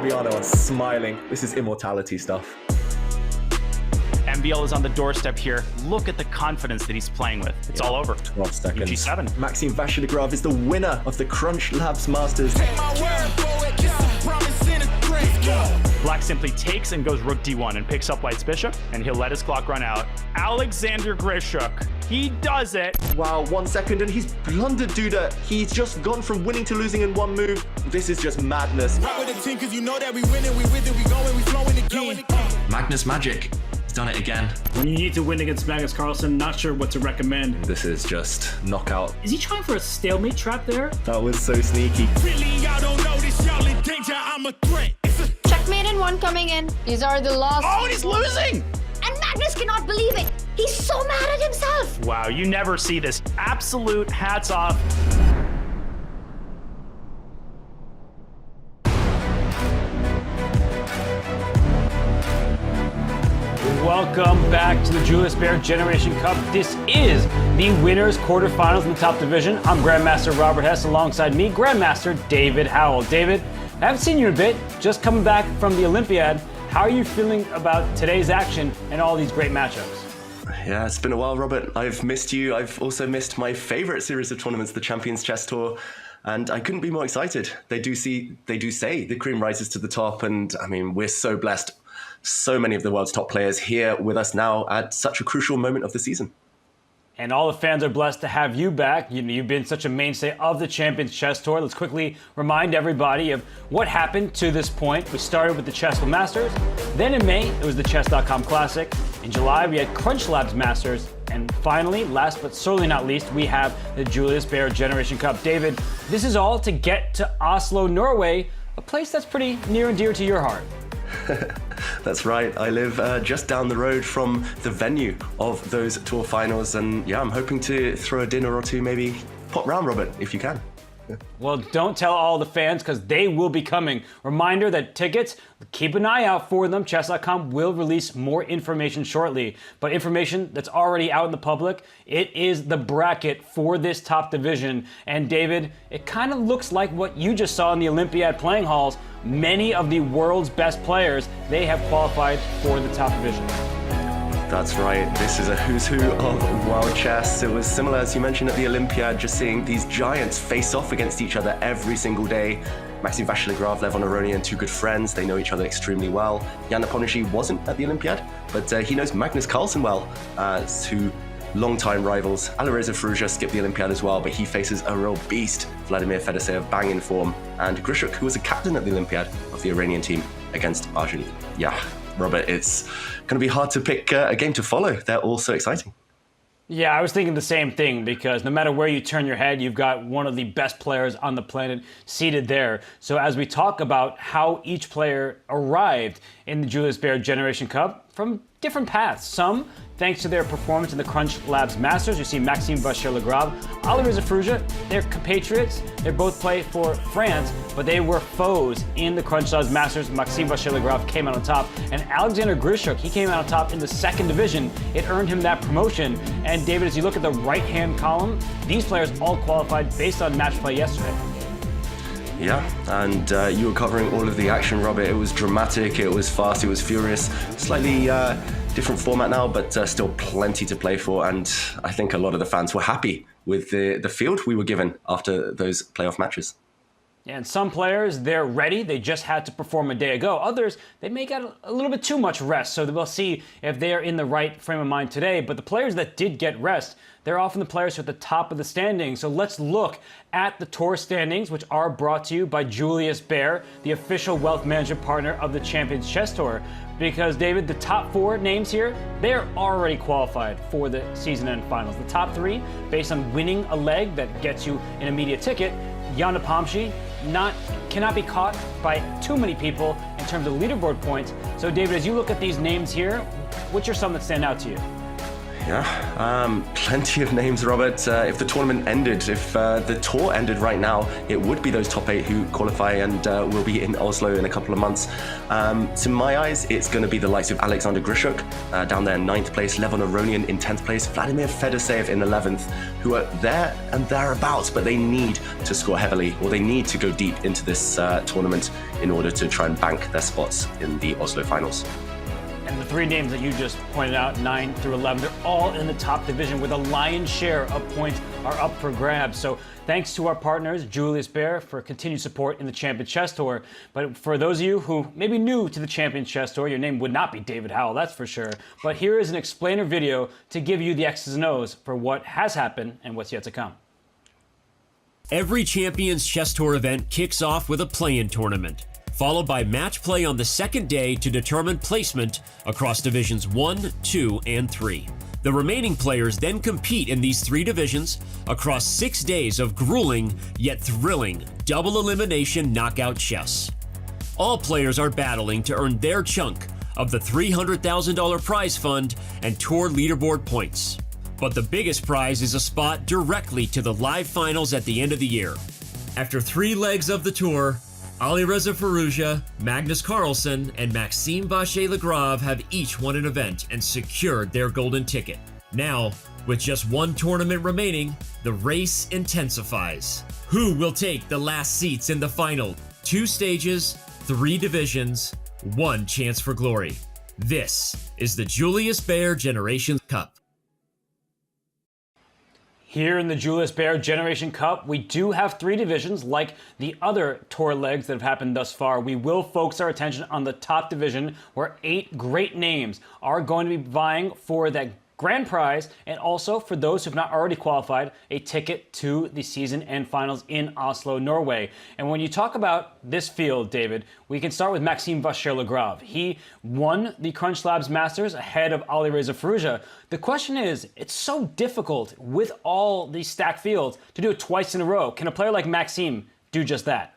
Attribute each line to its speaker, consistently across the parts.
Speaker 1: Fabiano on smiling. This is immortality stuff.
Speaker 2: MVL is on the doorstep here. Look at the confidence that he's playing with. It's all over.
Speaker 1: 12 seconds.
Speaker 2: G7.
Speaker 1: Maxime Vachier-Lagrave is the winner of the CrunchLabs Masters.
Speaker 2: Black simply takes and goes rook d1 and picks up white's bishop, and he'll let his clock run out. Alexander Grischuk, he does it.
Speaker 1: Wow, 1 second and he's blundered Duda. He's just gone from winning to losing in one move. This is just madness.
Speaker 3: Magnus magic. He's done it again.
Speaker 4: When you need to win against Magnus Carlsen, not sure what to recommend.
Speaker 1: This is just knockout.
Speaker 4: Is he trying for a stalemate trap there?
Speaker 1: That was so sneaky.
Speaker 5: Checkmate in one coming in. These are the last.
Speaker 2: Oh, and he's losing!
Speaker 5: And Magnus cannot believe it. He's so mad at himself.
Speaker 2: Wow, you never see this. Absolute hats off. Welcome back to the Julius Baer Generation Cup. This is the winners quarterfinals in the top division. I'm Grandmaster Robert Hess, alongside me, Grandmaster David Howell. David, I haven't seen you in a bit, just coming back from the Olympiad. How are you feeling about today's action and all these great matchups?
Speaker 3: Yeah, it's been a while, Robert. I've missed you. I've also missed my favorite series of tournaments, the Champions Chess Tour. And I couldn't be more excited. They do say the cream rises to the top. And I mean, we're so blessed. So many of the world's top players here with us now at such a crucial moment of the season.
Speaker 2: And all the fans are blessed to have you back. You've been such a mainstay of the Champions Chess Tour. Let's quickly remind everybody of what happened to this point. We started with the CrunchLabs Masters. Then in May, it was the Chess.com Classic. In July, we had CrunchLabs Masters. And finally, last but certainly not least, we have the Julius Baer Generation Cup. David, this is all to get to Oslo, Norway, a place that's pretty near and dear to your heart.
Speaker 3: That's right. I live just down the road from the venue of those tour finals. And yeah, I'm hoping to throw a dinner or two, maybe pop round, Robert, if you can.
Speaker 2: Well, don't tell all the fans because they will be coming. Reminder that tickets, keep an eye out for them. Chess.com will release more information shortly. But information that's already out in the public, it is the bracket for this top division. And David, it kind of looks like what you just saw in the Olympiad playing halls. Many of the world's best players, they have qualified for the top division.
Speaker 3: That's right. This is a who's who of world chess. It was similar, as you mentioned, at the Olympiad, just seeing these giants face off against each other every single day. Maxime Vachier-Lagrave, Levon, two good friends. They know each other extremely well. Jan Nepomniachtchi wasn't at the Olympiad, but he knows Magnus Carlsen well. Two long-time rivals. Alireza Firouzja skipped the Olympiad as well, but he faces a real beast, Vladimir Fedoseev, bang in form, and Grischuk, who was a captain at the Olympiad of the Iranian team, against Arjun. Yeah, Robert, it's going to be hard to pick a game to follow. They're all so exciting.
Speaker 2: Yeah, I was thinking the same thing because no matter where you turn your head, you've got one of the best players on the planet seated there. So as we talk about how each player arrived in the Julius Baer Generation Cup from different paths, some thanks to their performance in the CrunchLabs Masters. You see Maxime Vachier-Lagrave, Alireza Firouzja, they're compatriots. They both play for France, but they were foes in the CrunchLabs Masters. Maxime Vachier-Lagrave came out on top, and Alexander Grischuk, he came out on top in the second division. It earned him that promotion. And David, as you look at the right-hand column, these players all qualified based on match play yesterday.
Speaker 3: Yeah, and you were covering all of the action, Robert. It was dramatic, it was fast, it was furious. Slightly different format now, but still plenty to play for. And I think a lot of the fans were happy with the field we were given after those playoff matches.
Speaker 2: And some players, they're ready. They just had to perform a day ago. Others, they may get a little bit too much rest, so we'll see if they are in the right frame of mind today. But the players that did get rest, they're often the players who are at the top of the standings. So let's look at the tour standings, which are brought to you by Julius Baer, the official wealth management partner of the Champions Chess Tour. Because, David, the top four names here, they're already qualified for the season end finals. The top three, based on winning a leg that gets you an immediate ticket, Jan Nepomniachtchi cannot be caught by too many people in terms of leaderboard points. So, David, as you look at these names here, which are some that stand out to you?
Speaker 3: Yeah, plenty of names, Robert. If the tournament ended, if the tour ended right now, it would be those top 8 who qualify and will be in Oslo in a couple of months. To my eyes, it's going to be the likes of Alexander Grischuk down there in 9th place, Levon in 10th place, Vladimir Fedoseev in 11th, who are there and thereabouts, but they need to score heavily, or they need to go deep into this tournament in order to try and bank their spots in the Oslo finals.
Speaker 2: And the 3 names that you just pointed out, 9 through 11, they're all in the top division with a lion's share of points are up for grabs. So thanks to our partners, Julius Baer, for continued support in the Champion Chess Tour. But for those of you who may be new to the Champion Chess Tour, your name would not be David Howell, that's for sure. But here is an explainer video to give you the X's and O's for what has happened and what's yet to come.
Speaker 6: Every Champions Chess Tour event kicks off with a play-in tournament, followed by match play on the second day to determine placement across divisions 1, 2, and 3. The remaining players then compete in these 3 divisions across 6 days of grueling yet thrilling double elimination knockout chess. All players are battling to earn their chunk of the $300,000 prize fund and tour leaderboard points. But the biggest prize is a spot directly to the live finals at the end of the year. After 3 legs of the tour, Alireza Firouzja, Magnus Carlsen, and Maxime Vachier-Lagrave have each won an event and secured their golden ticket. Now, with just 1 tournament remaining, the race intensifies. Who will take the last seats in the final? 2 stages, 3 divisions, 1 chance for glory. This is the Julius Baer Generation Cup.
Speaker 2: Here in the Julius Baer Generation Cup, we do have 3 divisions like the other tour legs that have happened thus far. We will focus our attention on the top division where 8 great names are going to be vying for that grand prize, and also for those who have not already qualified, a ticket to the season end finals in Oslo, Norway. And when you talk about this field, David, we can start with Maxime Vachier-Lagrave. He won the CrunchLabs Masters ahead of Alireza Firouzja. The question is, it's so difficult with all these stacked fields to do it twice in a row. Can a player like Maxime do just that?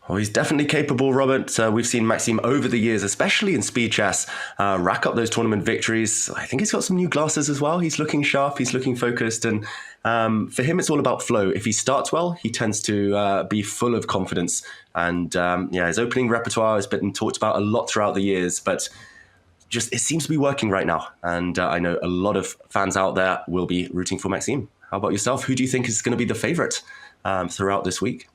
Speaker 3: Oh, he's definitely capable, Robert. We've seen Maxime over the years, especially in speed chess, rack up those tournament victories. I think he's got some new glasses as well. He's looking sharp, he's looking focused, and for him, it's all about flow. If he starts well, he tends to be full of confidence. And his opening repertoire has been talked about a lot throughout the years, but just it seems to be working right now. And I know a lot of fans out there will be rooting for Maxime. How about yourself? Who do you think is going to be the favorite throughout this week?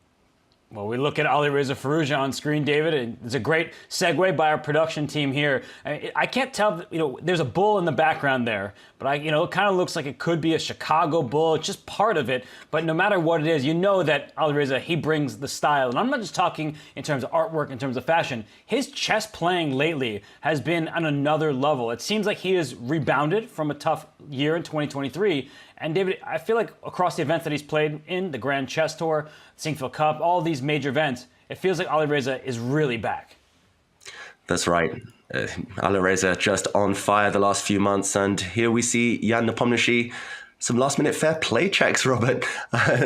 Speaker 2: Well, we look at Alireza Firouzja on screen, David, and it's a great segue by our production team here. I can't tell, there's a bull in the background there, but it kind of looks like it could be a Chicago bull. It's just part of it. But no matter what it is, you know that Alireza, he brings the style. And I'm not just talking in terms of artwork, in terms of fashion. His chess playing lately has been on another level. It seems like he has rebounded from a tough year in 2023. And David, I feel like across the events that he's played in, the Grand Chess Tour, Sinkfield Cup, all these major events, it feels like Alireza is really back.
Speaker 3: That's right. Alireza just on fire the last few months. And here we see Jan Nepomniachtchi. Some last-minute fair play checks, Robert.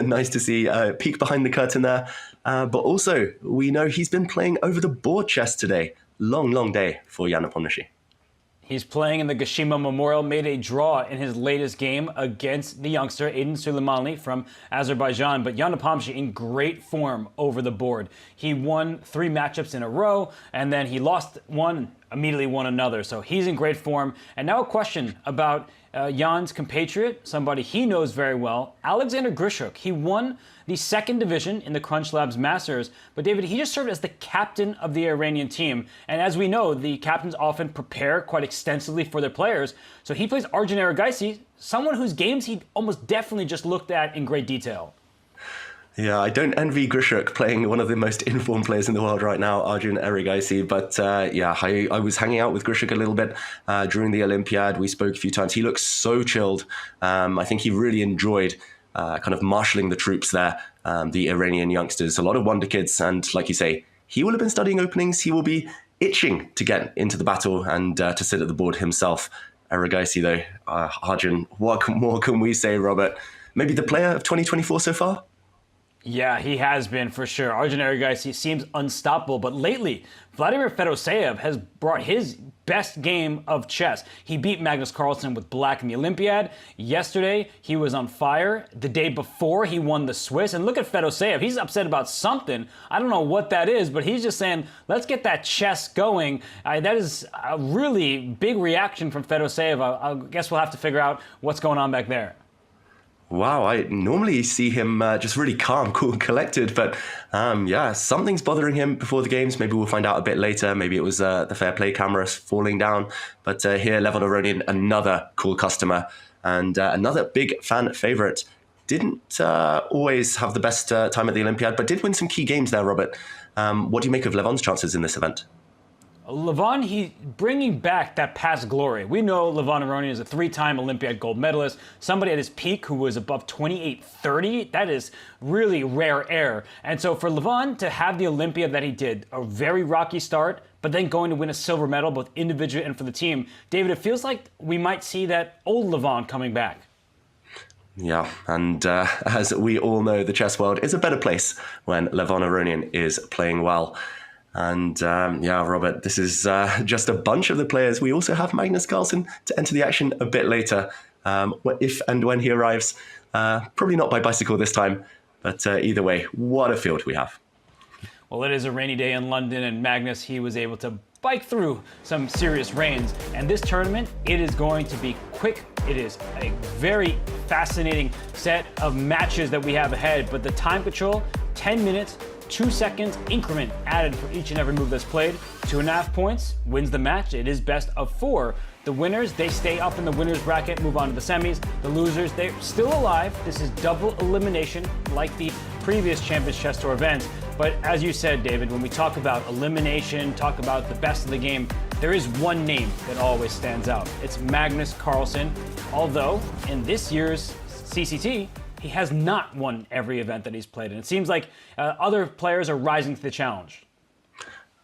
Speaker 3: Nice to see a peek behind the curtain there. But also, we know he's been playing over the board chess today. Long, long day for Jan Nepomniachtchi.
Speaker 2: He's playing in the Gashima Memorial, made a draw in his latest game against the youngster Aiden Suleimanli from Azerbaijan. But Jan Nepomniachtchi in great form over the board. He won 3 matchups in a row, and then he lost one, immediately won another. So he's in great form. And now a question about Jan's compatriot, somebody he knows very well, Alexander Grischuk. He won the 2nd division in the CrunchLabs Masters, but David, he just served as the captain of the Iranian team. And as we know, the captains often prepare quite extensively for their players. So he plays Arjun, someone whose games he almost definitely just looked at in great detail.
Speaker 3: Yeah, I don't envy Grischuk playing one of the most informed players in the world right now, Arjun Erigaisi. But I was hanging out with Grischuk a little bit during the Olympiad. We spoke a few times. He looks so chilled. I think he really enjoyed kind of marshalling the troops there, the Iranian youngsters, a lot of wonder kids. And like you say, he will have been studying openings. He will be itching to get into the battle and to sit at the board himself. Erigaisi, though, Arjun, what more can we say, Robert? Maybe the player of 2024 so far?
Speaker 2: Yeah, he has been for sure. Arjun, guys, he seems unstoppable. But lately, Vladimir Fedoseev has brought his best game of chess. He beat Magnus Carlsen with black in the Olympiad. Yesterday, he was on fire. The day before, he won the Swiss. And look at Fedoseev. He's upset about something. I don't know what that is, but he's just saying, let's get that chess going. That is a really big reaction from Fedoseev. I guess we'll have to figure out what's going on back there.
Speaker 3: Wow, I normally see him just really calm, cool, and collected, but yeah, something's bothering him before the games. Maybe we'll find out a bit later. Maybe it was the fair play camera falling down. But here, Levon Aronian, another cool customer and another big fan favorite. Didn't always have the best time at the Olympiad, but did win some key games there, Robert. What do you make of Levon's chances in this event?
Speaker 2: Levon, he's bringing back that past glory. We know Levon Aronian is a 3-time Olympiad gold medalist, somebody at his peak who was above 28:30. That is really rare air. And so for Levon to have the Olympiad that he did, a very rocky start, but then going to win a silver medal, both individually and for the team, David, it feels like we might see that old Levon coming back.
Speaker 3: Yeah, and as we all know, the chess world is a better place when Levon Aronian is playing well. And yeah, Robert, this is just a bunch of the players. We also have Magnus Carlsen to enter the action a bit later, if and when he arrives. Probably not by bicycle this time, but either way, what a field we have.
Speaker 2: Well, it is a rainy day in London, and Magnus, he was able to bike through some serious rains. And this tournament, it is going to be quick. It is a very fascinating set of matches that we have ahead, but the time control, 10 minutes, 2 seconds increment added for each and every move that's played. 2.5 points wins the match. It is best of 4. The winners, they stay up in the winners bracket, move on to the semis. The losers, they're still alive. This is double elimination like the previous Champions Chess Tour events. But as you said, David, when we talk about elimination, talk about the best of the game, there is one name that always stands out. It's Magnus Carlsen. Although in this year's CCT, he has not won every event that he's played in. It seems like other players are rising to the challenge.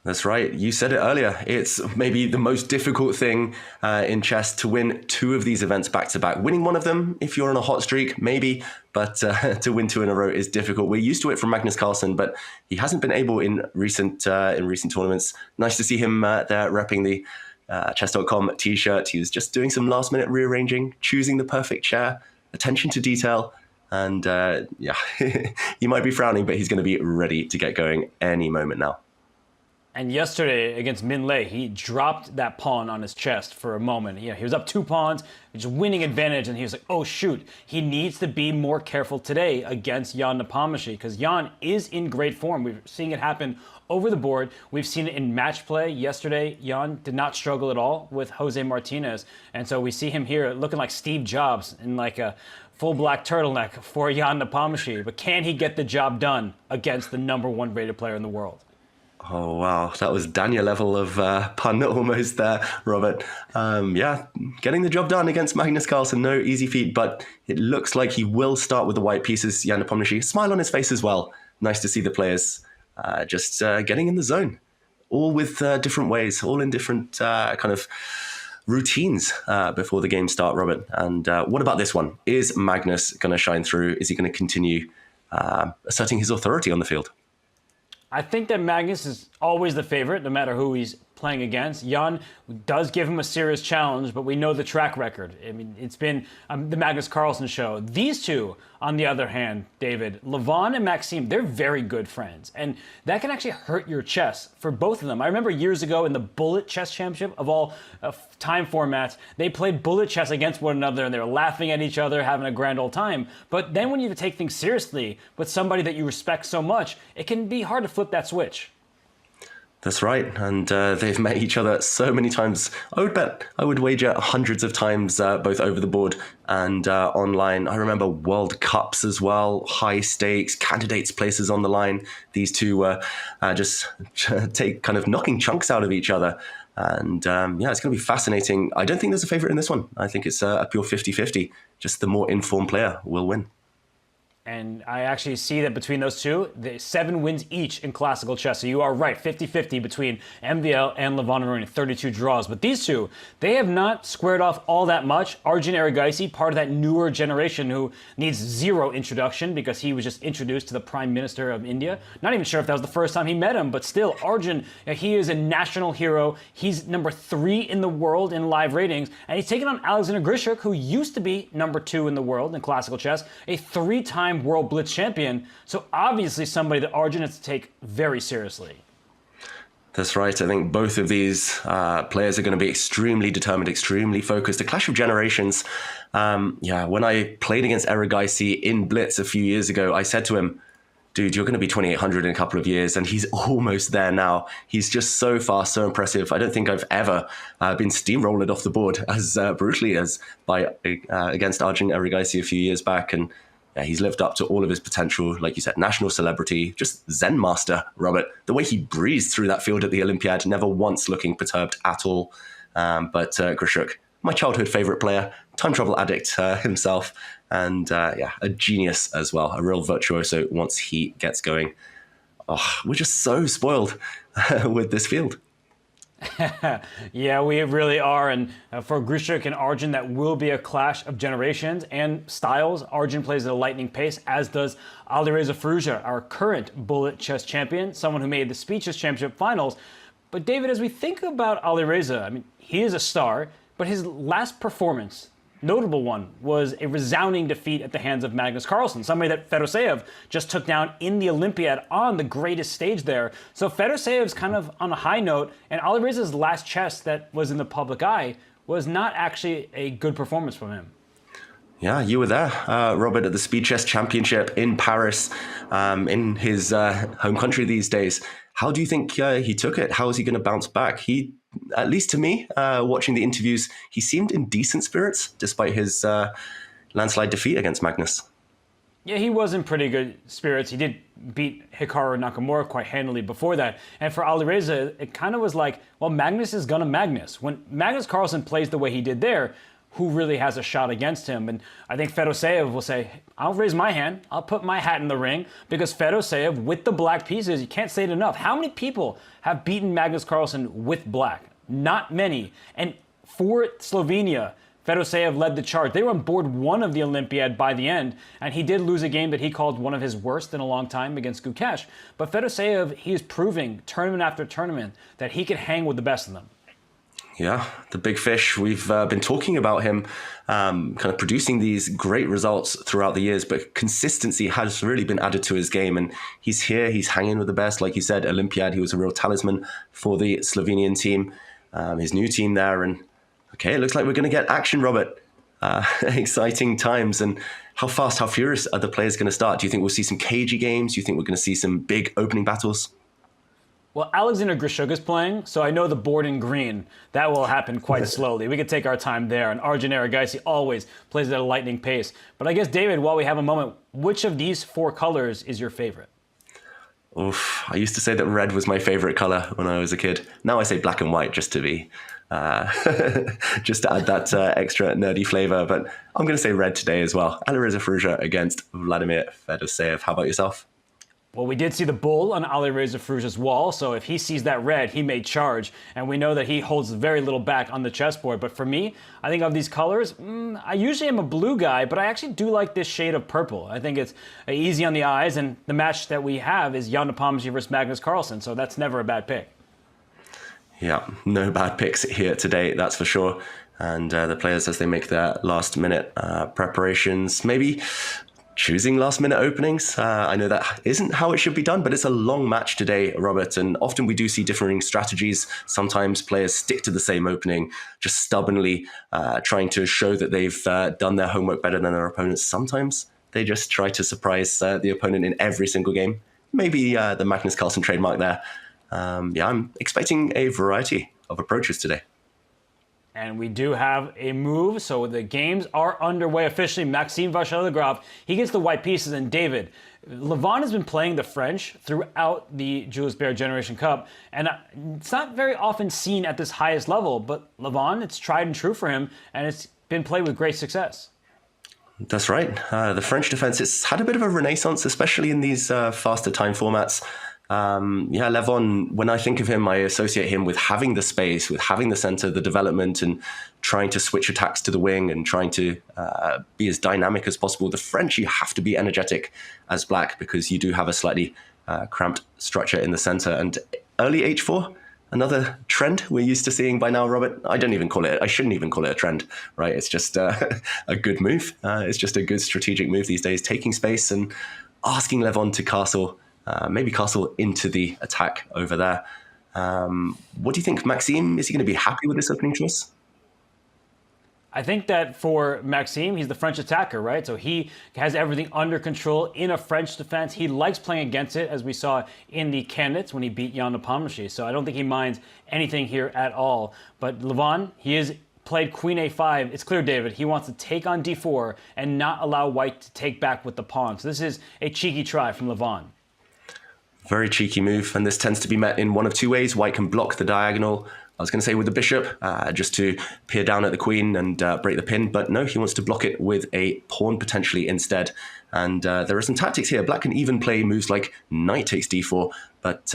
Speaker 3: That's right. You said it earlier. It's maybe the most difficult thing in chess to win 2 of these events back to back. Winning one of them, if you're on a hot streak, maybe, but to win 2 in a row is difficult. We're used to it from Magnus Carlsen, but he hasn't been able in recent tournaments. Nice to see him there repping the Chess.com t-shirt. He was just doing some last minute rearranging, choosing the perfect chair, attention to detail. And yeah, he might be frowning, but he's going to be ready to get going any moment now.
Speaker 2: And yesterday against Min Lei, he dropped that pawn on his chest for a moment. He was up 2 pawns, just winning advantage, and he was like, oh shoot, he needs to be more careful today against Jan Nepomniachtchi, because Jan is in great form. We're seeing it happen over the board. We've seen it in match play. Yesterday, Jan did not struggle at all with Jose Martinez, and so we see him here looking like Steve Jobs in like a full black turtleneck for Jan Nepomniachtchi. But can he get the job done against the #1 rated player in the world?
Speaker 3: Oh, wow. That was Daniel level of pun almost there, Robert. Yeah, getting the job done against Magnus Carlsen, no easy feat, but it looks like he will start with the white pieces. Jan Nepomniachtchi, smile on his face as well. Nice to see the players just getting in the zone, all with different ways, all in different kind of routines before the game start, Robert. And what about this one? Is Magnus going to shine through? Is he going to continue asserting his authority on the field?
Speaker 2: I think that Magnus is always the favorite, no matter who he's playing against. Jan does give him a serious challenge, but we know the track record. I mean, it's been the Magnus Carlsen show. These two, on the other hand, David, Levon and Maxime, they're very good friends. And that can actually hurt your chess for both of them. I remember years ago in the Bullet Chess Championship of all time formats, they played bullet chess against one another and they were laughing at each other, having a grand old time. But then when you take things seriously with somebody that you respect so much, it can be hard to flip that switch.
Speaker 3: That's right, and they've met each other so many times. I would wager hundreds of times, both over the board and online. I remember World Cups as well, high stakes, candidates' places on the line. These two were just kind of knocking chunks out of each other. And yeah, it's going to be fascinating. I don't think there's a favorite in this one. I think it's a pure 50-50. Just the more informed player will win.
Speaker 2: And I actually see that between those two, 7 wins each in classical chess. So you are right, 50-50 between MVL and Levon Aronian, 32 draws. But these two, they have not squared off all that much. Arjun Erigaisi, part of that newer generation who needs zero introduction because he was just introduced to the Prime Minister of India. Not even sure if that was the first time he met him, but still, Arjun, he is a national hero. He's number 3 in the world in live ratings, and he's taken on Alexander Grischuk, who used to be number 2 in the world in classical chess, a 3-time World Blitz champion. So obviously somebody that Arjun has to take very seriously.
Speaker 3: That's right. I think both of these players are going to be extremely determined, extremely focused. A clash of generations. When I played against Erigaisi in Blitz a few years ago, I said to him, dude, you're going to be 2,800 in a couple of years. And he's almost there now. He's just so fast, so impressive. I don't think I've ever been steamrolled off the board as brutally as against Arjun Erigaisi a few years back. And he's lived up to all of his potential. Like you said, national celebrity, just Zen master, Robert. The way he breezed through that field at the Olympiad, never once looking perturbed at all. But Grischuk, my childhood favorite player, time travel addict himself, and a genius as well, a real virtuoso once he gets going. Oh, we're just so spoiled with this field.
Speaker 2: Yeah, we really are. And for Grischuk and Arjun, that will be a clash of generations and styles. Arjun plays at a lightning pace, as does Alireza Firouzja, our current bullet chess champion, someone who made the Speeches Championship finals. But David, as we think about Alireza, I mean, he is a star, but his last performance, notable one, was a resounding defeat at the hands of Magnus Carlsen, somebody that Fedoseev just took down in the Olympiad on the greatest stage there. So Fedoseev's kind of on a high note, and Alireza's last chess that was in the public eye was not actually a good performance from him.
Speaker 3: Yeah, you were there, Robert, at the Speed Chess Championship in Paris, in his home country these days. How do you think he took it? How is he going to bounce back? He, at least to me, watching the interviews, he seemed in decent spirits despite his landslide defeat against Magnus.
Speaker 2: Yeah, he was in pretty good spirits. He did beat Hikaru Nakamura quite handily before that. And for Alireza, it kind of was like, well, Magnus is gonna Magnus. When Magnus Carlsen plays the way he did there, who really has a shot against him? And I think Fedoseev will say, I'll raise my hand. I'll put my hat in the ring, because Fedoseev, with the black pieces, you can't say it enough. How many people have beaten Magnus Carlsen with black? Not many. And for Slovenia, Fedoseev led the charge. They were on board 1 of the Olympiad by the end, and he did lose a game that he called one of his worst in a long time against Gukesh. But Fedoseev, he is proving tournament after tournament that he can hang with the best of them.
Speaker 3: Yeah, the big fish. We've been talking about him kind of producing these great results throughout the years, but consistency has really been added to his game. And he's here, he's hanging with the best. Like you said, Olympiad, he was a real talisman for the Slovenian team, his new team there. And okay, it looks like we're going to get action, Robert. Exciting times. And how fast, how furious are the players going to start? Do you think we'll see some cagey games? Do you think we're going to see some big opening battles?
Speaker 2: Well, Alexander Grischuk is playing, so I know the board in green. That will happen quite slowly. We could take our time there. And Arjun Erigaisi always plays at a lightning pace. But I guess, David, while we have a moment, which of these 4 colors is your favorite?
Speaker 3: Oof, I used to say that red was my favorite color when I was a kid. Now I say black and white just to be, just to add that extra nerdy flavor. But I'm going to say red today as well. Alireza Firouzja against Vladimir Fedoseev. How about yourself?
Speaker 2: Well, we did see the bull on Alireza Firouzja's wall, so if he sees that red, he may charge. And we know that he holds very little back on the chessboard. But for me, I think of these colors, I usually am a blue guy, but I actually do like this shade of purple. I think it's easy on the eyes, and the match that we have is Jan Nepomniachtchi versus Magnus Carlsen, so that's never a bad pick.
Speaker 3: Yeah, no bad picks here today, that's for sure. And the players, as they make their last-minute preparations, maybe choosing last-minute openings. I know that isn't how it should be done, but it's a long match today, Robert, and often we do see differing strategies. Sometimes players stick to the same opening, just stubbornly trying to show that they've done their homework better than their opponents. Sometimes they just try to surprise the opponent in every single game. Maybe the Magnus Carlsen trademark there. I'm expecting a variety of approaches today.
Speaker 2: And we do have a move, so the games are underway officially. Maxime Vachier-Lagrave, he gets the white pieces, and David, Levon has been playing the French throughout the Julius Baer Generation Cup, and it's not very often seen at this highest level, but Levon, it's tried and true for him, and it's been played with great success.
Speaker 3: That's right. The French defense, it's had a bit of a renaissance, especially in these faster time formats. Levon, when I think of him, I associate him with having the space, with having the center, the development, and trying to switch attacks to the wing and trying to be as dynamic as possible. The French, you have to be energetic as black because you do have a slightly cramped structure in the center. And early H4, another trend we're used to seeing by now, Robert. I shouldn't even call it a trend, right? It's just a good move. It's just a good strategic move these days, taking space and asking Levon to castle, maybe castle into the attack over there. What do you think, Maxime? Is he going to be happy with this opening choice?
Speaker 2: I think that for Maxime, he's the French attacker, right? So he has everything under control in a French defense. He likes playing against it, as we saw in the candidates when he beat Jan Nepomniachtchi. So I don't think he minds anything here at all. But Levon, he has played Queen A5. It's clear, David, he wants to take on D4 and not allow White to take back with the pawn. So this is a cheeky try from Levon.
Speaker 3: Very cheeky move, and this tends to be met in one of two ways. White can block the diagonal, I was going to say with the bishop, just to peer down at the queen and break the pin, but no, he wants to block it with a pawn potentially instead. And there are some tactics here. Black can even play moves like knight takes d4, but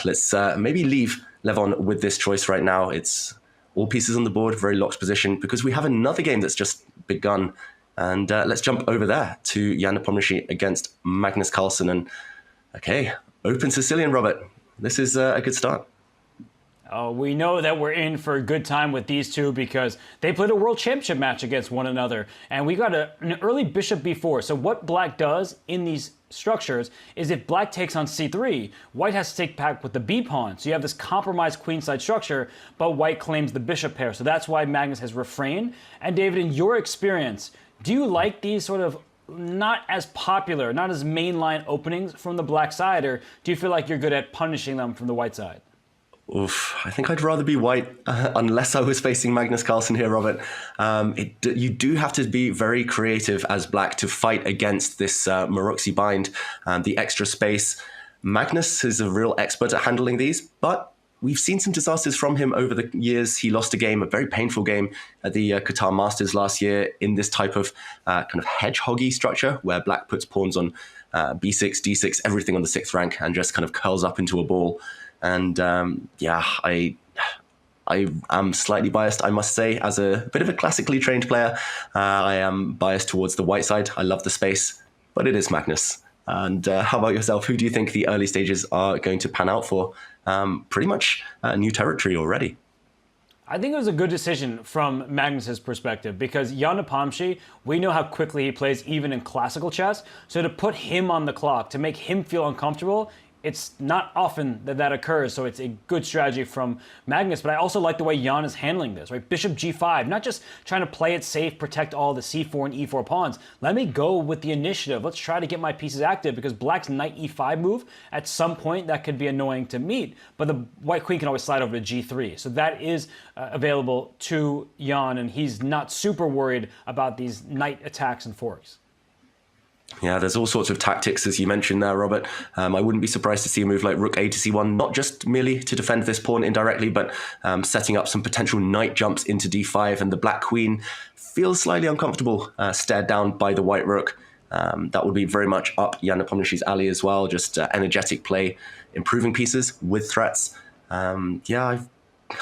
Speaker 3: let's maybe leave Levon with this choice right now. It's all pieces on the board, very locked position, because we have another game that's just begun. And let's jump over there to Jan Nepomniachtchi against Magnus Carlsen. And okay, open Sicilian, Robert. This is a good start.
Speaker 2: We know that we're in for a good time with these two because they played a world championship match against one another. And we got an early bishop b4. So what black does in these structures is if black takes on c3, white has to take back with the b pawn. So you have this compromised queenside structure, but white claims the bishop pair. So that's why Magnus has refrained. And David, in your experience, do you like these sort of not as popular, not as mainline openings from the black side, or do you feel like you're good at punishing them from the white side?
Speaker 3: Oof, I think I'd rather be white unless I was facing Magnus Carlsen here, Robert. You do have to be very creative as black to fight against this Maroczy bind, the extra space. Magnus is a real expert at handling these, but we've seen some disasters from him over the years. He lost a game, a very painful game at the Qatar Masters last year in this type of kind of hedgehoggy structure where black puts pawns on b6, d6, everything on the 6th rank and just kind of curls up into a ball. And I am slightly biased, I must say, as a bit of a classically trained player. I am biased towards the white side. I love the space, but it is Magnus. And how about yourself? Who do you think the early stages are going to pan out for? Pretty much new territory already.
Speaker 2: I think it was a good decision from Magnus's perspective because Jan Nepomniachtchi, we know how quickly he plays even in classical chess. So to put him on the clock, to make him feel uncomfortable, it's not often that occurs, so it's a good strategy from Magnus. But I also like the way Jan is handling this, right? Bishop g5, not just trying to play it safe, protect all the c4 and e4 pawns. Let me go with the initiative. Let's try to get my pieces active because black's knight e5 move, at some point, that could be annoying to meet. But the white queen can always slide over to g3. So that is available to Jan, and he's not super worried about these knight attacks and forks.
Speaker 3: Yeah, there's all sorts of tactics, as you mentioned there, Robert. I wouldn't be surprised to see a move like rook a to c1, not just merely to defend this pawn indirectly, but setting up some potential knight jumps into d5, and the black queen feels slightly uncomfortable, stared down by the white rook. That would be very much up Jan Nepomniachtchi's alley as well, just energetic play, improving pieces with threats. I'm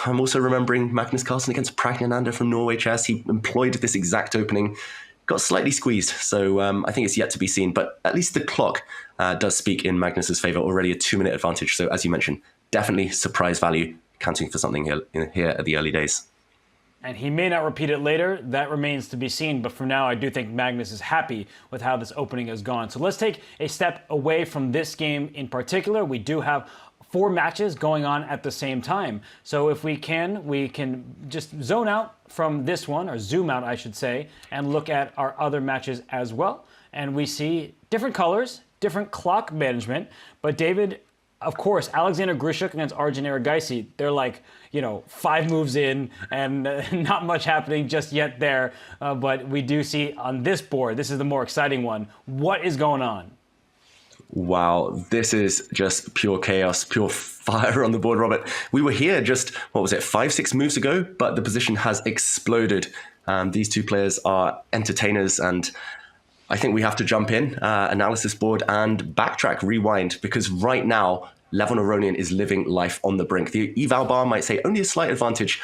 Speaker 3: also remembering Magnus Carlsen against Pragnananda from Norway Chess. He employed this exact opening, got slightly squeezed, so I think it's yet to be seen. But at least the clock does speak in Magnus's favor, already a 2-minute advantage. So as you mentioned, definitely surprise value, counting for something here at the early days.
Speaker 2: And he may not repeat it later. That remains to be seen. But for now, I do think Magnus is happy with how this opening has gone. So let's take a step away from this game in particular. We do have 4 matches going on at the same time. So if we can just zone out from this one, or zoom out, I should say, and look at our other matches as well. And we see different colors, different clock management. But David, of course, Alexander Grischuk against Arjun Erigaisi, they're like, 5 moves in and not much happening just yet there. But we do see on this board, this is the more exciting one. What is going on?
Speaker 3: Wow, this is just pure chaos, pure fire on the board, Robert. We were here just, 5-6 moves ago, but the position has exploded. These two players are entertainers, and I think we have to jump in, analysis board, and backtrack, rewind, because right now, Levon Aronian is living life on the brink. The eval bar might say only a slight advantage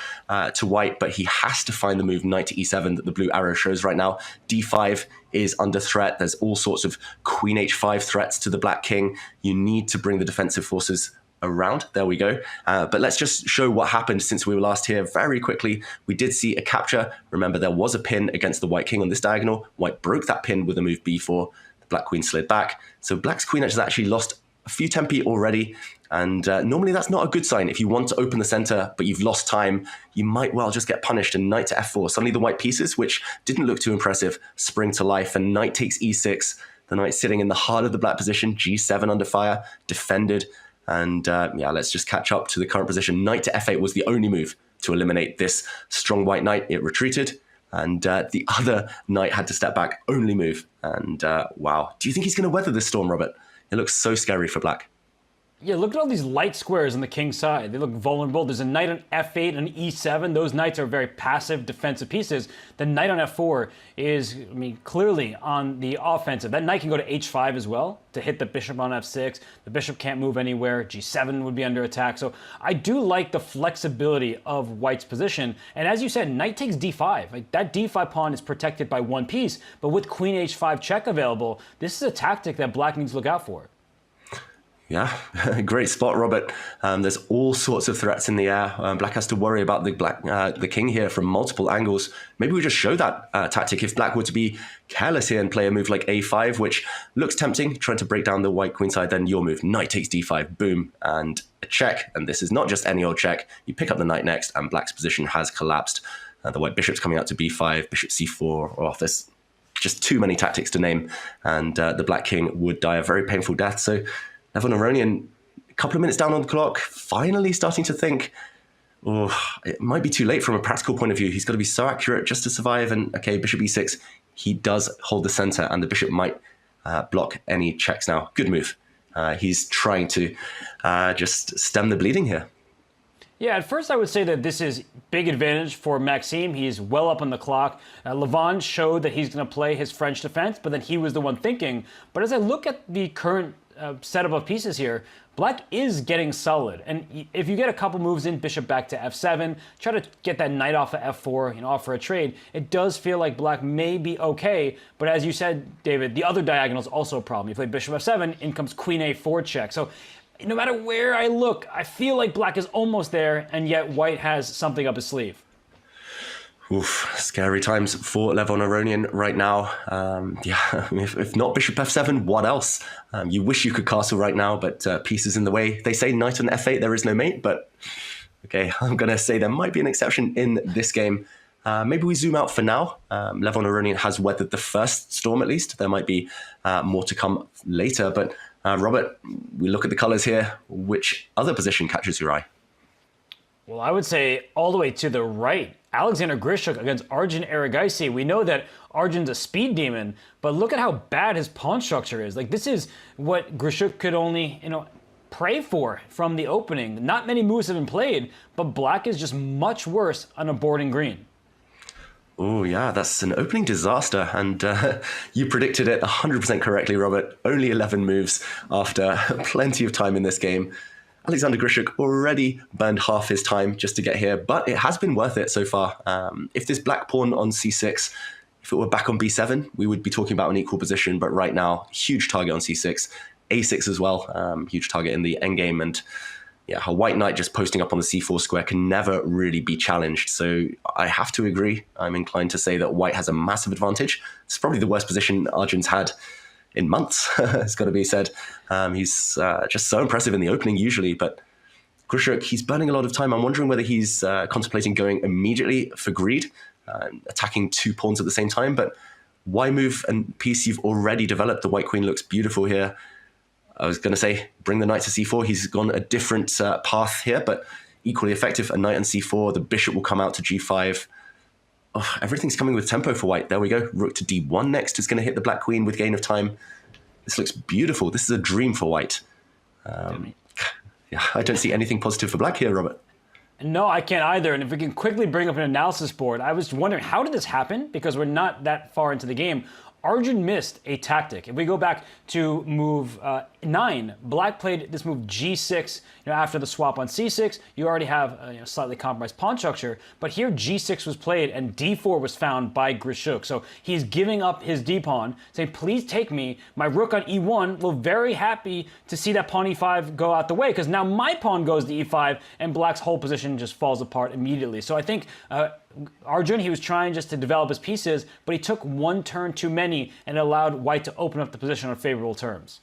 Speaker 3: to white, but he has to find the move knight to e7 that the blue arrow shows right now. d5 is under threat. There's all sorts of queen h5 threats to the black king. You need to bring the defensive forces around. There we go. But let's just show what happened since we were last here very quickly. We did see a capture. Remember, there was a pin against the white king on this diagonal. White broke that pin with a move b4. The black queen slid back. So black's queen has actually lost a few tempi already, and normally that's not a good sign. If you want to open the center, but you've lost time, you might well just get punished, and knight to f4. Suddenly the white pieces, which didn't look too impressive, spring to life, and knight takes e6. The knight sitting in the heart of the black position, g7 under fire, defended, and let's just catch up to the current position. Knight to f8 was the only move to eliminate this strong white knight. It retreated, and the other knight had to step back, only move, and wow. Do you think he's going to weather this storm, Robert? It looks so scary for black.
Speaker 2: Yeah, look at all these light squares on the king's side. They look vulnerable. There's a knight on f8 and e7. Those knights are very passive defensive pieces. The knight on f4 is, clearly on the offensive. That knight can go to h5 as well to hit the bishop on f6. The bishop can't move anywhere. g7 would be under attack. So I do like the flexibility of white's position. And as you said, knight takes d5. Like, that d5 pawn is protected by one piece. But with queen h5 check available, this is a tactic that black needs to look out for.
Speaker 3: Yeah, great spot, Robert. There's all sorts of threats in the air. Black has to worry about the king here from multiple angles. Maybe we just show that tactic if black were to be careless here and play a move like a5, which looks tempting, trying to break down the white queen side. Then your move, knight takes d5, boom, and a check. And this is not just any old check. You pick up the knight next, and black's position has collapsed. The white bishop's coming out to b5, bishop c4. Oh, there's just too many tactics to name, and the black king would die a very painful death. So Levon Aronian, a couple of minutes down on the clock, finally starting to think, it might be too late from a practical point of view. He's got to be so accurate just to survive. And okay, bishop e6, he does hold the center, and the bishop might block any checks now. Good move. He's trying to just stem the bleeding here.
Speaker 2: Yeah, at first I would say that this is big advantage for Maxime. He's well up on the clock. Levon showed that he's going to play his French defense, but then he was the one thinking. But as I look at the current setup of pieces here, black is getting solid. And if you get a couple moves in, bishop back to f7, try to get that knight off of f4, offer a trade, it does feel like black may be okay. But as you said, David, the other diagonal is also a problem. You play bishop f7, in comes queen a4 check. So no matter where I look, I feel like black is almost there, and yet white has something up his sleeve.
Speaker 3: Oof, scary times for Levon Aronian right now. If not bishop f7, what else? You wish you could castle right now, but pieces in the way. They say knight on f8, there is no mate, but okay, I'm going to say there might be an exception in this game. Maybe we zoom out for now. Levon Aronian has weathered the first storm at least. There might be more to come later, but Robert, we look at the colors here. Which other position catches your eye?
Speaker 2: Well, I would say all the way to the right. Alexander Grischuk against Arjun Erigaisi. We know that Arjun's a speed demon, but look at how bad his pawn structure is. Like, this is what Grischuk could only, pray for from the opening. Not many moves have been played, but black is just much worse on a board in green.
Speaker 3: Oh, yeah, that's an opening disaster. And you predicted it 100% correctly, Robert. Only 11 moves after plenty of time in this game. Alexander Grischuk already burned half his time just to get here, but it has been worth it so far. If this black pawn on c6, if it were back on b7, we would be talking about an equal position. But right now, huge target on c6, a6 as well, huge target in the endgame. And yeah, a white knight just posting up on the c4 square can never really be challenged. So I have to agree. I'm inclined to say that white has a massive advantage. It's probably the worst position Arjun's had in months, it's got to be said. He's just so impressive in the opening usually, but Grischuk, he's burning a lot of time. I'm wondering whether he's contemplating going immediately for greed, attacking two pawns at the same time, but why move and piece you've already developed? The white queen looks beautiful here. I was going to say, bring the knight to c4. He's gone a different path here, but equally effective. A knight on c4, the bishop will come out to g5. Oh, everything's coming with tempo for white. There we go. Rook to d1 next is going to hit the black queen with gain of time. This looks beautiful. This is a dream for white. Yeah, I don't see anything positive for black here, Robert.
Speaker 2: No, I can't either. And if we can quickly bring up an analysis board, I was wondering, how did this happen? Because we're not that far into the game. Arjun missed a tactic. If we go back to move 9, black played this move g6. After the swap on c6, you already have a slightly compromised pawn structure. But here g6 was played and d4 was found by Grischuk. So he's giving up his d-pawn, saying, please take me. My rook on e1 will very happy to see that pawn e5 go out the way, because now my pawn goes to e5 and black's whole position just falls apart immediately. So I think Arjun, he was trying just to develop his pieces, but he took one turn too many and allowed white to open up the position on favorable terms.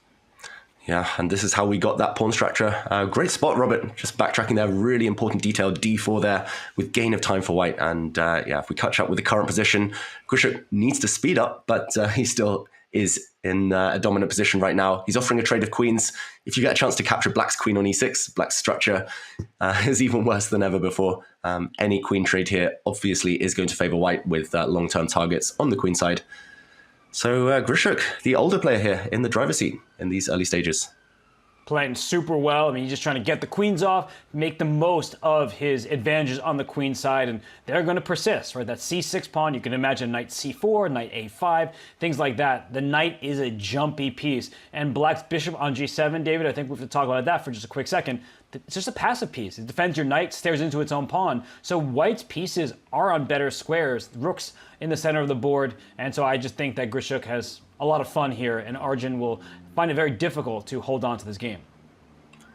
Speaker 3: Yeah, and this is how we got that pawn structure. Great spot, Robert. Just backtracking there, really important detail, d4 there with gain of time for white. And yeah, if we catch up with the current position, Grischuk needs to speed up, but he still is in a dominant position right now. He's offering a trade of queens. If you get a chance to capture black's queen on e6, black's structure is even worse than ever before. Any queen trade here obviously is going to favor white with long-term targets on the queen side. So Grischuk, the older player here in the driver's seat in these early stages.
Speaker 2: Playing super well. I mean, he's just trying to get the queens off, make the most of his advantages on the queen side, and they're going to persist, right? That c6 pawn, you can imagine knight c4, knight a5, things like that. The knight is a jumpy piece, and black's bishop on g7, David, I think we have to talk about that for just a quick second. It's just a passive piece. It defends your knight, stares into its own pawn. So white's pieces are on better squares. The rook's in the center of the board, and so I just think that Grischuk has a lot of fun here, and Arjun will find it very difficult to hold on to this game.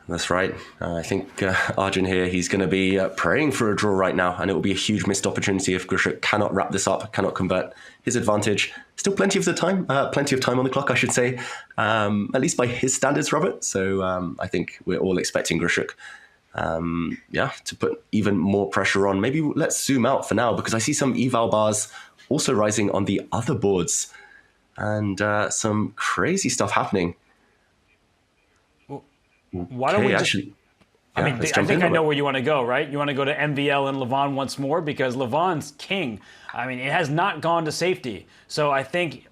Speaker 3: That's right. I think Arjun here, he's going to be praying for a draw right now, and it will be a huge missed opportunity if Grischuk cannot wrap this up, cannot convert his advantage. Still plenty of time on the clock, I should say, at least by his standards, Robert. So I think we're all expecting Grischuk, to put even more pressure on. Maybe let's zoom out for now, because I see some eval bars also rising on the other boards, and some crazy stuff happening.
Speaker 2: Why don't we
Speaker 3: actually?
Speaker 2: I think I know where you want to go, right? You want to go to MVL and Levon once more, because Levon's king. I mean, it has not gone to safety. So I think,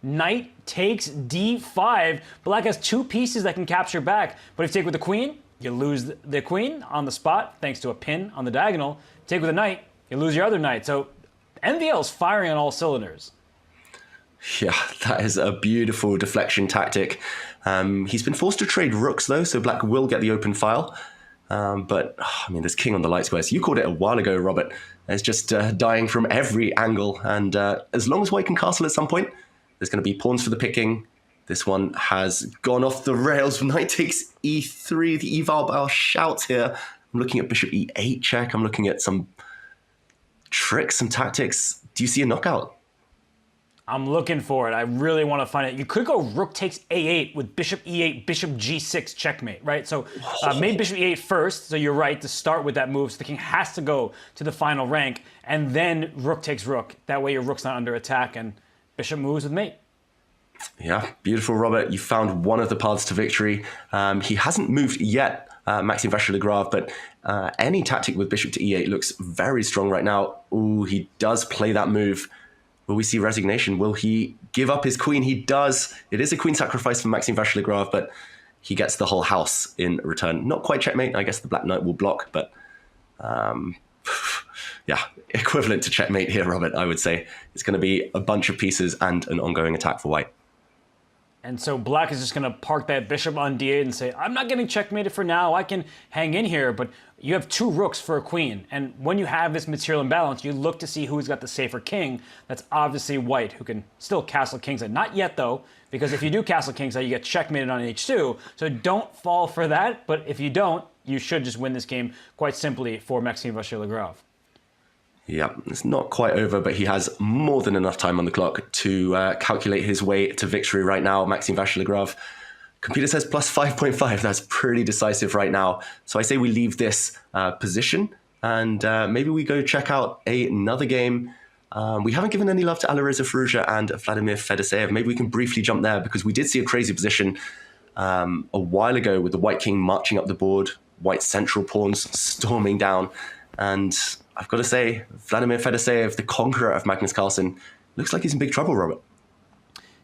Speaker 2: knight takes d5. Black has 2 pieces that can capture back, but if you take with the queen, you lose the queen on the spot thanks to a pin on the diagonal. Take with a knight, you lose your other knight. So MVL is firing on all cylinders.
Speaker 3: Yeah, that is a beautiful deflection tactic. He's been forced to trade rooks, though, so black will get the open file. But, I mean, there's king on the light squares. You called it a while ago, Robert. It's just dying from every angle. And as long as white can castle at some point, there's going to be pawns for the picking. This one has gone off the rails. Knight takes e3. The eval bar shouts here. I'm looking at bishop e8 check. I'm looking at some tricks, some tactics. Do you see a knockout?
Speaker 2: I'm looking for it. I really want to find it. You could go rook takes a8 with bishop e8, bishop g6 checkmate, right? So maybe bishop e8 first, so you're right to start with that move. So the king has to go to the final rank, and then rook takes rook. That way your rook's not under attack, and bishop moves with mate.
Speaker 3: Yeah, beautiful, Robert. You found one of the paths to victory. He hasn't moved yet, Maxime Vachier-Lagrave, but any tactic with bishop to e8 looks very strong right now. Ooh, he does play that move. Will we see resignation? Will he give up his queen? He does. It is a queen sacrifice for Maxime Vachier-Lagrave, but he gets the whole house in return. Not quite checkmate. I guess the black knight will block, but yeah, equivalent to checkmate here, Robert, I would say. It's going to be a bunch of pieces and an ongoing attack for white.
Speaker 2: And so black is just going to park that bishop on d8 and say, I'm not getting checkmated for now. I can hang in here, but you have 2 rooks for a queen. And when you have this material imbalance, you look to see who's got the safer king. That's obviously white, who can still castle kingside. Not yet, though, because if you do castle kingside, you get checkmated on h2. So don't fall for that. But if you don't, you should just win this game quite simply for Maxime Vachier-Lagrave.
Speaker 3: Yeah, it's not quite over, but he has more than enough time on the clock to calculate his way to victory right now. Maxime Vachier-Lagrave. Computer says plus 5.5. That's pretty decisive right now. So I say we leave this position and maybe we go check out another game. We haven't given any love to Alireza Firouzja and Vladimir Fedoseev. Maybe we can briefly jump there because we did see a crazy position a while ago with the white king marching up the board, white central pawns storming down. And I've got to say, Vladimir Fedoseev, the conqueror of Magnus Carlsen, looks like he's in big trouble, Robert.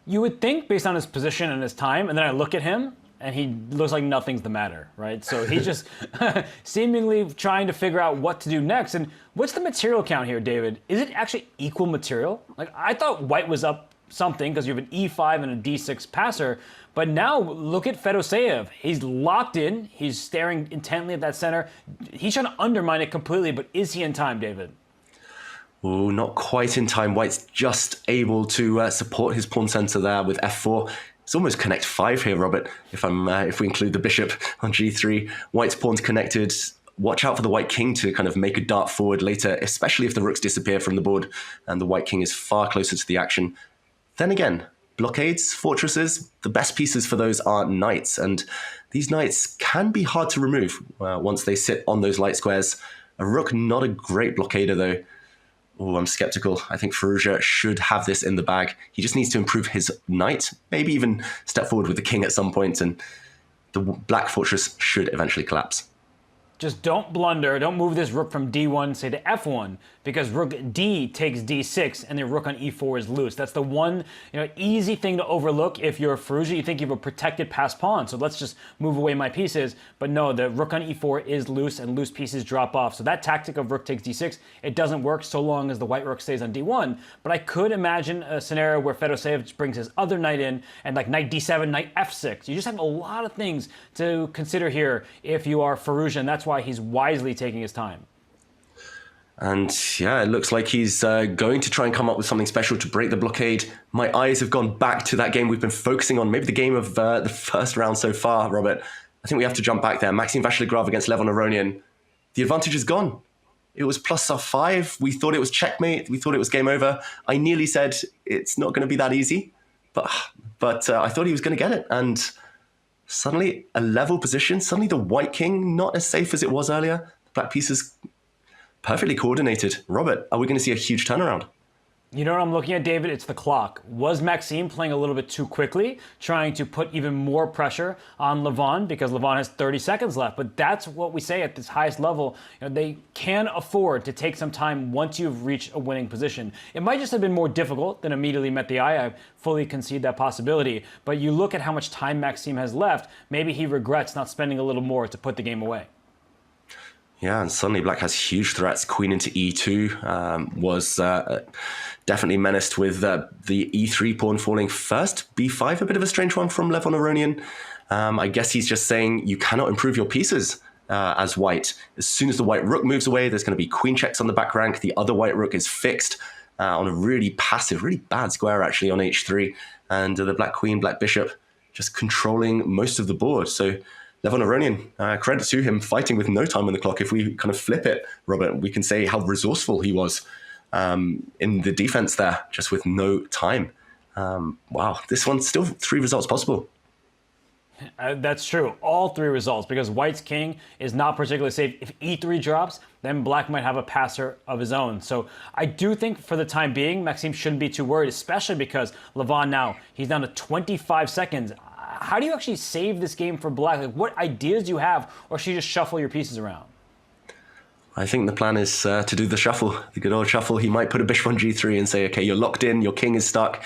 Speaker 2: You would think based on his position and his time, and then I look at him, and he looks like nothing's the matter, right? So he's just seemingly trying to figure out what to do next. And what's the material count here, David? Is it actually equal material? Like, I thought white was up something because you have an e5 and a d6 passer, but now look at Fedoseev. He's locked in. He's staring intently at that center. He's trying to undermine it completely, but is he in time, David?
Speaker 3: Oh, not quite in time. White's just able to support his pawn center there with f4. It's almost connect 5 here, Robert, if we include the bishop on g3. White's pawn's connected. Watch out for the white king to kind of make a dart forward later, especially if the rooks disappear from the board and the white king is far closer to the action. Then again, blockades, fortresses, the best pieces for those are knights, and these knights can be hard to remove once they sit on those light squares. A rook, not a great blockader though. Oh, I'm skeptical. I think Firouzja should have this in the bag. He just needs to improve his knight, maybe even step forward with the king at some point, and the black fortress should eventually collapse.
Speaker 2: Just don't blunder. Don't move this rook from d1, say to f1, because rook d takes d6, and the rook on e4 is loose. That's the one easy thing to overlook if you're Firouzja. You think you have a protected passed pawn, so let's just move away my pieces. But no, the rook on e4 is loose, and loose pieces drop off. So that tactic of rook takes d6, it doesn't work so long as the white rook stays on d1. But I could imagine a scenario where Fedoseev brings his other knight in, and like knight d7, knight f6. You just have a lot of things to consider here if you are Firouzja, and that's why he's wisely taking his time.
Speaker 3: And yeah, it looks like he's going to try and come up with something special to break the blockade. My eyes have gone back to that game we've been focusing on, maybe the game of the first round so far, Robert. I think we have to jump back there. Maxime Vachier-Lagrave against Levon Aronian. The advantage is gone. It was plus 5. We thought it was checkmate. We thought it was game over. I nearly said it's not going to be that easy, but I thought he was going to get it. And suddenly a level position, suddenly the white king, not as safe as it was earlier. The black pieces perfectly coordinated. Robert, are we going to see a huge turnaround?
Speaker 2: You know what I'm looking at, David? It's the clock. Was Maxime playing a little bit too quickly, trying to put even more pressure on Levon because Levon has 30 seconds left? But that's what we say at this highest level. They can afford to take some time once you've reached a winning position. It might just have been more difficult than immediately met the eye. I fully concede that possibility. But you look at how much time Maxime has left, maybe he regrets not spending a little more to put the game away.
Speaker 3: Yeah, and suddenly black has huge threats. Queen into e2 was definitely menaced with the e3 pawn falling first. b5, a bit of a strange one from Levon Aronian. I guess he's just saying you cannot improve your pieces as white. As soon as the white rook moves away, there's going to be queen checks on the back rank. The other white rook is fixed on a really passive, really bad square actually on h3. And the black queen, black bishop just controlling most of the board. So Levon Aronian, credit to him, fighting with no time on the clock. If we kind of flip it, Robert, we can say how resourceful he was in the defense there, just with no time. Wow, this one's still 3 results possible.
Speaker 2: That's true. All 3 results, because white's king is not particularly safe. If e3 drops, then black might have a passer of his own. So I do think for the time being, Maxime shouldn't be too worried, especially because Levon now, he's down to 25 seconds. How do you actually save this game for black? Like, what ideas do you have, or should you just shuffle your pieces around?
Speaker 3: I think the plan is to do the shuffle, the good old shuffle. He might put a bishop on g3 and say, okay, you're locked in, your king is stuck,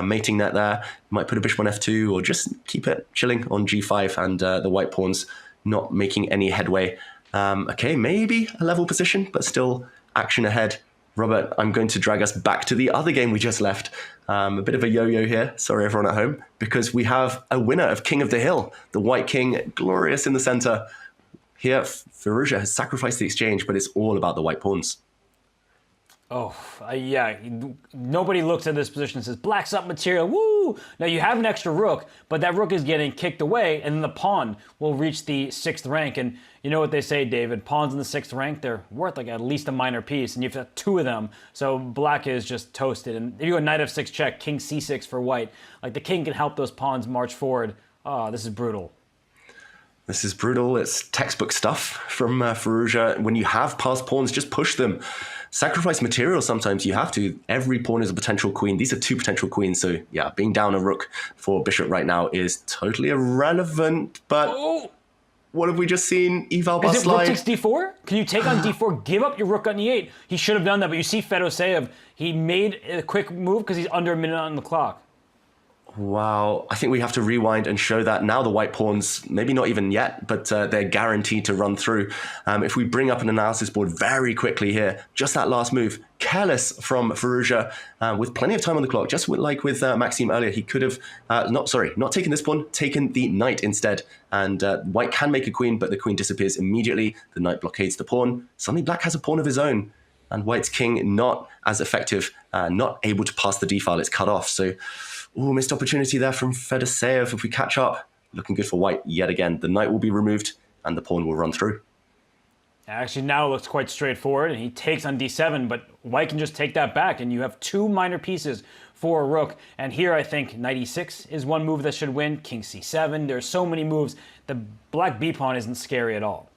Speaker 3: mating net there. He might put a bishop on f2 or just keep it chilling on g5 and the white pawns not making any headway. Okay, maybe a level position, but still action ahead. Robert, I'm going to drag us back to the other game we just left. A bit of a yo-yo here, sorry everyone at home, because we have a winner of King of the Hill, the white king, glorious in the center. Here, Firouzja has sacrificed the exchange, but it's all about the white pawns.
Speaker 2: Oh, yeah. Nobody looks at this position and says, black's up material, woo! Now, you have an extra rook, but that rook is getting kicked away, and then the pawn will reach the 6th rank. And you know what they say, David? Pawns in the 6th rank, they're worth like at least a minor piece, and you've got 2 of them, so black is just toasted. And if you go knight f6 check, king c6 for white, like the king can help those pawns march forward. Oh, this is brutal.
Speaker 3: This is brutal. It's textbook stuff from Firouzja. When you have passed pawns, just push them. Sacrifice material sometimes. You have to. Every pawn is a potential queen. These are 2 potential queens. So yeah, being down a rook for bishop right now is totally irrelevant. But what have we just seen? Eval bus
Speaker 2: Is it rook
Speaker 3: slide.
Speaker 2: takes d4? Can you take on d4, give up your rook on e8? He should have done that, but you see Fedoseev, he made a quick move because he's under a minute on the clock.
Speaker 3: Wow, I think we have to rewind and show that now the white pawns, maybe not even yet, but they're guaranteed to run through. If we bring up an analysis board very quickly here, just that last move, careless from Firouzja, with plenty of time on the clock, just like with Maxime earlier, he could have, not taken this pawn, taken the knight instead. And white can make a queen, but the queen disappears immediately. The knight blockades the pawn. Suddenly black has a pawn of his own, and white's king not as effective, not able to pass the d-file, it's cut off. So, missed opportunity there from Fedoseev. If we catch up, looking good for white yet again. The knight will be removed and the pawn will run through.
Speaker 2: Actually, now it looks quite straightforward, and he takes on d7, but white can just take that back, and you have two minor pieces for a rook. And here I think knight e6 is one move that should win, king c7. There's so many moves. The black b-pawn isn't scary at all.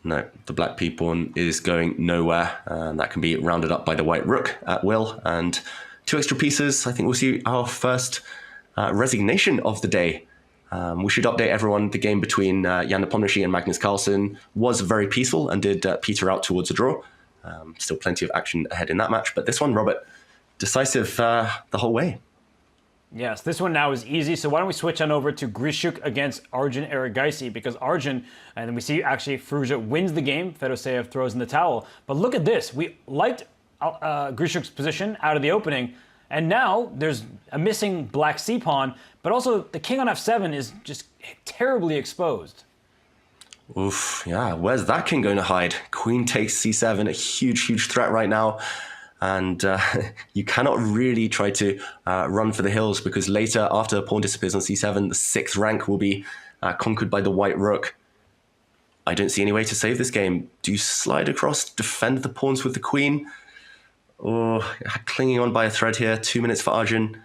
Speaker 3: No, the black b-pawn is going nowhere, and that can be rounded up by the white rook at will. And two extra pieces. I think we'll see our first resignation of the day. We should update everyone. The game between Jan Nepomniachtchi and Magnus Carlsen was very peaceful and did peter out towards a draw. Still plenty of action ahead in that match. But this one, Robert, decisive the whole way.
Speaker 2: Yes, this one now is easy. So why don't we switch on over to Grischuk against Arjun Erigaisi, because Arjun, and then we see actually Firouzja wins the game. Fedoseev throws in the towel. But look at this. We liked Grischuk's position out of the opening, and now there's a missing black c-pawn, but also the king on f7 is just terribly exposed.
Speaker 3: Oof, yeah, where's that king going to hide? Queen takes c7, a huge threat right now. And you cannot really try to run for the hills, because later, after a pawn disappears on c7, the 6th rank will be conquered by the white rook. I don't see any way to save this game. Do you slide across, defend the pawns with the queen? Or clinging on by a thread here, 2 minutes for Arjun.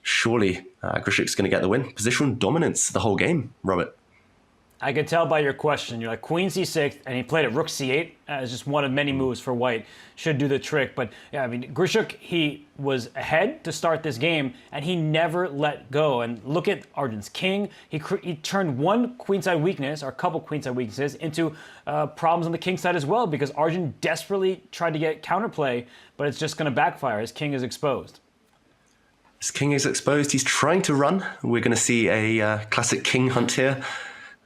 Speaker 3: Surely Grischuk's going to get the win. Positional dominance the whole game, Robert.
Speaker 2: I can tell by your question. You're like queen c6, and he played it rook c8 as just one of many moves for white. Should do the trick. But yeah, I mean, Grischuk, he was ahead to start this game, and he never let go. And look at Arjun's king. He turned one queenside weakness, or a couple queenside weaknesses, into problems on the king side as well, because Arjun desperately tried to get counterplay, but it's just going to backfire. His king is exposed.
Speaker 3: His king is exposed. He's trying to run. We're going to see a classic king hunt here.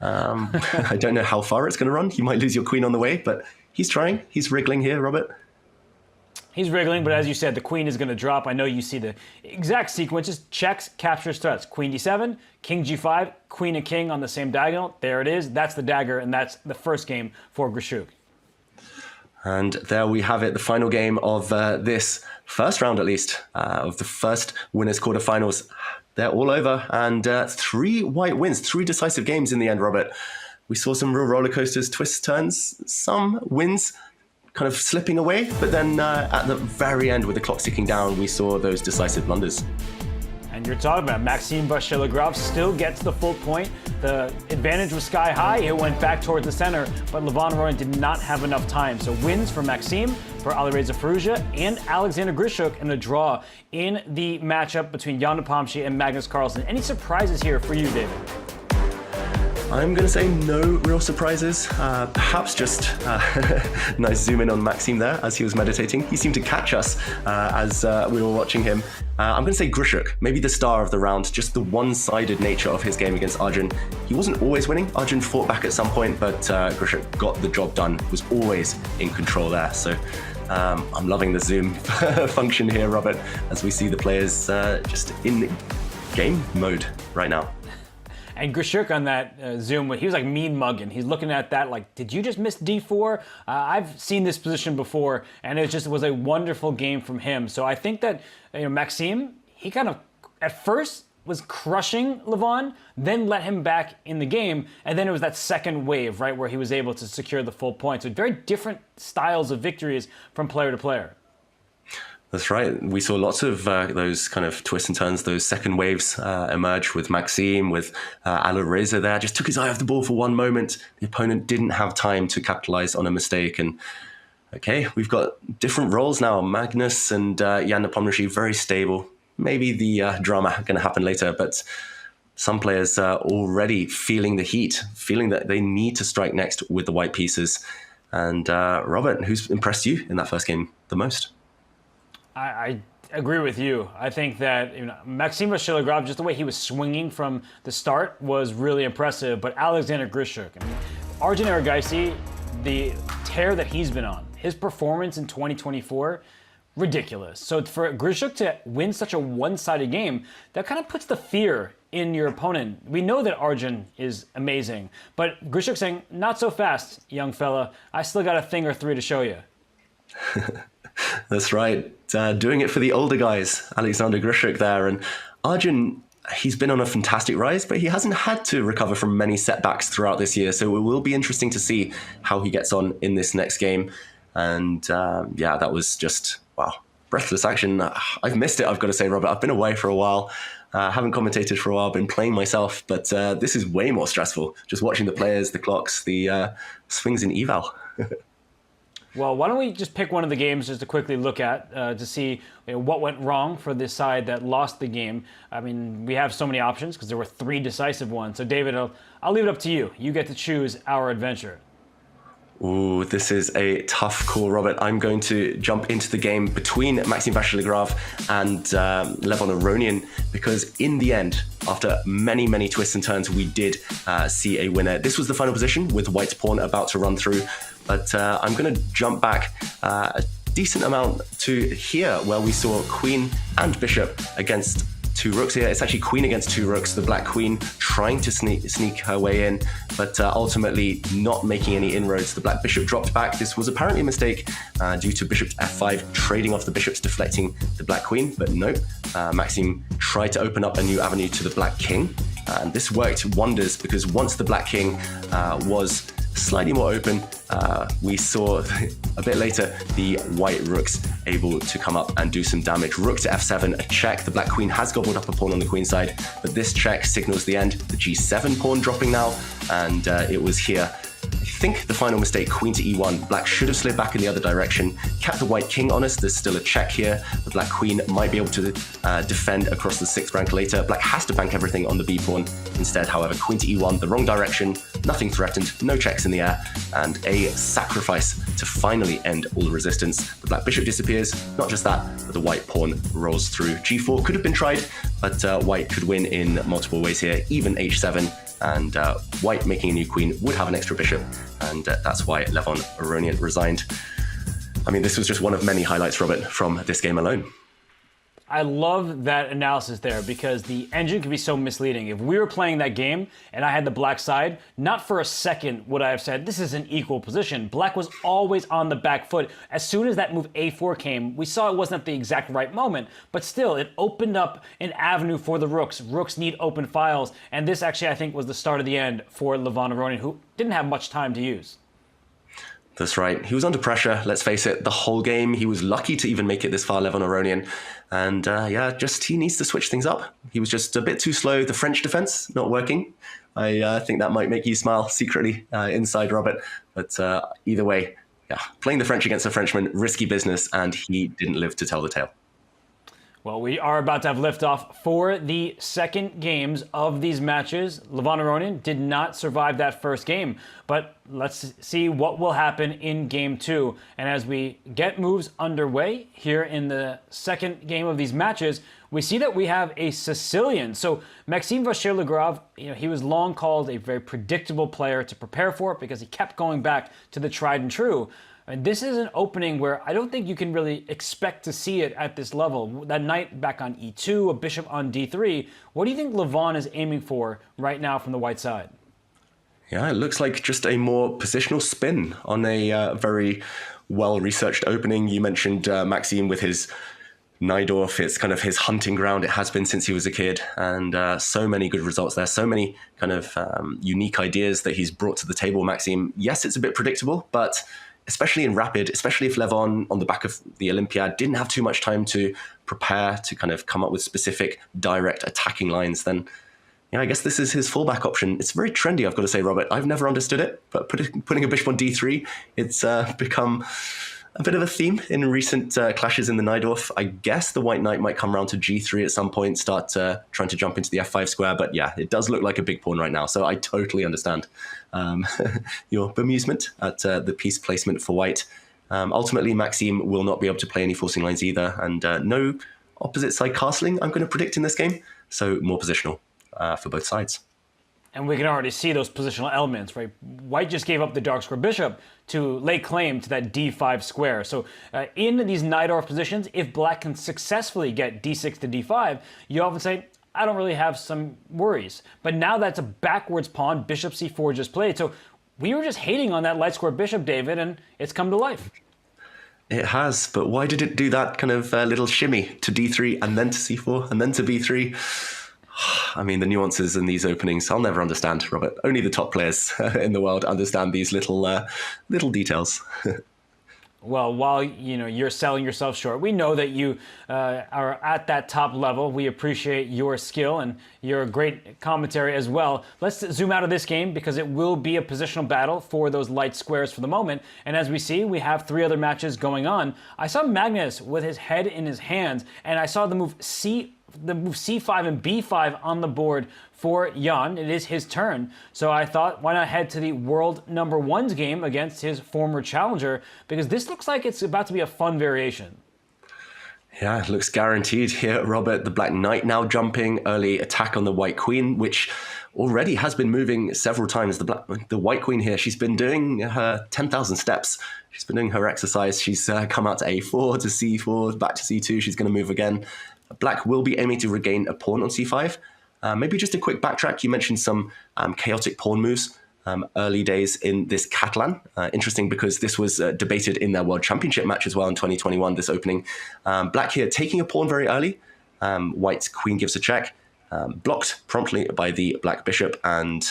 Speaker 3: I don't know how far it's going to run. You might lose your queen on the way, but he's trying. He's wriggling here, Robert.
Speaker 2: He's wriggling, but as you said, the queen is going to drop. I know you see the exact sequences. Checks, captures, threats. Queen d7, king g5, queen and king on the same diagonal. There it is. That's the dagger, and that's the first game for Grischuk.
Speaker 3: And there we have it, the final game of this first round, at least, of the first winners' quarterfinals. They're all over, and 3 white wins, 3 decisive games in the end, Robert. We saw some real roller coasters, twists, turns, some wins kind of slipping away, but then at the very end, with the clock ticking down, we saw those decisive blunders.
Speaker 2: And you're talking about Maxime Vachier-Lagrave still gets the full point. The advantage was sky high. It went back towards the center, but Levon did not have enough time. So wins for Maxime, for Alireza Firouzja, and Alexander Grischuk in a draw in the matchup between Jan Nepomniachtchi and Magnus Carlsen. Any surprises here for you, David?
Speaker 3: I'm going to say no real surprises. Perhaps just nice zoom in on Maxime there as he was meditating. He seemed to catch us as we were watching him. I'm going to say Grischuk, maybe the star of the round, just the one-sided nature of his game against Arjun. He wasn't always winning. Arjun fought back at some point, but Grischuk got the job done, was always in control there. So I'm loving the zoom function here, Robert, as we see the players just in game mode right now.
Speaker 2: And Grischuk on that Zoom, he was like mean mugging. He's looking at that like, did you just miss d4? I've seen this position before, and it was a wonderful game from him. So I think that Maxime, he kind of at first was crushing Levon, then let him back in the game, and then it was that second wave, right, where he was able to secure the full point. So very different styles of victories from player to player.
Speaker 3: That's right. We saw lots of those kind of twists and turns, those second waves emerge with Maxime, with Alireza there. Just took his eye off the ball for one moment. The opponent didn't have time to capitalize on a mistake. And okay, we've got different roles now. Magnus and Jan Nepomniachtchi, very stable. Maybe the drama going to happen later, but some players are already feeling the heat, feeling that they need to strike next with the white pieces. And Robert, who's impressed you in that first game the most?
Speaker 2: I agree with you. I think that Maxime Vachier-Lagrave, just the way he was swinging from the start was really impressive. But Alexander Grischuk, Arjun, the tear that he's been on, his performance in 2024, ridiculous. So for Grischuk to win such a one-sided game, that kind of puts the fear in your opponent. We know that Arjun is amazing, but Grischuk saying, not so fast, young fella. I still got a thing or three to show you.
Speaker 3: That's right. Doing it for the older guys, Alexander Grischuk there. And Arjun, he's been on a fantastic rise, but he hasn't had to recover from many setbacks throughout this year. So it will be interesting to see how he gets on in this next game. And yeah, that was just, wow, breathless action. I've missed it, I've got to say, Robert. I've been away for a while. Haven't commentated for a while, been playing myself. But this is way more stressful. Just watching the players, the clocks, the swings in eval.
Speaker 2: Well, why don't we just pick one of the games just to quickly look at to see what went wrong for this side that lost the game. I mean, we have so many options because there were 3 decisive ones. So, David, I'll leave it up to you. You get to choose our adventure.
Speaker 3: Ooh, this is a tough call, Robert. I'm going to jump into the game between Maxime Vachier-Lagrave and Levon Aronian because in the end, after many, many twists and turns, we did see a winner. This was the final position with White's pawn about to run through. But I'm going to jump back a decent amount to here where we saw queen and bishop against 2 rooks here. It's actually queen against 2 rooks. The black queen trying to sneak her way in, but ultimately not making any inroads. The black bishop dropped back. This was apparently a mistake due to bishop f5 trading off the bishops, deflecting the black queen. But nope, Maxime tried to open up a new avenue to the black king. And this worked wonders because once the black king was slightly more open, we saw a bit later the white rooks able to come up and do some damage. Rook to f7, a check. The black queen has gobbled up a pawn on the queen side, but this check signals the end. The g7 pawn dropping now, and it was here. I think the final mistake, queen to e1. Black should have slid back in the other direction, kept the white king honest. There's still a check here. The black queen might be able to defend across the 6th rank later. Black has to bank everything on the b pawn. Instead, however, queen to e1, the wrong direction, nothing threatened, no checks in the air, and a sacrifice to finally end all the resistance. The black bishop disappears. Not just that, but the white pawn rolls through. g4 could have been tried, but white could win in multiple ways here, even h7. And white making a new queen would have an extra bishop, and that's why Levon Aronian resigned. I mean, this was just one of many highlights, Robert, from this game alone.
Speaker 2: I love that analysis there because the engine can be so misleading. If we were playing that game and I had the black side, not for a second would I have said, this is an equal position. Black was always on the back foot. As soon as that move a4 came, we saw it wasn't at the exact right moment, but still, it opened up an avenue for the rooks. Rooks need open files, and this actually, I think, was the start of the end for Levon Aronian, who didn't have much time to use.
Speaker 3: That's right. He was under pressure, let's face it, the whole game. He was lucky to even make it this far, Levon Aronian. And yeah, just he needs to switch things up. He was just a bit too slow. The French defense not working. I think that might make you smile secretly inside, Robert. But either way, yeah, playing the French against a Frenchman, risky business, and he didn't live to tell the tale.
Speaker 2: Well, we are about to have liftoff for the second games of these matches. Levon Aronian did not survive that first game, but let's see what will happen in game 2. And as we get moves underway here in the second game of these matches, we see that we have a Sicilian. So Maxime Vachier-Lagrave, he was long called a very predictable player to prepare for it because he kept going back to the tried and true. And this is an opening where I don't think you can really expect to see it at this level. That knight back on e2, a bishop on d3. What do you think Levon is aiming for right now from the white side?
Speaker 3: Yeah, it looks like just a more positional spin on a very well-researched opening. You mentioned Maxime with his Najdorf. It's kind of his hunting ground. It has been since he was a kid. And so many good results there. So many kind of unique ideas that he's brought to the table, Maxime. Yes, it's a bit predictable, but especially in rapid, especially if Levon on the back of the Olympiad didn't have too much time to prepare to kind of come up with specific direct attacking lines, then yeah, I guess this is his fallback option. It's very trendy, I've got to say, Robert. I've never understood it, but putting a bishop on d3, it's become a bit of a theme in recent clashes in the Najdorf. I guess the white knight might come around to g3 at some point, start trying to jump into the f5 square. But yeah, it does look like a big pawn right now. So I totally understand your bemusement at the piece placement for white. Ultimately, Maxime will not be able to play any forcing lines either, and no opposite side castling I'm going to predict in this game, so more positional for both sides.
Speaker 2: And we can already see those positional elements, right? White just gave up the dark square bishop to lay claim to that d5 square. So in these Najdorf positions, if black can successfully get d6 to d5, you often say, I don't really have some worries. But now that's a backwards pawn, bishop c4 just played. So we were just hating on that light square bishop, David, and it's come to life.
Speaker 3: It has, but why did it do that kind of little shimmy to d3 and then to c4 and then to b3? I mean, the nuances in these openings, I'll never understand, Robert. Only the top players in the world understand these little details.
Speaker 2: Well, while you're selling yourself short, we know that you are at that top level. We appreciate your skill and your great commentary as well. Let's zoom out of this game because it will be a positional battle for those light squares for the moment. And as we see, we have 3 other matches going on. I saw Magnus with his head in his hands, and I saw the move c5 and b5 on the board for Jan. It is his turn. So I thought, why not head to the world #1's game against his former challenger? Because this looks like it's about to be a fun variation.
Speaker 3: Yeah, it looks guaranteed here, Robert. The black knight now jumping, early attack on the white queen, which already has been moving several times. The white queen here, she's been doing her 10,000 steps. She's been doing her exercise. She's come out to a4, to c4, back to c2. She's going to move again. Black will be aiming to regain a pawn on c5. Maybe just a quick backtrack. You mentioned some chaotic pawn moves early days in this Catalan. Interesting because this was debated in their World Championship match as well in 2021, this opening. Black here taking a pawn very early. White's queen gives a check. Blocked promptly by the black bishop, and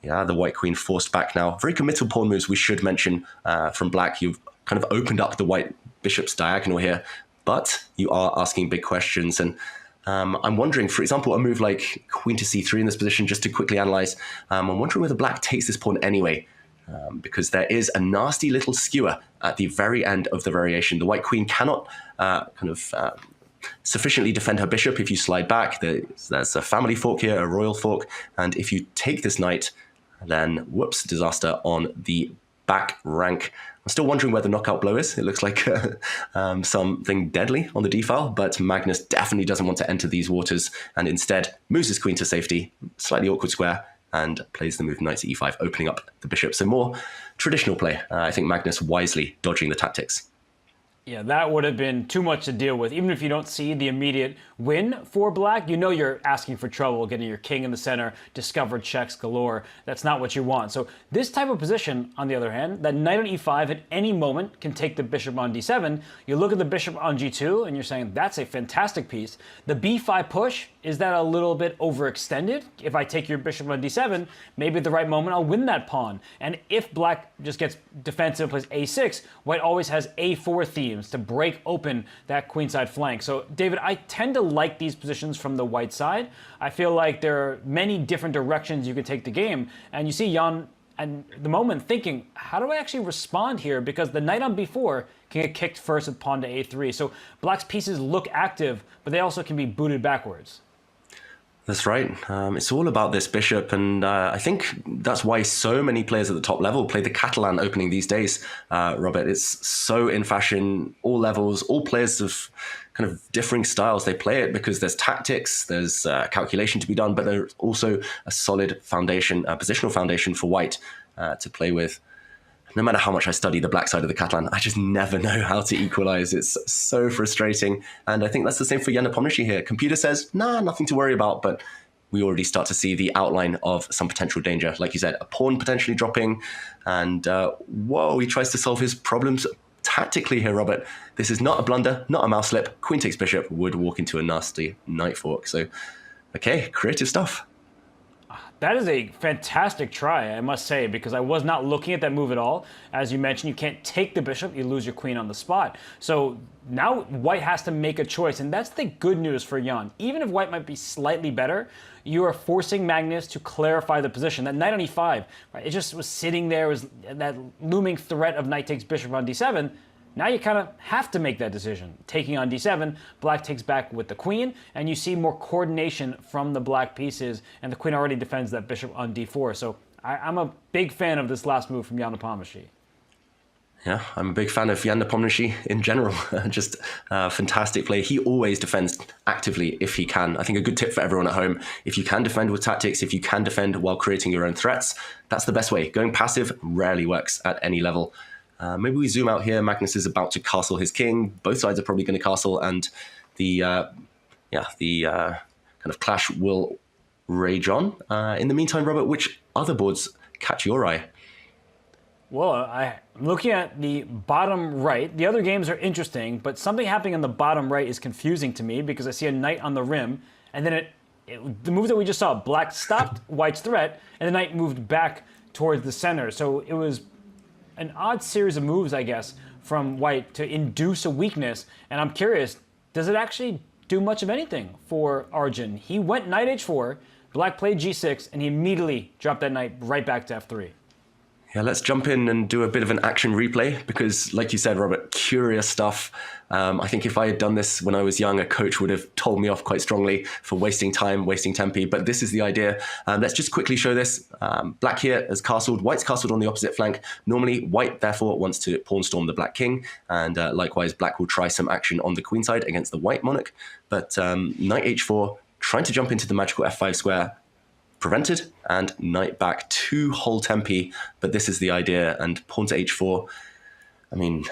Speaker 3: yeah, the white queen forced back now. Very committal pawn moves, we should mention, from black. You've kind of opened up the white bishop's diagonal here, but you are asking big questions. And I'm wondering, for example, a move like queen to c3 in this position, just to quickly analyze, I'm wondering whether black takes this pawn anyway, because there is a nasty little skewer at the very end of the variation. The white queen cannot sufficiently defend her bishop if you slide back. There's a family fork here, a royal fork, and if you take this knight, then whoops, disaster on the back rank. I'm still wondering where the knockout blow is. It looks like something deadly on the d-file, but Magnus definitely doesn't want to enter these waters and instead moves his queen to safety, slightly awkward square, and plays the move knight to e5, opening up the bishop. So more traditional play. I think Magnus wisely dodging the tactics.
Speaker 2: Yeah, that would have been too much to deal with. Even if you don't see the immediate win for black, you know you're asking for trouble, getting your king in the center, discovered checks galore. That's not what you want. So this type of position, on the other hand, that knight on e5 at any moment can take the bishop on d7. You look at the bishop on g2 and you're saying, that's a fantastic piece. The b5 push, is that a little bit overextended? If I take your bishop on d7, maybe at the right moment I'll win that pawn. And if black just gets defensive and plays a6, white always has a4 themes to break open that queenside flank. So, David, I tend to like these positions from the white side. I feel like there are many different directions you could take the game. And you see Jan at the moment thinking, how do I actually respond here? Because the knight on b4 can get kicked first with pawn to a3. So black's pieces look active, but they also can be booted backwards.
Speaker 3: That's right. It's all about this bishop, and I think that's why so many players at the top level play the Catalan opening these days, Robert. It's so in fashion, all levels, all players of kind of differing styles. They play it because there's tactics, there's calculation to be done, but there's also a solid foundation, a positional foundation for white to play with. No matter how much I study the black side of the Catalan, I just never know how to equalize. It's so frustrating. And I think that's the same for Jan Nepomniachtchi here. Computer says, nah, nothing to worry about, but we already start to see the outline of some potential danger. Like you said, a pawn potentially dropping, and whoa, he tries to solve his problems tactically here, Robert. This is not a blunder, not a mouse slip. Queen takes bishop would walk into a nasty knight fork. So, okay, creative stuff.
Speaker 2: That is a fantastic try, I must say, because I was not looking at that move at all. As you mentioned, you can't take the bishop, you lose your queen on the spot. So now white has to make a choice, and that's the good news for Jan. Even if white might be slightly better, you are forcing Magnus to clarify the position. That knight on e5, right, it just was sitting there, was that looming threat of knight takes bishop on d7. Now you kind of have to make that decision. Taking on d7, black takes back with the queen, and you see more coordination from the black pieces, and the queen already defends that bishop on d4. So I'm a big fan of this last move from Jan Nepomniachtchi.
Speaker 3: Yeah, I'm a big fan of Jan Nepomniachtchi in general. Just a fantastic play. He always defends actively if he can. I think a good tip for everyone at home, if you can defend with tactics, if you can defend while creating your own threats, that's the best way. Going passive rarely works at any level. Maybe we zoom out here. Magnus is about to castle his king. Both sides are probably going to castle, and the kind of clash will rage on. In the meantime, Robert, which other boards catch your eye?
Speaker 2: Well, I'm looking at the bottom right. The other games are interesting, but something happening on the bottom right is confusing to me because I see a knight on the rim, and then the move that we just saw, black stopped white's threat, and the knight moved back towards the center. So it was an odd series of moves, I guess, from white to induce a weakness. And I'm curious, does it actually do much of anything for Arjun? He went knight h4, black played g6, and he immediately dropped that knight right back to f3.
Speaker 3: Yeah, let's jump in and do a bit of an action replay because, like you said, Robert, curious stuff. I think if I had done this when I was young, a coach would have told me off quite strongly for wasting time, wasting tempi. But this is the idea. Let's just quickly show this. Black here has castled. White's castled on the opposite flank. Normally, white, therefore, wants to pawn storm the black king. And likewise, black will try some action on the queen side against the white monarch. But knight h4, trying to jump into the magical f5 square, prevented, and knight back, 2 whole tempi, but this is the idea, and pawn to h4. I mean,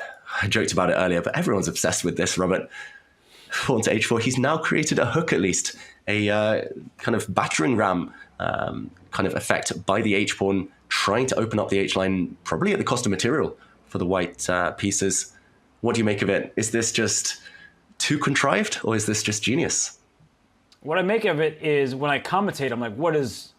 Speaker 3: I joked about it earlier, but everyone's obsessed with this, Robert. Pawn to h4, he's now created a hook at least, a kind of battering ram kind of effect by the h-pawn, trying to open up the h-line, probably at the cost of material for the white pieces. What do you make of it? Is this just too contrived, or is this just genius?
Speaker 2: What I make of it is when I commentate, I'm like, what is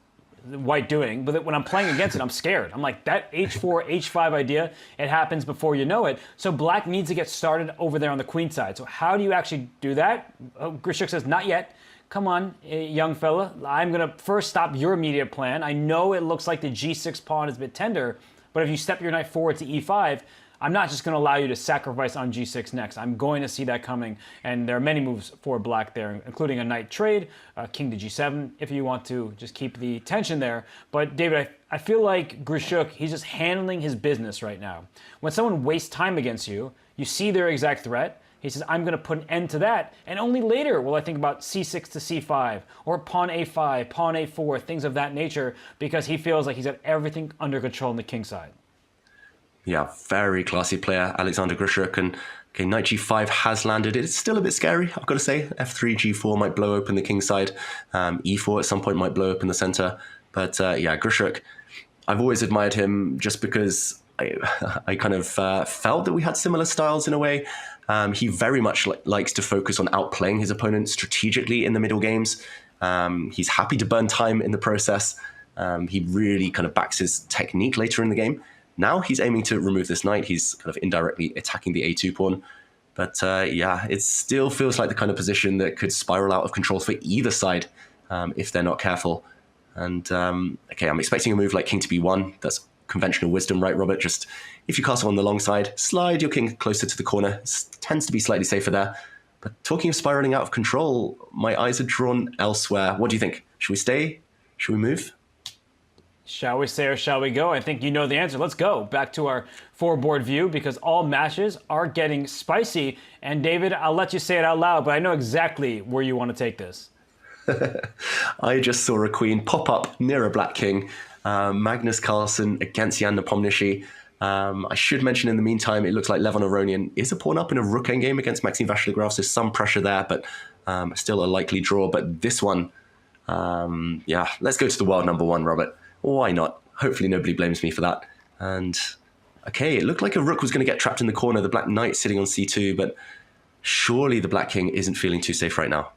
Speaker 2: white doing? But when I'm playing against it, I'm scared. I'm like, that h4, h5 idea, it happens before you know it. So black needs to get started over there on the queen side. So how do you actually do that? Grischuk says, not yet. Come on, young fella. I'm going to first stop your immediate plan. I know it looks like the g6 pawn is a bit tender, but if you step your knight forward to e5, I'm not just going to allow you to sacrifice on g6 next. I'm going to see that coming, and there are many moves for black there, including a knight trade, king to g7, if you want to just keep the tension there. But David, I feel like Grischuk, he's just handling his business right now. When someone wastes time against you, you see their exact threat. He says, I'm going to put an end to that, and only later will I think about c6 to c5, or pawn a5, pawn a4, things of that nature, because he feels like he's got everything under control on the king side.
Speaker 3: Yeah, very classy player, Alexander Grischuk. And okay, knight g5 has landed. It's still a bit scary, I've got to say. f3, g4 might blow open the king side. e4 at some point might blow open the center. But yeah, Grischuk, I've always admired him just because I kind of felt that we had similar styles in a way. He very much likes to focus on outplaying his opponent strategically in the middle games. He's happy to burn time in the process. He really kind of backs his technique later in the game. Now he's aiming to remove this knight. He's kind of indirectly attacking the a2 pawn. But yeah, it still feels like the kind of position that could spiral out of control for either side if they're not careful. And okay, I'm expecting a move like king to b1. That's conventional wisdom, right, Robert? Just if you castle on the long side, slide your king closer to the corner. It tends to be slightly safer there. But talking of spiraling out of control, my eyes are drawn elsewhere. What do you think? Should we stay? Should we move?
Speaker 2: Shall we say or shall we go? I think you know the answer. Let's go back to our four-board view because all matches are getting spicy. And David, I'll let you say it out loud, but I know exactly where you want to take this.
Speaker 3: I just saw a queen pop up near a black king. Magnus Carlsen against Jan Nepomniachtchi. I should mention in the meantime, it looks like Levon Aronian is a pawn up in a rook endgame against Maxime Vachier-Lagrave, so some pressure there, but still a likely draw. But this one, yeah, let's go to the world number one, Robert. Why not? Hopefully nobody blames me for that. And okay, it looked like a rook was going to get trapped in the corner, the black knight sitting on c2, but surely the black king isn't feeling too safe right now.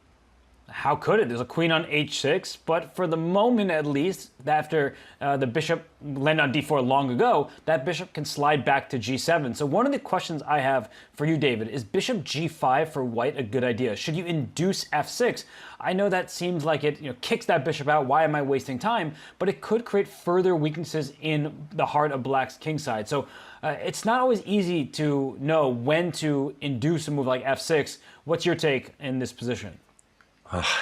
Speaker 2: How could it? There's a queen on h6, but for the moment at least, after the bishop landed on d4 long ago, that bishop can slide back to g7. So one of the questions I have for you, David, is bishop g5 for white a good idea? Should you induce f6? I know that seems like it kicks that bishop out. Why am I wasting time? But it could create further weaknesses in the heart of black's king side. So it's not always easy to know when to induce a move like f6. What's your take in this position?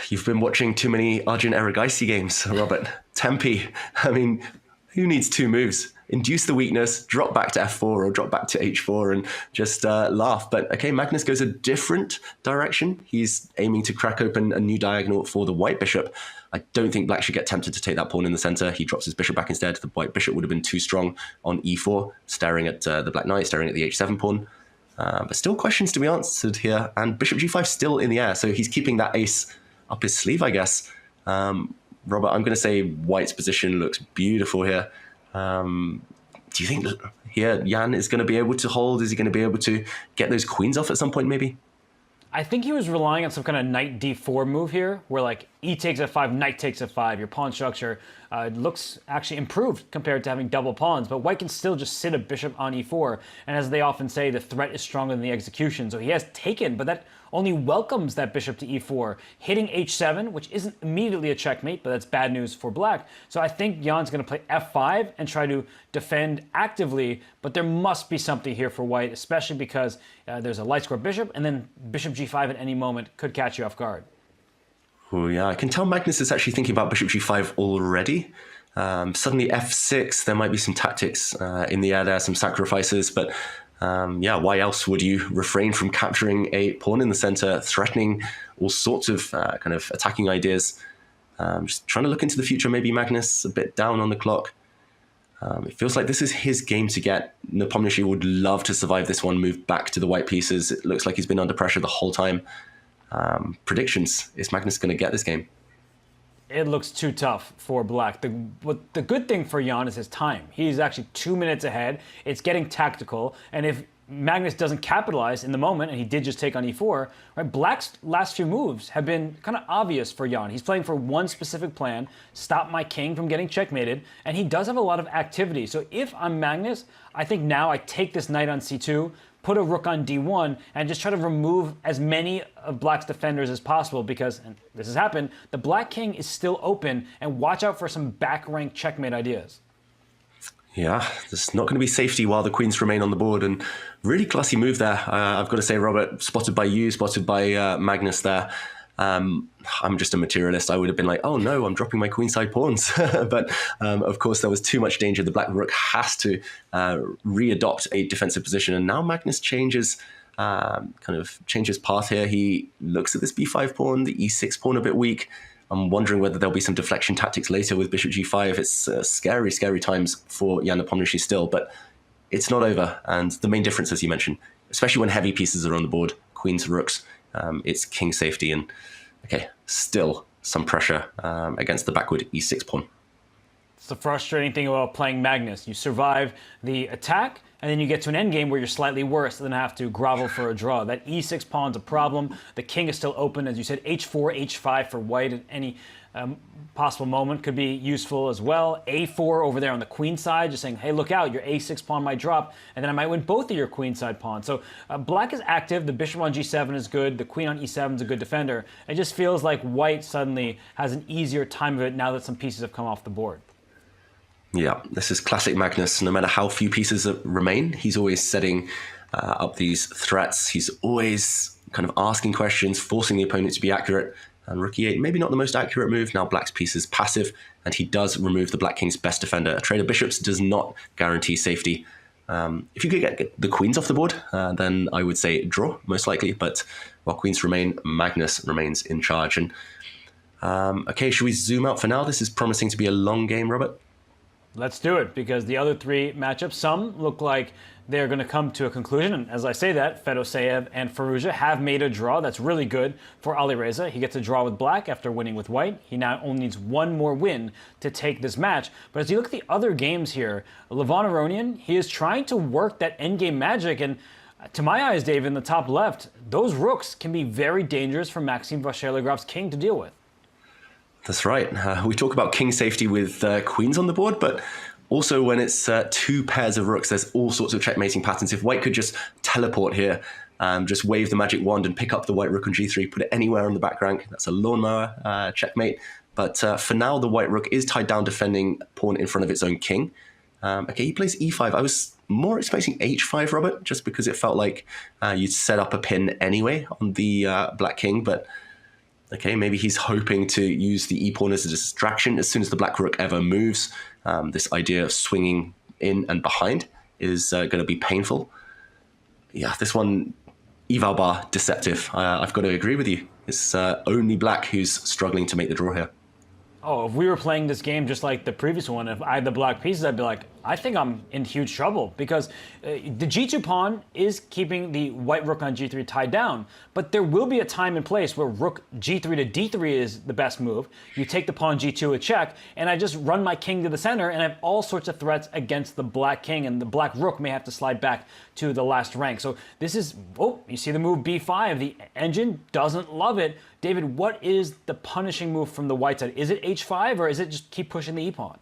Speaker 3: You've been watching too many Arjun Erigaisi games, Robert. Tempi. I mean, who needs two moves? induce the weakness, drop back to f4 or drop back to h4 and just laugh. But okay, Magnus goes a different direction. He's aiming to crack open a new diagonal for the white bishop. I don't think black should get tempted to take that pawn in the center. He drops his bishop back instead. The white bishop would have been too strong on e4, staring at the black knight, staring at the h7 pawn. But still questions to be answered here. And bishop g5 still in the air, so he's keeping that ace up his sleeve, I guess. Robert, I'm going to say white's position looks beautiful here. Do you think here Jan is going to be able to hold? Is he going to be able to get those queens off at some point, maybe?
Speaker 2: I think he was relying on some kind of knight d4 move here, where like e takes f5, knight takes f5. Your pawn structure looks actually improved compared to having double pawns, but white can still just sit a bishop on e4. And as they often say, the threat is stronger than the execution. So he has taken, but that only welcomes that bishop to e4, hitting h7, which isn't immediately a checkmate, but that's bad news for black. So I think Jan's going to play f5 and try to defend actively, but there must be something here for white, especially because there's a light square bishop, and then bishop g5 at any moment could catch you off guard.
Speaker 3: Oh yeah, I can tell Magnus is actually thinking about bishop g5 already. Suddenly f6, there might be some tactics in the air there, some sacrifices, but yeah, why else would you refrain from capturing a pawn in the center, threatening all sorts of kind of attacking ideas? Just trying to look into the future, maybe Magnus a bit down on the clock. It feels like this is his game to get. Nepomniachtchi would love to survive this one, move back to the white pieces. It looks like he's been under pressure the whole time. Predictions, is Magnus going to get this game?
Speaker 2: It looks too tough for black. The good thing for Jan is his time. He's actually 2 minutes ahead. It's getting tactical, and if Magnus doesn't capitalize in the moment, and he did just take on e4, right, black's last few moves have been kind of obvious for Jan. He's playing for one specific plan, stop my king from getting checkmated, and he does have a lot of activity. So if I'm Magnus, I think now I take this knight on c2, put a rook on d1, and just try to remove as many of black's defenders as possible, because, and this has happened, the black king is still open, and watch out for some back rank checkmate ideas.
Speaker 3: Yeah, there's not going to be safety while the queens remain on the board, and really classy move there. I've got to say, Robert, spotted by you, spotted by Magnus there. I'm just a materialist. I would have been like, oh no, I'm dropping my queenside pawns. But of course, there was too much danger. The black rook has to readopt a defensive position. And now Magnus changes path here. He looks at this b5 pawn, the e6 pawn a bit weak. I'm wondering whether there'll be some deflection tactics later with bishop g5. It's scary, scary times for Jan Nepomniachtchi still, but it's not over. And the main difference, as you mentioned, especially when heavy pieces are on the board, queens, rooks, it's king safety, and okay, still some pressure against the backward e6 pawn.
Speaker 2: It's the frustrating thing about playing Magnus. You survive the attack, and then you get to an endgame where you're slightly worse than have to grovel for a draw. That e6 pawn's a problem. The king is still open. As you said, h4, h5 for white at any possible moment could be useful as well. a4 over there on the queen side, just saying, hey, look out, your a6 pawn might drop, and then I might win both of your queenside pawns. So black is active. The bishop on g7 is good. The queen on e7 is a good defender. It just feels like white suddenly has an easier time of it now that some pieces have come off the board.
Speaker 3: Yeah, this is classic Magnus. No matter how few pieces remain, he's always setting up these threats. He's always kind of asking questions, forcing the opponent to be accurate. And rook e8, maybe not the most accurate move. Now black's piece is passive, and he does remove the black king's best defender. A trade of bishops does not guarantee safety. If you could get the queens off the board, then I would say draw, most likely. But while queens remain, Magnus remains in charge. And okay, should we zoom out for now? This is promising to be a long game, Robert.
Speaker 2: Let's do it, because the other three matchups, some look like they're going to come to a conclusion. And as I say that, Fedoseev and Firouzja have made a draw. That's really good for Alireza. He gets a draw with black after winning with white. He now only needs one more win to take this match. But as you look at the other games here, Levon, he is trying to work that endgame magic. And to my eyes, Dave, in the top left, those rooks can be very dangerous for Maxime Vachier-Lagrave's king to deal with.
Speaker 3: That's right. We talk about king safety with queens on the board, but also when it's two pairs of rooks, there's all sorts of checkmating patterns. If white could just teleport here, just wave the magic wand and pick up the white rook on g3, put it anywhere on the back rank, that's a lawnmower checkmate. But for now, the white rook is tied down defending pawn in front of its own king. Okay, he plays e5. I was more expecting h5, Robert, just because it felt like you'd set up a pin anyway on the black king, but okay, maybe he's hoping to use the e-pawn as a distraction as soon as the black rook ever moves. This idea of swinging in and behind is going to be painful. Yeah, this one, eval bar, deceptive. I've got to agree with you. It's only black who's struggling to make the draw here.
Speaker 2: Oh, if we were playing this game just like the previous one, if I had the black pieces, I'd be like, I think I'm in huge trouble because the G2 pawn is keeping the white rook on G3 tied down. But there will be a time and place where rook G3 to D3 is the best move. You take the pawn G2 a check, and I just run my king to the center, and I have all sorts of threats against the black king, and the black rook may have to slide back to the last rank. So this is, oh, you see the move B5. The engine doesn't love it. David, what is the punishing move from the white side? Is it H5, or is it just keep pushing the E-pawn?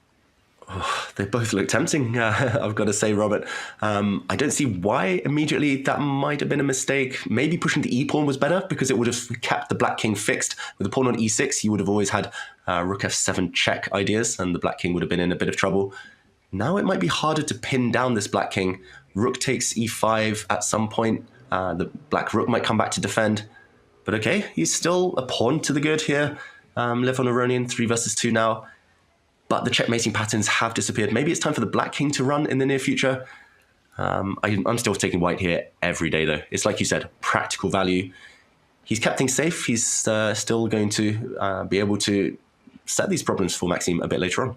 Speaker 3: Oh, they both look tempting, I've got to say, Robert. I don't see why immediately that might have been a mistake. Maybe pushing the e-pawn was better because it would have kept the black king fixed. With the pawn on e6, you would have always had rook f7 check ideas, and the black king would have been in a bit of trouble. Now it might be harder to pin down this black king. Rook takes e5 at some point. The black rook might come back to defend. But okay, he's still a pawn to the good here. Levon Aronian, 3 versus 2 now. But the checkmating patterns have disappeared. Maybe it's time for the black king to run in the near future. I'm still taking white here every day, though. It's like you said, practical value. He's kept things safe. He's still going to be able to set these problems for Maxime a bit later on.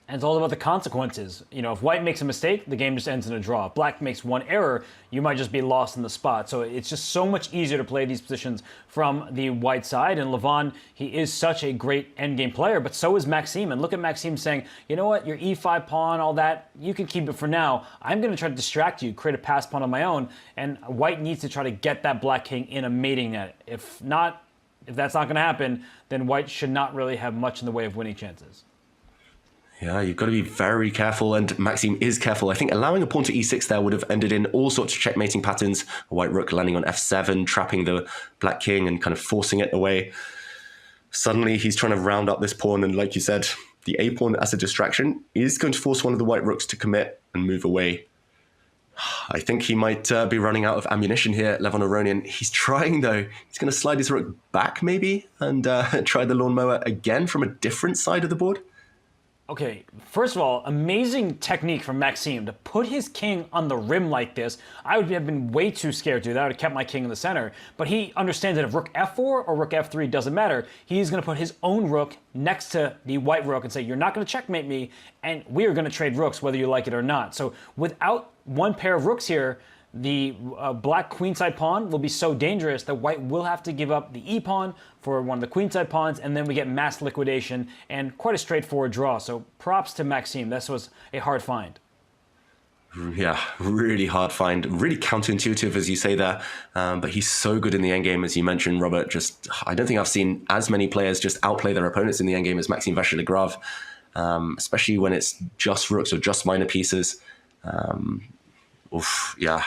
Speaker 2: And it's all about the consequences. You know, if white makes a mistake, the game just ends in a draw. If black makes one error, you might just be lost in the spot. So it's just so much easier to play these positions from the white side. And Levon, he is such a great endgame player, but so is Maxime. And look at Maxime saying, you know what, your E5 pawn, all that, you can keep it for now. I'm going to try to distract you, create a pass pawn on my own. And white needs to try to get that black king in a mating net. If that's not going to happen, then white should not really have much in the way of winning chances.
Speaker 3: Yeah, you've got to be very careful, and Maxime is careful. I think allowing a pawn to e6 there would have ended in all sorts of checkmating patterns. A white rook landing on f7, trapping the black king and kind of forcing it away. Suddenly, he's trying to round up this pawn, and like you said, the a pawn as a distraction is going to force one of the white rooks to commit and move away. I think he might be running out of ammunition here, Levon Aronian. He's trying, though. He's going to slide his rook back, maybe, and try the lawnmower again from a different side of the board.
Speaker 2: Okay, first of all, amazing technique from Maxime to put his king on the rim like this. I would have been way too scared to do that. I would have kept my king in the center. But he understands that if rook f4 or rook f3 doesn't matter, he's going to put his own rook next to the white rook and say, you're not going to checkmate me, and we are going to trade rooks whether you like it or not. So without one pair of rooks here, the black queenside pawn will be so dangerous that white will have to give up the e-pawn for one of the queenside pawns, and then we get mass liquidation and quite a straightforward draw. So props to Maxime. This was a hard find.
Speaker 3: Yeah, really hard find. Really counterintuitive, as you say there. But he's so good in the endgame, as you mentioned, Robert. I don't think I've seen as many players just outplay their opponents in the endgame as Maxime Vachier-Lagrave, especially when it's just rooks or just minor pieces. Yeah,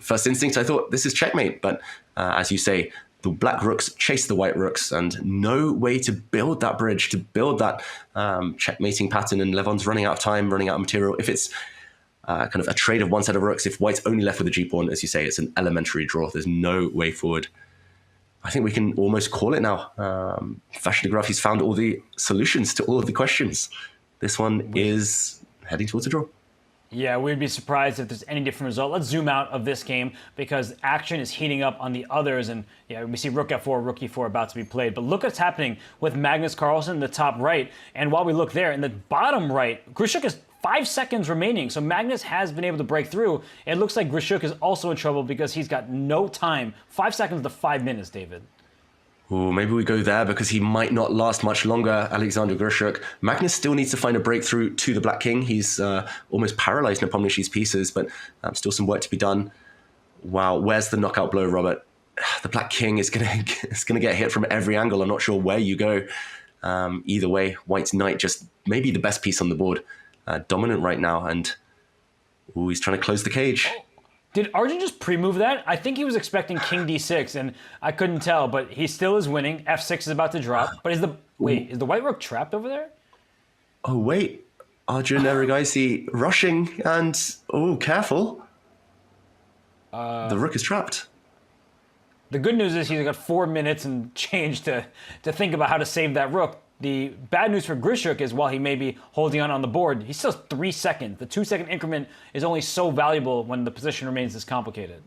Speaker 3: first instinct, I thought this is checkmate. But as you say, the black rooks chase the white rooks, and no way to build that bridge, to build that checkmating pattern. And Levon's running out of time, running out of material. If it's kind of a trade of one set of rooks, if white's only left with a g-pawn, as you say, it's an elementary draw. There's no way forward. I think we can almost call it now. Vachier-Lagrave, he's found all the solutions to all of the questions. This one is heading towards a draw.
Speaker 2: Yeah, we'd be surprised if there's any different result. Let's zoom out of this game because action is heating up on the others. And yeah, we see rook f4, rook e4 about to be played. But look what's happening with Magnus Carlsen in the top right. And while we look there, in the bottom right, Grischuk has 5 seconds remaining. So Magnus has been able to break through. It looks like Grischuk is also in trouble because he's got no time. 5 seconds to 5 minutes, David.
Speaker 3: Ooh, maybe we go there because he might not last much longer, Alexander Grischuk. Magnus still needs to find a breakthrough to the black king. He's almost paralyzed Nepomniachtchi's pieces, but still some work to be done. Wow, where's the knockout blow, Robert? The black king is gonna get hit from every angle. I'm not sure where you go. Either way, white's knight just maybe the best piece on the board, dominant right now, and he's trying to close the cage.
Speaker 2: Did Arjun just pre-move that? I think he was expecting king d6, and I couldn't tell, but he still is winning. f6 is about to drop. But is the white rook trapped over there?
Speaker 3: Oh, wait. Arjun Erigaisi rushing, and, careful. The rook is trapped.
Speaker 2: The good news is he's got 4 minutes and change to think about how to save that rook. the bad news for Grischuk is while he may be holding on the board, he still has 3 seconds. The 2-second increment is only so valuable when the position remains this complicated.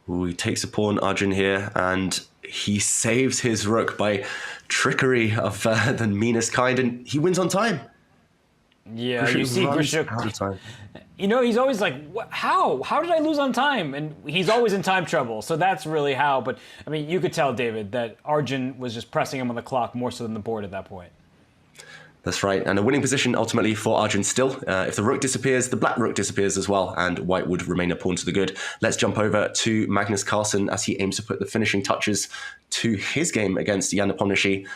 Speaker 3: Ooh, he takes a pawn, Arjun, here, and he saves his rook by trickery of the meanest kind, and he wins on time.
Speaker 2: Yeah,
Speaker 3: Grischuk
Speaker 2: you see Grischuk.
Speaker 3: out of time.
Speaker 2: You know, he's always like, how? How did I lose on time? And he's always in time trouble. So that's really how. But, I mean, you could tell, David, that Arjun was just pressing him on the clock more so than the board at that point.
Speaker 3: That's right. And a winning position ultimately for Arjun still. If the rook disappears, the black rook disappears as well, and white would remain a pawn to the good. Let's jump over to Magnus Carlsen as he aims to put the finishing touches to his game against Jan Nepomniachtchi.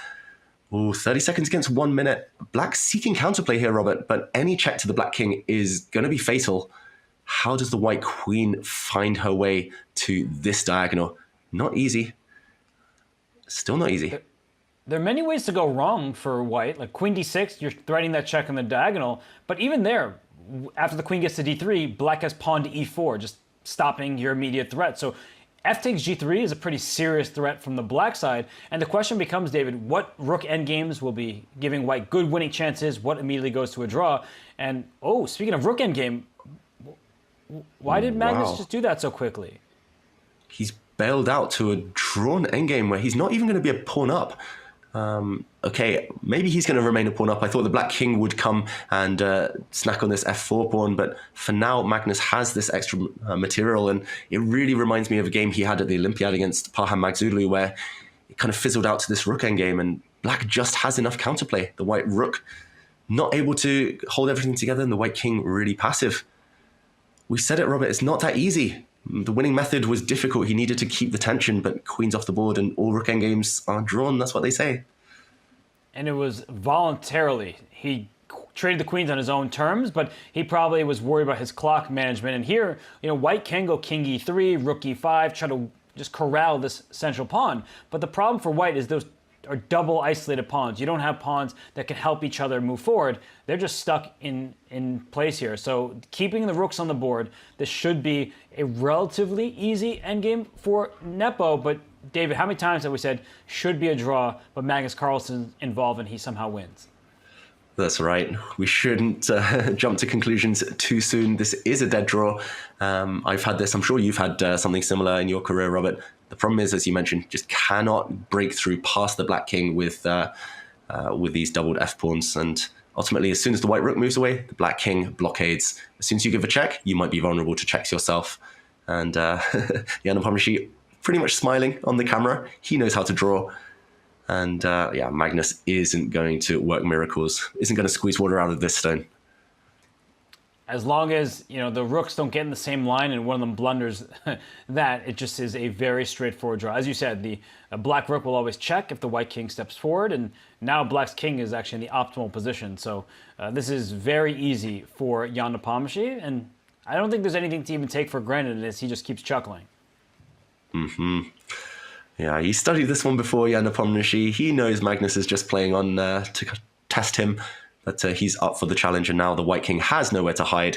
Speaker 3: Ooh, 30 seconds against 1 minute. Black seeking counterplay here, Robert, but any check to the black king is going to be fatal. How does the white queen find her way to this diagonal? Not easy. Still not easy.
Speaker 2: There are many ways to go wrong for white. Like queen d6, you're threatening that check on the diagonal. But even there, after the queen gets to d3, black has pawn to e4, just stopping your immediate threat. So f takes g3 is a pretty serious threat from the black side. And the question becomes, David, what rook endgames will be giving white good winning chances? What immediately goes to a draw? And, oh, speaking of rook endgame, why did Magnus just do that so quickly?
Speaker 3: He's bailed out to a drawn endgame where he's not even going to be a pawn up. Okay, maybe he's going to remain a pawn up. I thought the black king would come and snack on this f4 pawn, but for now, Magnus has this extra material, and it really reminds me of a game he had at the Olympiad against Parham Maghsoodloo, where it kind of fizzled out to this rook endgame, and black just has enough counterplay. The white rook not able to hold everything together, and the white king really passive. We said it, Robert, it's not that easy. The winning method was difficult. He needed to keep the tension, but queen's off the board and all rook endgames are drawn. That's what they say.
Speaker 2: And it was voluntarily. He traded the queens on his own terms, but he probably was worried about his clock management. And here, you know, white can go king e3, rook e5, try to just corral this central pawn. But the problem for white is those are double isolated pawns. You don't have pawns that can help each other move forward. They're just stuck in place here. So keeping the rooks on the board, this should be a relatively easy endgame for Nepo. But David, how many times have we said should be a draw, but Magnus Carlsen's involved and he somehow wins?
Speaker 3: That's right. We shouldn't jump to conclusions too soon. This is a dead draw. I've had this. I'm sure you've had something similar in your career, Robert. The problem is, as you mentioned, just cannot break through past the black king with these doubled f pawns. And ultimately, as soon as the white rook moves away, the black king blockades. As soon as you give a check, you might be vulnerable to checks yourself. And Jan Nepomniachtchi pretty much smiling on the camera. He knows how to draw. And yeah, Magnus isn't going to work miracles, isn't going to squeeze water out of this stone.
Speaker 2: As long as, you know, the rooks don't get in the same line and one of them blunders that, it just is a very straightforward draw. As you said, the black rook will always check if the white king steps forward, and now black's king is actually in the optimal position. So this is very easy for Jan Nepomniachtchi, and I don't think there's anything to even take for granted as he just keeps chuckling.
Speaker 3: Mm-hmm. Yeah, he studied this one before, Jan Nepomniachtchi. He knows Magnus is just playing on to test him, but he's up for the challenge, and now the white king has nowhere to hide.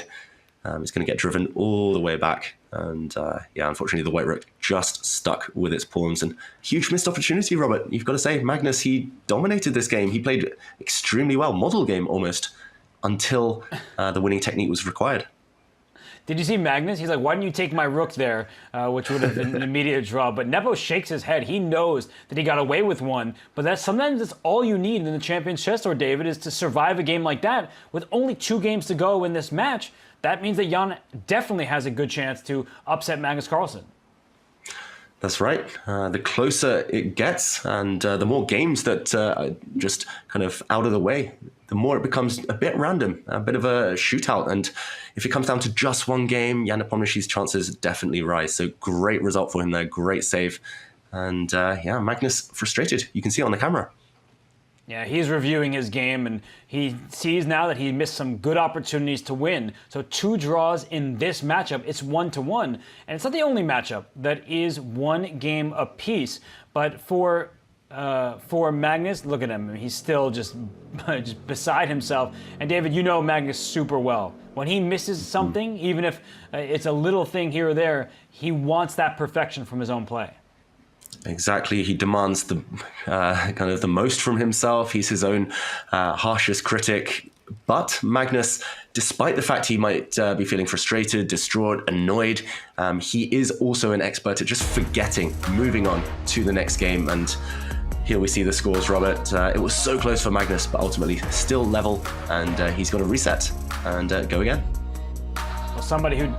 Speaker 3: It's going to get driven all the way back, and yeah, unfortunately, the white rook just stuck with its pawns, and huge missed opportunity, Robert. You've got to say, Magnus, he dominated this game. He played extremely well, model game almost, until the winning technique was required.
Speaker 2: Did you see Magnus? He's like, why didn't you take my rook there, which would have been an immediate draw. But Nepo shakes his head. He knows that he got away with one. But sometimes that's all you need in the Champions Chess Tour, David, is to survive a game like that. With only 2 games to go in this match, that means that Jan definitely has a good chance to upset Magnus Carlsen.
Speaker 3: That's right. The closer it gets and the more games that are just kind of out of the way, the more it becomes a bit random, a bit of a shootout. And if it comes down to just one game, Jan Nepomniachtchi's chances definitely rise. So great result for him there, great save. And yeah, Magnus frustrated. You can see it on the camera.
Speaker 2: Yeah, he's reviewing his game, and he sees now that he missed some good opportunities to win. So 2 draws in this matchup, it's 1-1. And it's not the only matchup that is 1 game apiece. But for Magnus, look at him. He's still just beside himself. And David, you know Magnus super well. When he misses something, even if it's a little thing here or there, he wants that perfection from his own play.
Speaker 3: Exactly. He demands the kind of the most from himself. He's his own harshest critic. But Magnus, despite the fact he might be feeling frustrated, distraught, annoyed, he is also an expert at just forgetting, moving on to the next game. And here we see the scores, Robert. It was so close for Magnus, but ultimately still level, and he's got to reset and go again.
Speaker 2: Well, somebody who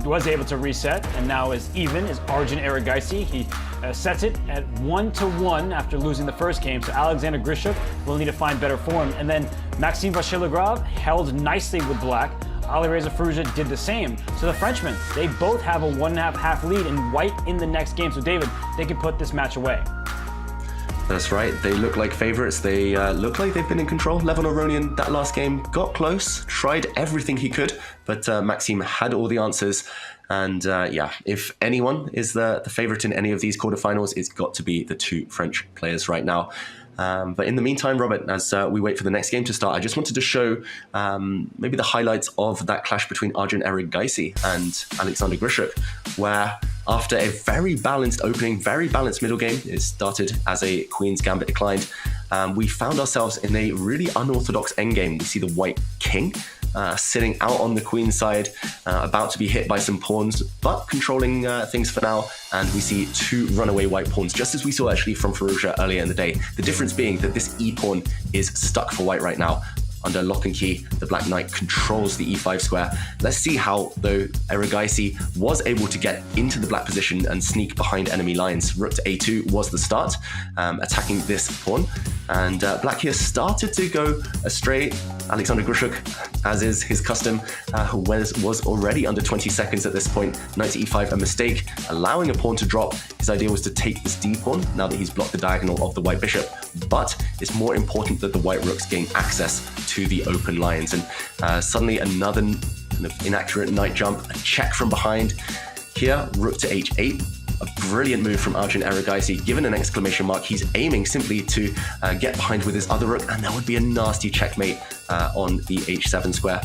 Speaker 2: was able to reset and now is even is Arjun. He sets it at 1-1 after losing the first game. So Alexander Grischuk will need to find better form. And then Maxime Vachier-Lagrave held nicely with black. Alireza Firouzja did the same. So the Frenchmen, they both have a 1.5 lead and white in the next game. So David, they can put this match away.
Speaker 3: That's right. They look like favorites. They look like they've been in control. Levon Aronian, that last game, got close, tried everything he could, but Maxime had all the answers. And yeah, if anyone is the favorite in any of these quarterfinals, it's got to be the two French players right now. But in the meantime, Robert, as we wait for the next game to start, I just wanted to show maybe the highlights of that clash between Arjun and Alexander Grischuk, where after a very balanced opening, very balanced middle game, it started as a Queen's Gambit declined, we found ourselves in a really unorthodox endgame. We see the white king sitting out on the queen's side, about to be hit by some pawns, but controlling things for now. And we see two runaway white pawns, just as we saw actually from Firouzja earlier in the day. The difference being that this e-pawn is stuck for white right now. Under lock and key, the black knight controls the e5 square. Let's see how, though, Erigaisi was able to get into the black position and sneak behind enemy lines. Rook to a2 was the start, attacking this pawn. And black here started to go astray. Alexander Grischuk, as is his custom, was already under 20 seconds at this point. Knight to e5, a mistake, allowing a pawn to drop. His idea was to take this d pawn now that he's blocked the diagonal of the white bishop. But it's more important that the white rooks gain access to the open lines. And suddenly another kind of inaccurate knight jump, a check from behind. Here, rook to h8. A brilliant move from Arjun Erigaisi. Given an exclamation mark, he's aiming simply to get behind with his other rook, and that would be a nasty checkmate on the h7 square.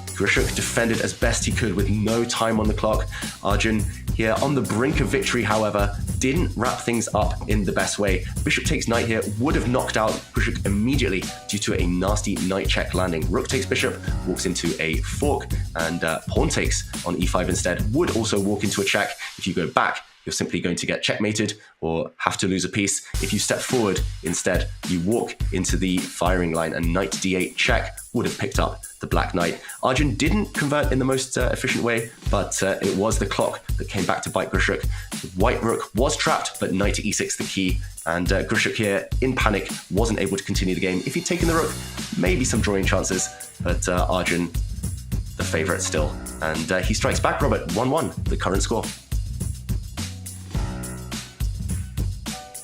Speaker 3: Grischuk defended as best he could with no time on the clock. Arjun here on the brink of victory, however, didn't wrap things up in the best way. Bishop takes knight here would have knocked out Grischuk immediately due to a nasty knight check landing. Rook takes bishop, walks into a fork, and pawn takes on e5 instead would also walk into a check. If you go back, you're simply going to get checkmated or have to lose a piece. If you step forward instead, you walk into the firing line, and knight d8 check would have picked up the black knight. Arjun didn't convert in the most efficient way, but it was the clock that came back to bite Grischuk. The white rook was trapped, but knight to e6 the key, and Grischuk here, in panic, wasn't able to continue the game. If he'd taken the rook, maybe some drawing chances, but Arjun, the favourite still. And he strikes back, Robert, 1-1, the current score.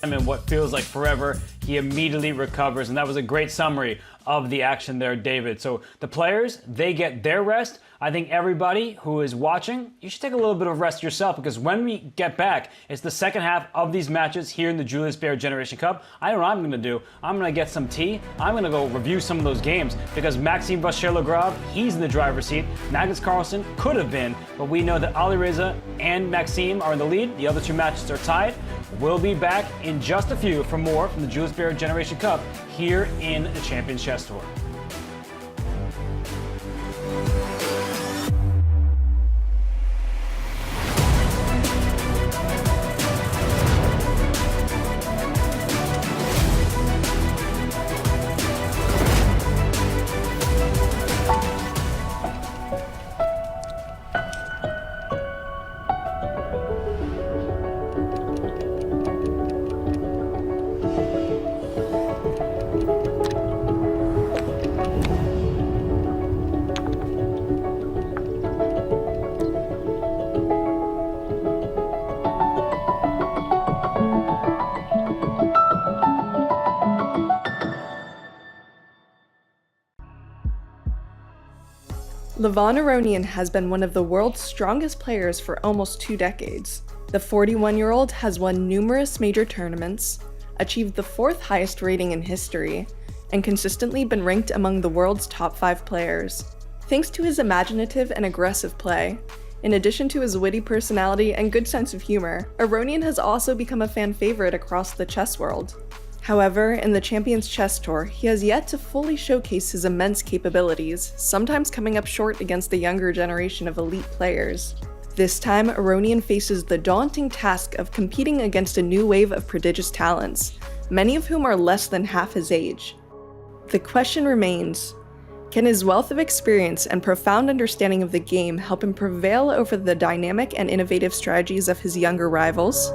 Speaker 2: In what feels like forever, he immediately recovers, and that was a great summary of the action there, David. So the players, they get their rest. I think everybody who is watching, you should take a little bit of rest yourself, because when we get back, it's the second half of these matches here in the Julius Baer Generation Cup. I know what I'm going to do. I'm going to get some tea. I'm going to go review some of those games, because Maxime Vachier-Lagrave, he's in the driver's seat. Magnus Carlsen could have been, but we know that Alireza and Maxime are in the lead. The other two matches are tied. We'll be back in just a few for more from the Julius Baer Generation Cup here in the Champions Chess Tour.
Speaker 7: Levon Aronian has been one of the world's strongest players for almost 2 decades. The 41-year-old has won numerous major tournaments, achieved the 4th highest rating in history, and consistently been ranked among the world's top 5 players. Thanks to his imaginative and aggressive play, In addition to his witty personality and good sense of humor, Aronian has also become a fan favorite across the chess world. However, in the Champions Chess Tour, he has yet to fully showcase his immense capabilities, sometimes coming up short against the younger generation of elite players. This time, Aronian faces the daunting task of competing against a new wave of prodigious talents, many of whom are less than half his age. The question remains, can his wealth of experience and profound understanding of the game help him prevail over the dynamic and innovative strategies of his younger rivals?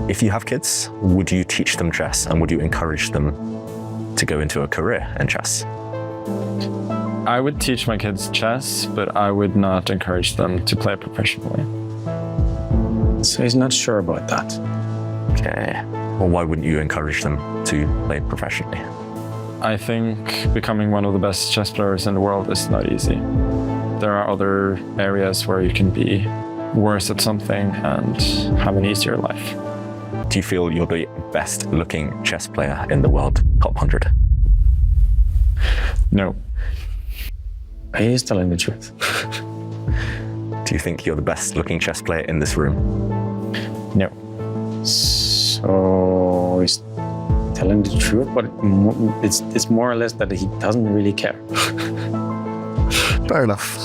Speaker 8: If you have kids, would you teach them chess and would you encourage them to go into a career in chess?
Speaker 9: I would teach my kids chess, but I would not encourage them to play professionally.
Speaker 10: So he's not sure about that.
Speaker 8: Okay. Well, why wouldn't you encourage them to play professionally?
Speaker 9: I think becoming one of the best chess players in the world is not easy. There are other areas where you can be worse at something and have an easier life.
Speaker 8: Do you feel you're the best looking chess player in the world, top 100?
Speaker 9: No.
Speaker 10: He is telling the truth.
Speaker 8: Do you think you're the best looking chess player in this room?
Speaker 9: No.
Speaker 10: So he's telling the truth, but it's more or less that he doesn't really care.
Speaker 8: Fair enough.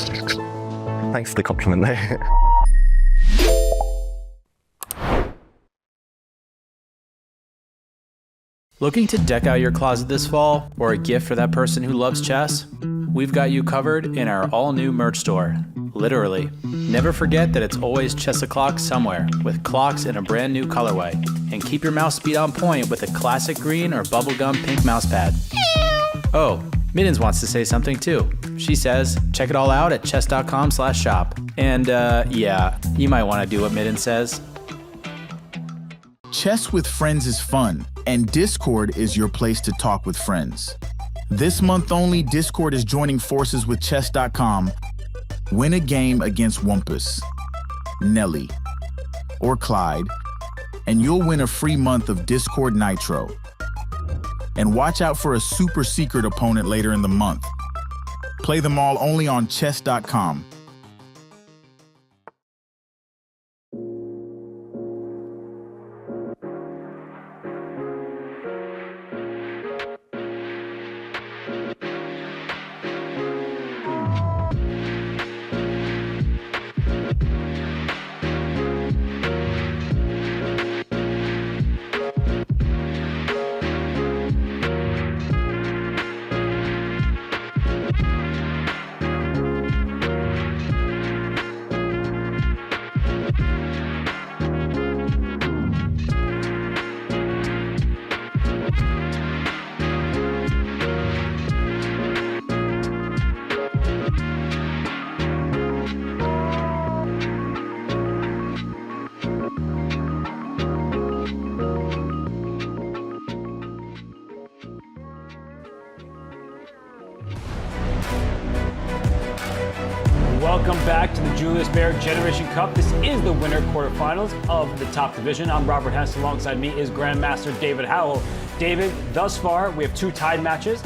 Speaker 8: Thanks for the compliment there.
Speaker 11: Looking to deck out your closet this fall, or a gift for that person who loves chess? We've got you covered in our all-new merch store. Literally. Never forget that it's always chess o'clock somewhere, with clocks in a brand new colorway. And keep your mouse speed on point with a classic green or bubblegum pink mouse pad. Oh, Middens wants to say something too. She says, check it all out at chess.com/shop. And yeah, you might want to do what Middens says.
Speaker 12: Chess with friends is fun, and Discord is your place to talk with friends. This month only, Discord is joining forces with Chess.com. Win a game against Wumpus, Nelly, or Clyde, and you'll win a free month of Discord Nitro. And watch out for a super secret opponent later in the month. Play them all only on Chess.com.
Speaker 2: Welcome back to the Julius Baer Generation Cup. This is the winter quarterfinals of the top division. I'm Robert Hess. Alongside me is Grandmaster David Howell. David, thus far we have two tied matches,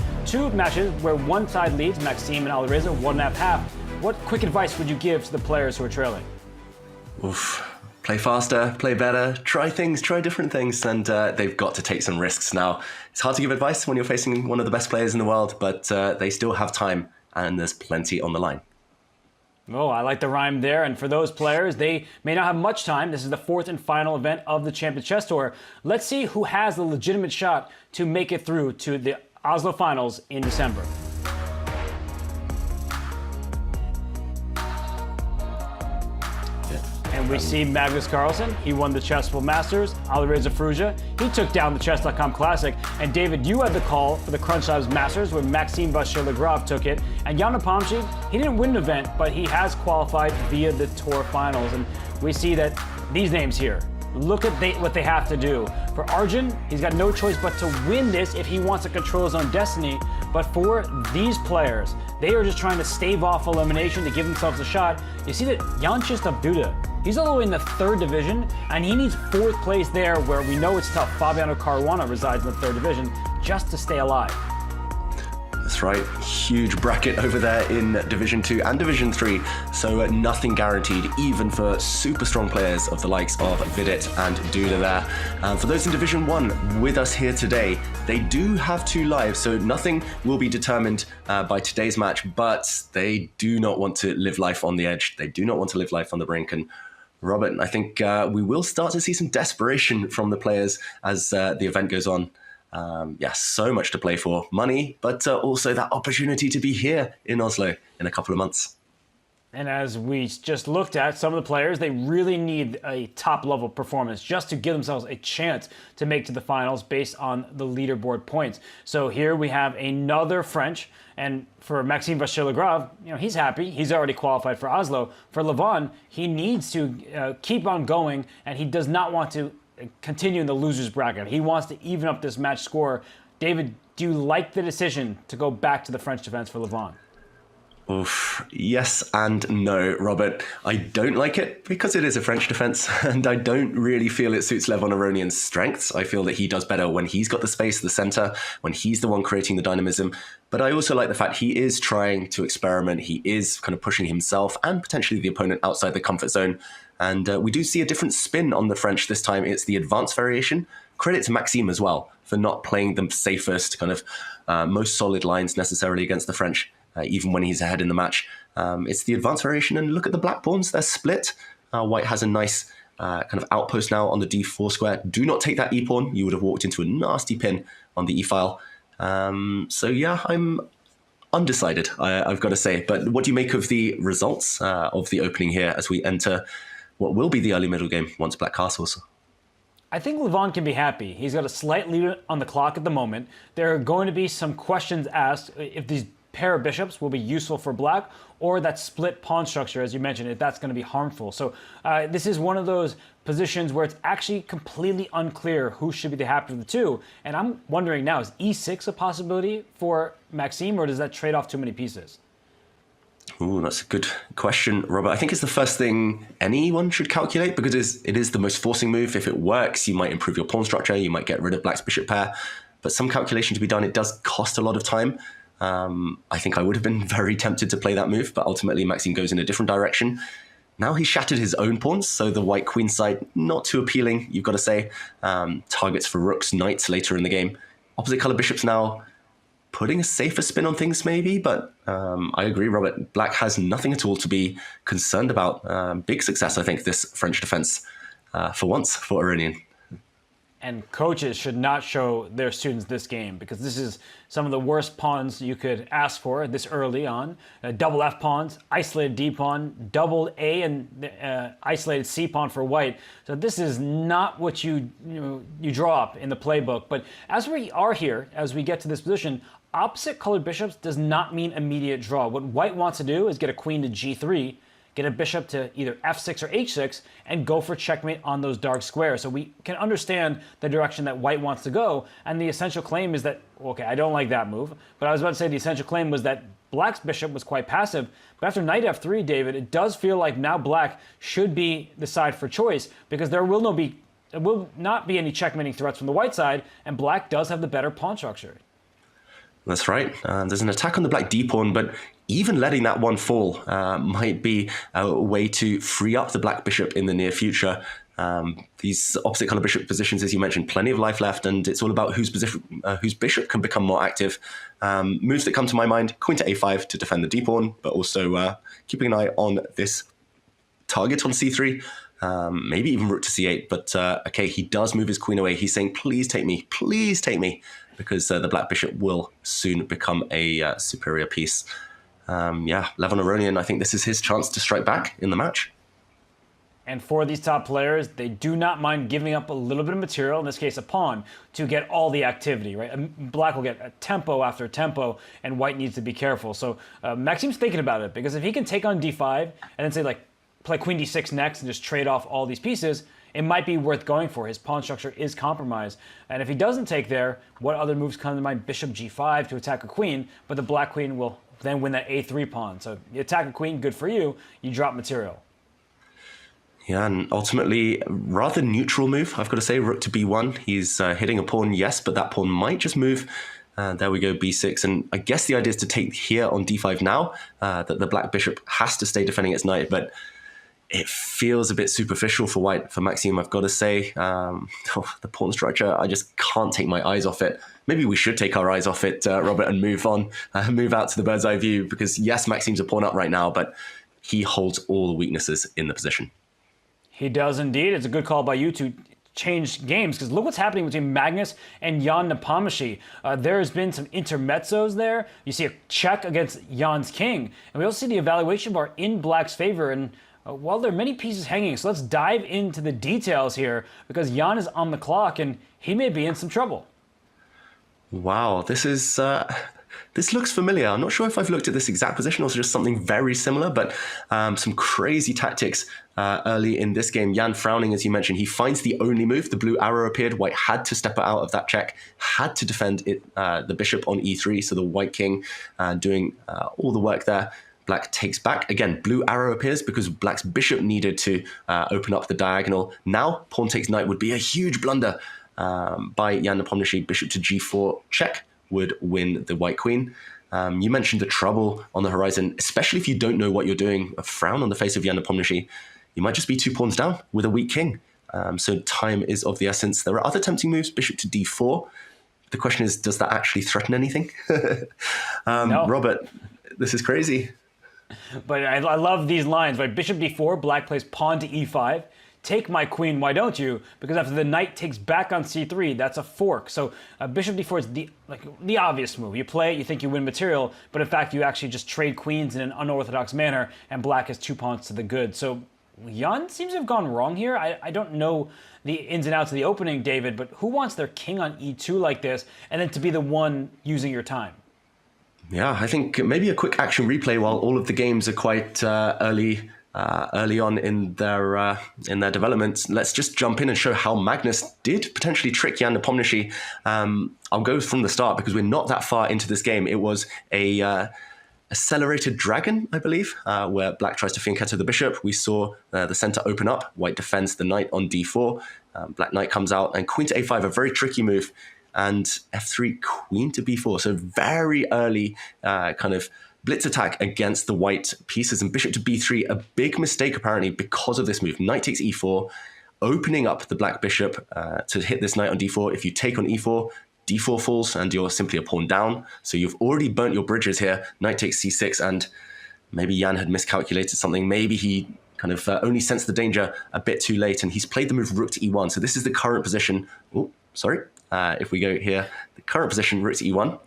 Speaker 2: where one side leads, Maxime and Alireza, 1.5. What quick advice would you give to the players who are trailing?
Speaker 3: Oof. Play faster, play better, try different things, and they've got to take some risks now. It's hard to give advice when you're facing one of the best players in the world, but they still have time, and there's plenty on the line.
Speaker 2: Oh, I like the rhyme there. And for those players, they may not have much time. This is the fourth and final event of the Champions Chess Tour. Let's see who has the legitimate shot to make it through to the Oslo finals in December. And we see Magnus Carlsen. He won the CrunchLabs Masters. Alireza Firouzja, he took down the Chess.com Classic. And David, you had the call for the CrunchLabs Masters where Maxime Vachier-Lagrave took it. And Jan Nepomniachtchi, he didn't win an event, but he has qualified via the Tour Finals. And we see that these names here, look at what they have to do. For Arjun, he's got no choice but to win this if he wants to control his own destiny. But for these players, they are just trying to stave off elimination to give themselves a shot. You see that Jan Duda, he's all the way in the third division, and he needs fourth place there where we know it's tough. Fabiano Caruana resides in the third division just to stay alive.
Speaker 3: That's right, huge bracket over there in Division 2 and Division 3, so nothing guaranteed, even for super strong players of the likes of Vidit and Duda there. For those in Division 1 with us here today, they do have 2 lives, so nothing will be determined by today's match, but they do not want to live life on the edge. They do not want to live life on the brink. And Robert, I think we will start to see some desperation from the players as the event goes on. So much to play for. Money, but also that opportunity to be here in Oslo in a couple of months.
Speaker 2: And as we just looked at, some of the players, they really need a top-level performance just to give themselves a chance to make to the finals based on the leaderboard points. So here we have another French, and for Maxime Vachier-Lagrave, he's happy. He's already qualified for Oslo. For Levon, he needs to keep on going, and he does not want to continue in the loser's bracket. He wants to even up this match score. David, do you like the decision to go back to the French defense for Levon?
Speaker 3: Oof. Yes and no, Robert. I don't like it because it is a French defense, and I don't really feel it suits Levon Aronian's strengths. I feel that he does better when he's got the space, the center, when he's the one creating the dynamism. But I also like the fact he is trying to experiment. He is kind of pushing himself and potentially the opponent outside the comfort zone. And we do see a different spin on the French this time. It's the advanced variation. Credit to Maxime as well for not playing the safest, kind of most solid lines necessarily against the French, even when he's ahead in the match. It's the advanced variation, and look at the black pawns. They're split. White has a nice kind of outpost now on the d4 square. Do not take that e-pawn. You would have walked into a nasty pin on the e-file. So yeah, I'm undecided, I've got to say. But what do you make of the results of the opening here as we enter what will be the early middle game once black castles?
Speaker 2: I think Levon can be happy. He's got a slight lead on the clock at the moment. There are going to be some questions asked if these pair of bishops will be useful for black, or that split pawn structure, as you mentioned, if that's going to be harmful. So this is one of those positions where it's actually completely unclear who should be the happier of the two. And I'm wondering now, is e6 a possibility for Maxime, or does that trade off too many pieces?
Speaker 3: Ooh, that's a good question, Robert. I think it's the first thing anyone should calculate because it is the most forcing move. If it works, you might improve your pawn structure, you might get rid of black's bishop pair, but some calculation to be done. It does cost a lot of time. I think I would have been very tempted to play that move, but ultimately Maxime goes in a different direction. Now he's shattered his own pawns, so the white queen side, not too appealing, you've got to say. Targets for rooks, knights later in the game. Opposite color bishops now putting a safer spin on things maybe, but I agree, Robert. Black has nothing at all to be concerned about. Big success, I think, this French defense for once for Aronian.
Speaker 2: And coaches should not show their students this game because this is some of the worst pawns you could ask for this early on. Double F pawns, isolated D pawn, double A and isolated C pawn for white. So this is not what you draw up in the playbook. But as we are here, as we get to this position, opposite colored bishops does not mean immediate draw. What white wants to do is get a queen to G3, get a bishop to either f6 or h6, and go for checkmate on those dark squares. So we can understand the direction that white wants to go, and the essential claim is that, okay, I don't like that move, but I was about to say the essential claim was that black's bishop was quite passive, but after knight f3, David, it does feel like now black should be the side for choice, because there will not be any checkmating threats from the white side, and black does have the better pawn structure.
Speaker 3: That's right. There's an attack on the black d-pawn, but even letting that one fall might be a way to free up the black bishop in the near future. These opposite color bishop positions, as you mentioned, plenty of life left, and it's all about whose bishop can become more active. Moves that come to my mind, queen to a5 to defend the d-pawn, but also keeping an eye on this target on c3, maybe even rook to c8. But okay, he does move his queen away. He's saying, please take me, because the black bishop will soon become a superior piece. Levon Aronian, I think this is his chance to strike back in the match.
Speaker 2: And for these top players, they do not mind giving up a little bit of material, in this case a pawn, to get all the activity, right? Black will get a tempo after tempo, and white needs to be careful. So Maxime's thinking about it, because if he can take on d5, and then say, like, play queen d6 next and just trade off all these pieces, it might be worth going for. His pawn structure is compromised. And if he doesn't take there, what other moves come to mind? Bishop g5 to attack a queen, but the black queen will then win that a3 pawn. So you attack a queen, good for you. You drop material.
Speaker 3: Yeah, and ultimately, rather neutral move, I've got to say, rook to b1. He's hitting a pawn, yes, but that pawn might just move There we go, b6. And I guess the idea is to take here on d5 now, that the black bishop has to stay defending its knight, but it feels a bit superficial for white, for Maxime, I've got to say. The pawn structure, I just can't take my eyes off it. Maybe we should take our eyes off it, Robert, and move on, move out to the bird's eye view, because yes, Maxime's a pawn up right now, but he holds all the weaknesses in the position.
Speaker 2: He does indeed. It's a good call by you to change games, because look what's happening between Magnus and Jan Nepomniachtchi. There's been some intermezzos there. You see a check against Jan's king, and we also see the evaluation bar in black's favor. And well, there are many pieces hanging, so let's dive into the details here, because Jan is on the clock and he may be in some trouble.
Speaker 3: Wow, this looks familiar. I'm not sure if I've looked at this exact position or just something very similar, but some crazy tactics early in this game. Jan frowning, as you mentioned, he finds the only move. The blue arrow appeared. White had to step out of that check, had to defend it, the bishop on e3, so the white king doing all the work there. Black takes back. Again, blue arrow appears because black's bishop needed to open up the diagonal. Now, pawn takes knight would be a huge blunder by Jan Nepomniachtchi. Bishop to g4 check would win the white queen. You mentioned the trouble on the horizon, especially if you don't know what you're doing. A frown on the face of Jan Nepomniachtchi. You might just be 2 pawns down with a weak king. So time is of the essence. There are other tempting moves. Bishop to d4. The question is, does that actually threaten anything?
Speaker 2: No.
Speaker 3: Robert, this is crazy.
Speaker 2: But I love these lines, right? Bishop d4, black plays pawn to e5. Take my queen, why don't you? Because after the knight takes back on c3, that's a fork. So bishop d4 is the obvious move. You play it, you think you win material, but in fact you actually just trade queens in an unorthodox manner, and black has 2 pawns to the good. So Jan seems to have gone wrong here. I don't know the ins and outs of the opening, David, but who wants their king on e2 like this, and then to be the one using your time?
Speaker 3: Yeah, I think maybe a quick action replay while all of the games are quite early on in their development. Let's just jump in and show how Magnus did potentially trick Jan Nepomniachtchi. I'll go from the start because we're not that far into this game. It was a accelerated dragon, I believe, where black tries to fianchetto the bishop. We saw the center open up. White defends the knight on d4. Black knight comes out, and queen to a5, a very tricky move. And f3, queen to b4. So very early kind of blitz attack against the white pieces. And bishop to b3, a big mistake apparently because of this move. Knight takes e4, opening up the black bishop to hit this knight on d4. If you take on e4, d4 falls and you're simply a pawn down. So you've already burnt your bridges here. Knight takes c6, and maybe Jan had miscalculated something. Maybe he kind of only sensed the danger a bit too late, and he's played the move rook to e1. So this is the current position. Oh, sorry. If we go here, the current position, rook to e1.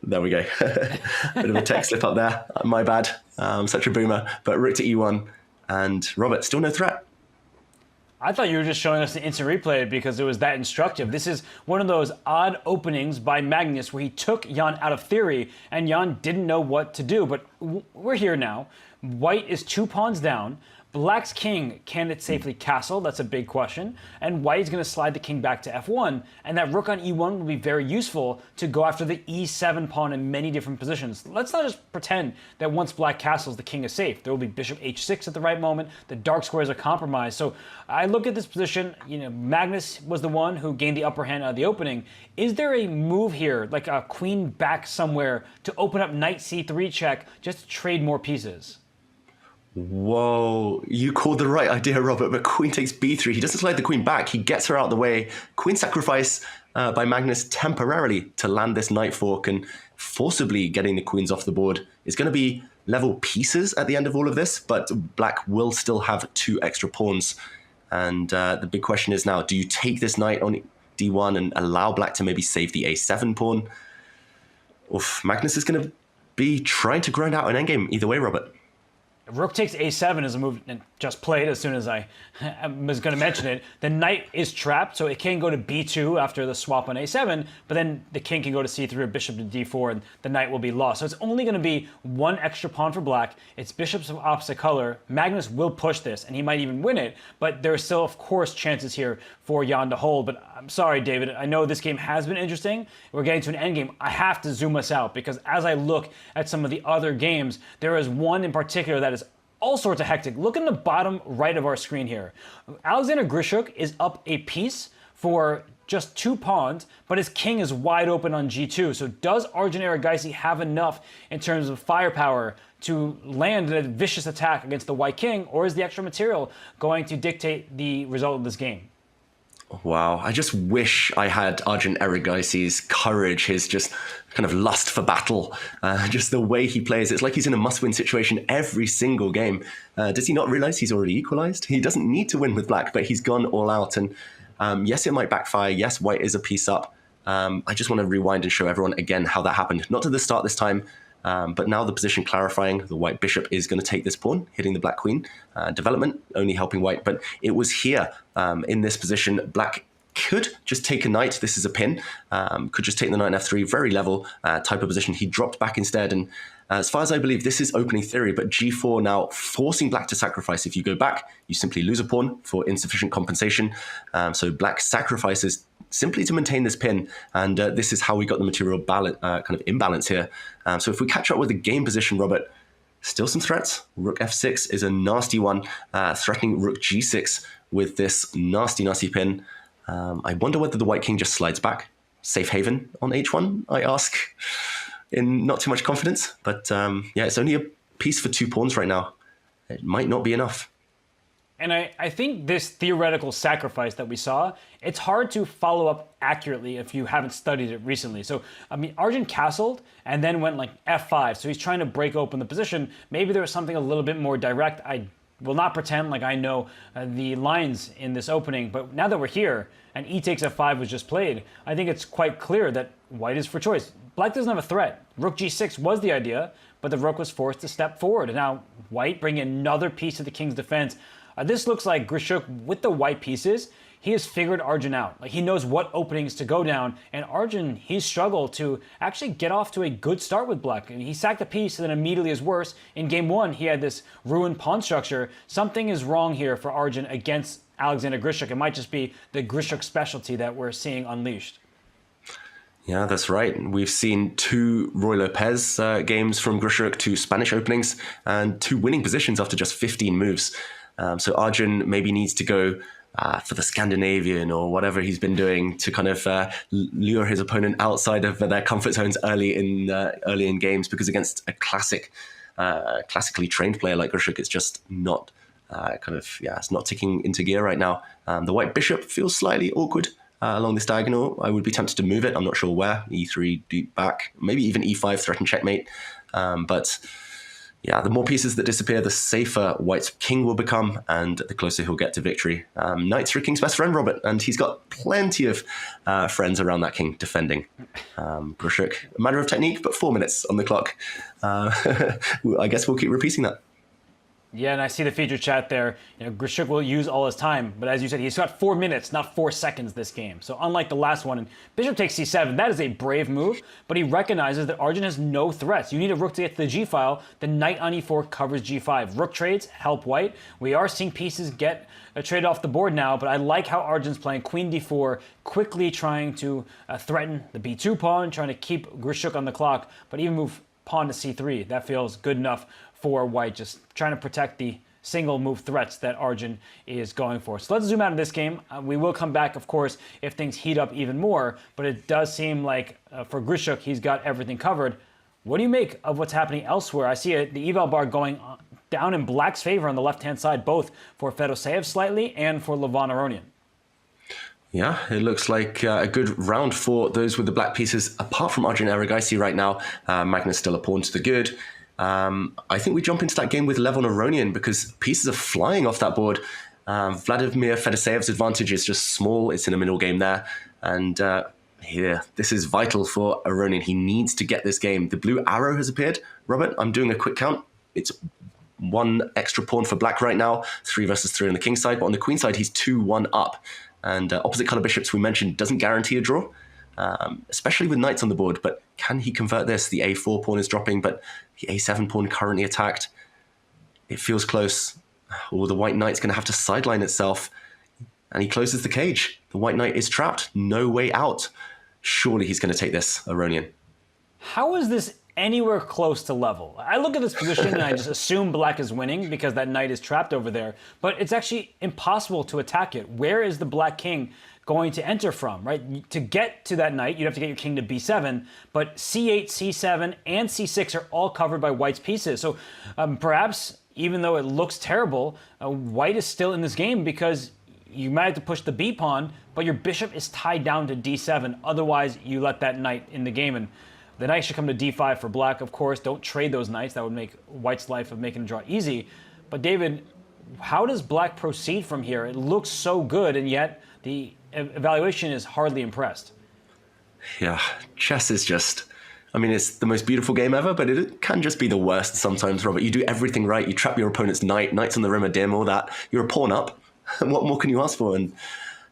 Speaker 3: There we go. Bit of a tech slip up there. My bad. I'm such a boomer. But rook to e1. And Robert, still no threat.
Speaker 2: I thought you were just showing us the instant replay because it was that instructive. This is one of those odd openings by Magnus where he took Jan out of theory and Jan didn't know what to do. But we're here now. White is 2 pawns down. Black's king, can it safely castle? That's a big question. And white is going to slide the king back to f1. And that rook on e1 will be very useful to go after the e7 pawn in many different positions. Let's not just pretend that once black castles, the king is safe. There will be bishop h6 at the right moment. The dark squares are compromised. So I look at this position, Magnus was the one who gained the upper hand out of the opening. Is there a move here, like a queen back somewhere, to open up knight c3 check just to trade more pieces?
Speaker 3: Whoa, you called the right idea, Robert, but queen takes b3. He doesn't slide the queen back. He gets her out of the way. Queen sacrifice by Magnus temporarily to land this knight fork, and forcibly getting the queens off the board is going to be level pieces at the end of all of this, but black will still have 2 extra pawns. And the big question is now, do you take this knight on d1 and allow black to maybe save the a7 pawn? Oof, Magnus is going to be trying to grind out an endgame either way, Robert.
Speaker 2: Rook takes a7 is a move just played as soon as I was going to mention it. The knight is trapped, so it can go to b2 after the swap on a7, but then the king can go to c3 or bishop to d4, and the knight will be lost. So it's only going to be 1 extra pawn for black. It's bishops of opposite color. Magnus will push this, and he might even win it, but there are still, of course, chances here for Jan to hold. But I'm sorry, David. I know this game has been interesting. We're getting to an endgame. I have to zoom us out, because as I look at some of the other games, there is one in particular that is all sorts of hectic. Look in the bottom right of our screen here. Alexander Grischuk is up a piece for just 2 pawns, but his king is wide open on g2. So does Arjun Erigaisi have enough in terms of firepower to land a vicious attack against the white king, or is the extra material going to dictate the result of this game?
Speaker 3: Wow, I just wish I had Arjun Erigaisi's courage, his just kind of lust for battle, just the way he plays. It's like he's in a must-win situation every single game. Does he not realize he's already equalized? He doesn't need to win with black, but he's gone all out. And yes, it might backfire. Yes, white is a piece up. I just want to rewind and show everyone again how that happened. Not to the start this time, but now the position clarifying. The white bishop is going to take this pawn, hitting the black queen. Development only helping white, but it was here in this position. Black could just take a knight. This is a pin. Could just take the knight in f3, very level type of position. He dropped back instead, and as far as I believe, this is opening theory, but g4 now forcing black to sacrifice. If you go back, you simply lose a pawn for insufficient compensation. So black sacrifices simply to maintain this pin, and this is how we got the material kind of imbalance here. So if we catch up with the game position, Robert, still some threats. Rook f6 is a nasty one, threatening rook g6 with this nasty pin. I wonder whether the white king just slides back. Safe haven on h1, I ask, in not too much confidence. But yeah, it's only a piece for 2 pawns right now. It might not be enough.
Speaker 2: And I think this theoretical sacrifice that we saw, it's hard to follow up accurately if you haven't studied it recently. So, I mean, Arjun castled and then went like f5. So he's trying to break open the position. Maybe there was something a little bit more direct. I will not pretend like I know the lines in this opening. But now that we're here and e takes f5 was just played, I think it's quite clear that white is for choice. Black doesn't have a threat. Rook g6 was the idea, but the rook was forced to step forward. And now white bringing another piece to the king's defense. This looks like Grischuk, with the white pieces, he has figured Arjun out. Like, he knows what openings to go down, and Arjun, he's struggled to actually get off to a good start with black. And he sacked a piece, and then immediately is worse. In game 1, he had this ruined pawn structure. Something is wrong here for Arjun against Alexander Grischuk. It might just be the Grischuk specialty that we're seeing unleashed.
Speaker 3: Yeah, that's right. We've seen 2 Roy Lopez games from Grischuk, 2 Spanish openings, and 2 winning positions after just 15 moves. So Arjun maybe needs to go for the Scandinavian or whatever he's been doing to kind of lure his opponent outside of their comfort zones early in games, because against a classically trained player like Grischuk, it's just not it's not ticking into gear right now. The white bishop feels slightly awkward along this diagonal. I would be tempted to move it. I'm not sure where. E3 deep back, maybe even E5 threaten checkmate, but. Yeah, the more pieces that disappear, the safer white's king will become, and the closer he'll get to victory. Knight's your king's best friend, Robert, and he's got plenty of friends around that king defending. Grischuk, a matter of technique, but 4 minutes on the clock. I guess we'll keep repeating that.
Speaker 2: Yeah, and I see the feature chat there. Grischuk will use all his time, but as you said, he's got 4 minutes, not 4 seconds this game. So unlike the last one, and bishop takes c7, that is a brave move, but he recognizes that Arjun has no threats. You need a rook to get to the g file. The knight on e4 covers g5. Rook trades help white. We are seeing pieces get traded off the board now, but I like how Arjun's playing queen d4, quickly trying to threaten the b2 pawn, trying to keep Grischuk on the clock, but even move pawn to c3. That feels good enough for white, just trying to protect the single move threats that Arjun is going for. So let's zoom out of this game. We will come back, of course, if things heat up even more, but it does seem like for Grischuk, he's got everything covered. What do you make of what's happening elsewhere? I see the eval bar going down in black's favor on the left-hand side, both for Fedoseev slightly and for Levon Aronian.
Speaker 3: Yeah, it looks like a good round for those with the black pieces, apart from Arjun Erigaisi right now. Magnus still a pawn to the good. I think we jump into that game with Levon Aronian because pieces are flying off that board. Vladimir Fedoseev's advantage is just small. It's in a middle game there. And here, this is vital for Aronian. He needs to get this game. The blue arrow has appeared. Robert, I'm doing a quick count. It's 1 extra pawn for black right now. 3 versus 3 on the king side. But on the queen side, he's 2-1 up. And opposite color bishops we mentioned doesn't guarantee a draw. Especially with knights on the board, but can he convert this? The a4 pawn is dropping, but the a7 pawn currently attacked. It feels close. Or the white knight's going to have to sideline itself, and he closes the cage. The white knight is trapped. No way out. Surely he's going to take this, Aronian.
Speaker 2: How is this anywhere close to level. I look at this position and I just assume black is winning because that knight is trapped over there, but it's actually impossible to attack it. Where is the black king going to enter from, right? To get to that knight, you'd have to get your king to b7, but c8, c7, and c6 are all covered by white's pieces. So perhaps, even though it looks terrible, white is still in this game because you might have to push the b pawn, but your bishop is tied down to d7. Otherwise, you let that knight in the game, and the knight should come to d5 for black. Of course, don't trade those knights. That would make white's life of making a draw easy. But David, how does black proceed from here? It looks so good, and yet the evaluation is hardly impressed.
Speaker 3: Yeah, chess is just, I mean, it's the most beautiful game ever, but it can just be the worst sometimes, Robert. You do everything right. You trap your opponent's knight, knights on the rim are dim, all that. You're a pawn up. What more can you ask for? And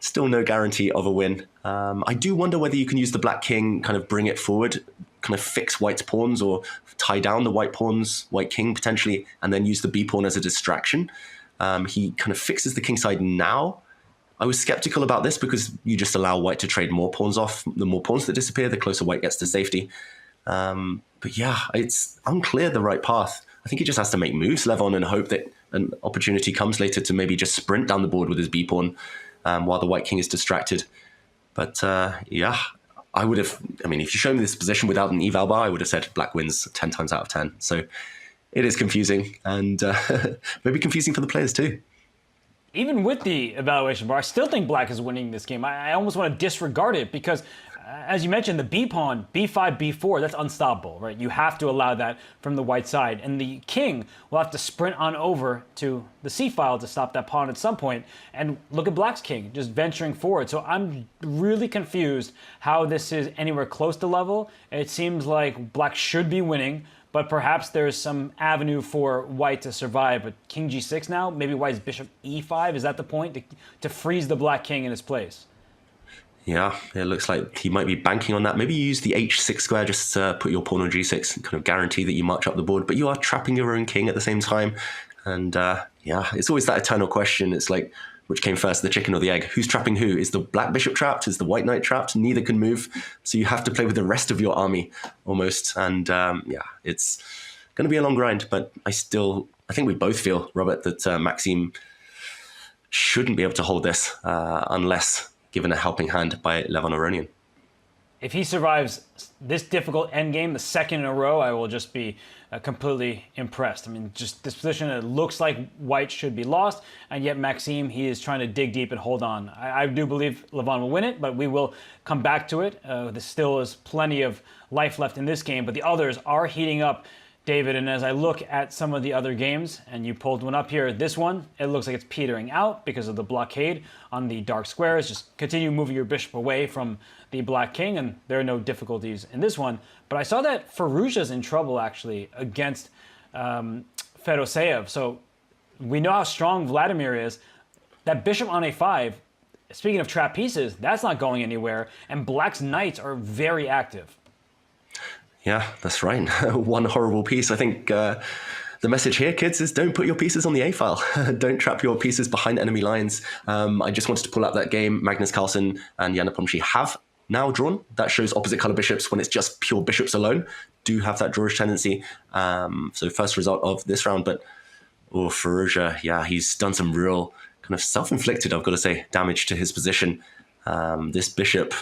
Speaker 3: still no guarantee of a win. I do wonder whether you can use the black king, kind of bring it forward, kind of fix white's pawns or tie down the white pawns, white king potentially, and then use the b pawn as a distraction. He kind of fixes the king side now. I was skeptical about this because you just allow white to trade more pawns off. The more pawns that disappear, the closer white gets to safety. But yeah, it's unclear the right path. I think he just has to make moves, Levon, and hope that an opportunity comes later to maybe just sprint down the board with his b pawn while the white king is distracted. But yeah, I would have, I mean, if you show me this position without an eval bar, I would have said black wins 10 times out of 10. So it is confusing, and maybe confusing for the players too.
Speaker 2: Even with the evaluation bar, I still think black is winning this game. I almost want to disregard it because, as you mentioned, the b pawn, b5, b4, that's unstoppable, right? You have to allow that from the white side. And the king will have to sprint on over to the c file to stop that pawn at some point. And look at black's king, just venturing forward. So I'm really confused how this is anywhere close to level. It seems like black should be winning, but perhaps there's some avenue for white to survive. But king g6 now, maybe white's bishop e5, is that the point? To freeze the black king in his place?
Speaker 3: Yeah, it looks like he might be banking on that. Maybe you use the h6 square just to put your pawn on g6 and kind of guarantee that you march up the board, but you are trapping your own king at the same time. And yeah, it's always that eternal question. It's like, which came first, the chicken or the egg? Who's trapping who? Is the black bishop trapped? Is the white knight trapped? Neither can move. So you have to play with the rest of your army almost. And yeah, it's going to be a long grind. But I think we both feel, Robert, that Maxime shouldn't be able to hold this unless given a helping hand by Levon Aronian.
Speaker 2: If he survives this difficult endgame, the second in a row, I will just be completely impressed. I mean, just this position, it looks like white should be lost, and yet Maxime, he is trying to dig deep and hold on. I do believe Levon will win it, but we will come back to it. There still is plenty of life left in this game, but the others are heating up, David, and as I look at some of the other games, and you pulled one up here, this one, it looks like it's petering out because of the blockade on the dark squares. Just continue moving your bishop away from the black king, and there are no difficulties in this one. But I saw that Firouzja's in trouble, actually, against Fedoseev. So we know how strong Vladimir is. That bishop on a5, speaking of trap pieces, that's not going anywhere, and black's knights are very active.
Speaker 3: Yeah, that's right. One horrible piece. I think the message here, kids, is don't put your pieces on the A file. Don't trap your pieces behind enemy lines. I just wanted to pull out that game. Magnus Carlsen and Jan Nepomniachtchi have now drawn. That shows opposite color bishops when it's just pure bishops alone do have that drawish tendency. So first result of this round, but Firouzja, yeah, he's done some real kind of self-inflicted, I've got to say, damage to his position. This bishop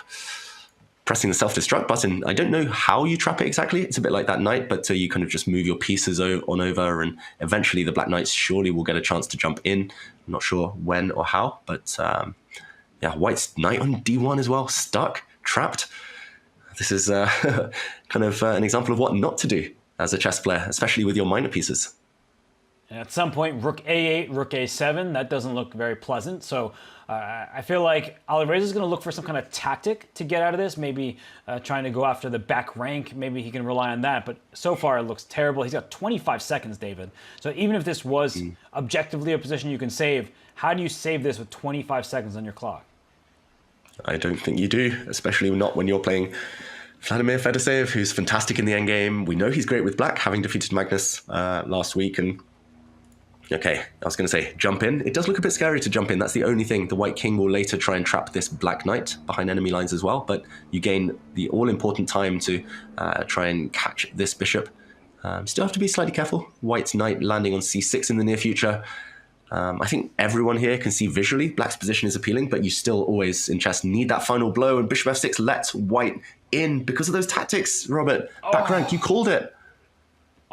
Speaker 3: pressing the self-destruct button. I don't know how you trap it exactly. It's a bit like that knight, but you kind of just move your pieces on over, and eventually the black knights surely will get a chance to jump in. I'm not sure when or how, but yeah, white's knight on d1 as well, stuck, trapped. This is kind of an example of what not to do as a chess player, especially with your minor pieces.
Speaker 2: And at some point, rook a8, rook a7, that doesn't look very pleasant. So I feel like Alireza is going to look for some kind of tactic to get out of this, maybe trying to go after the back rank. Maybe he can rely on that. But so far, it looks terrible. He's got 25 seconds, David. So even if this was objectively a position you can save, how do you save this with 25 seconds on your clock?
Speaker 3: I don't think you do, especially not when you're playing Vladimir Fedoseev, who's fantastic in the endgame. We know he's great with black, having defeated Magnus last week. And Okay, I was going to say jump in. It does look a bit scary to jump in. That's the only thing. The white king will later try and trap this black knight behind enemy lines as well, but you gain the all-important time to try and catch this bishop. Still have to be slightly careful. White's knight landing on c6 in the near future. I think everyone here can see visually black's position is appealing, but you still always in chess need that final blow, and bishop f6 lets white in because of those tactics. Robert, back rank, you called it.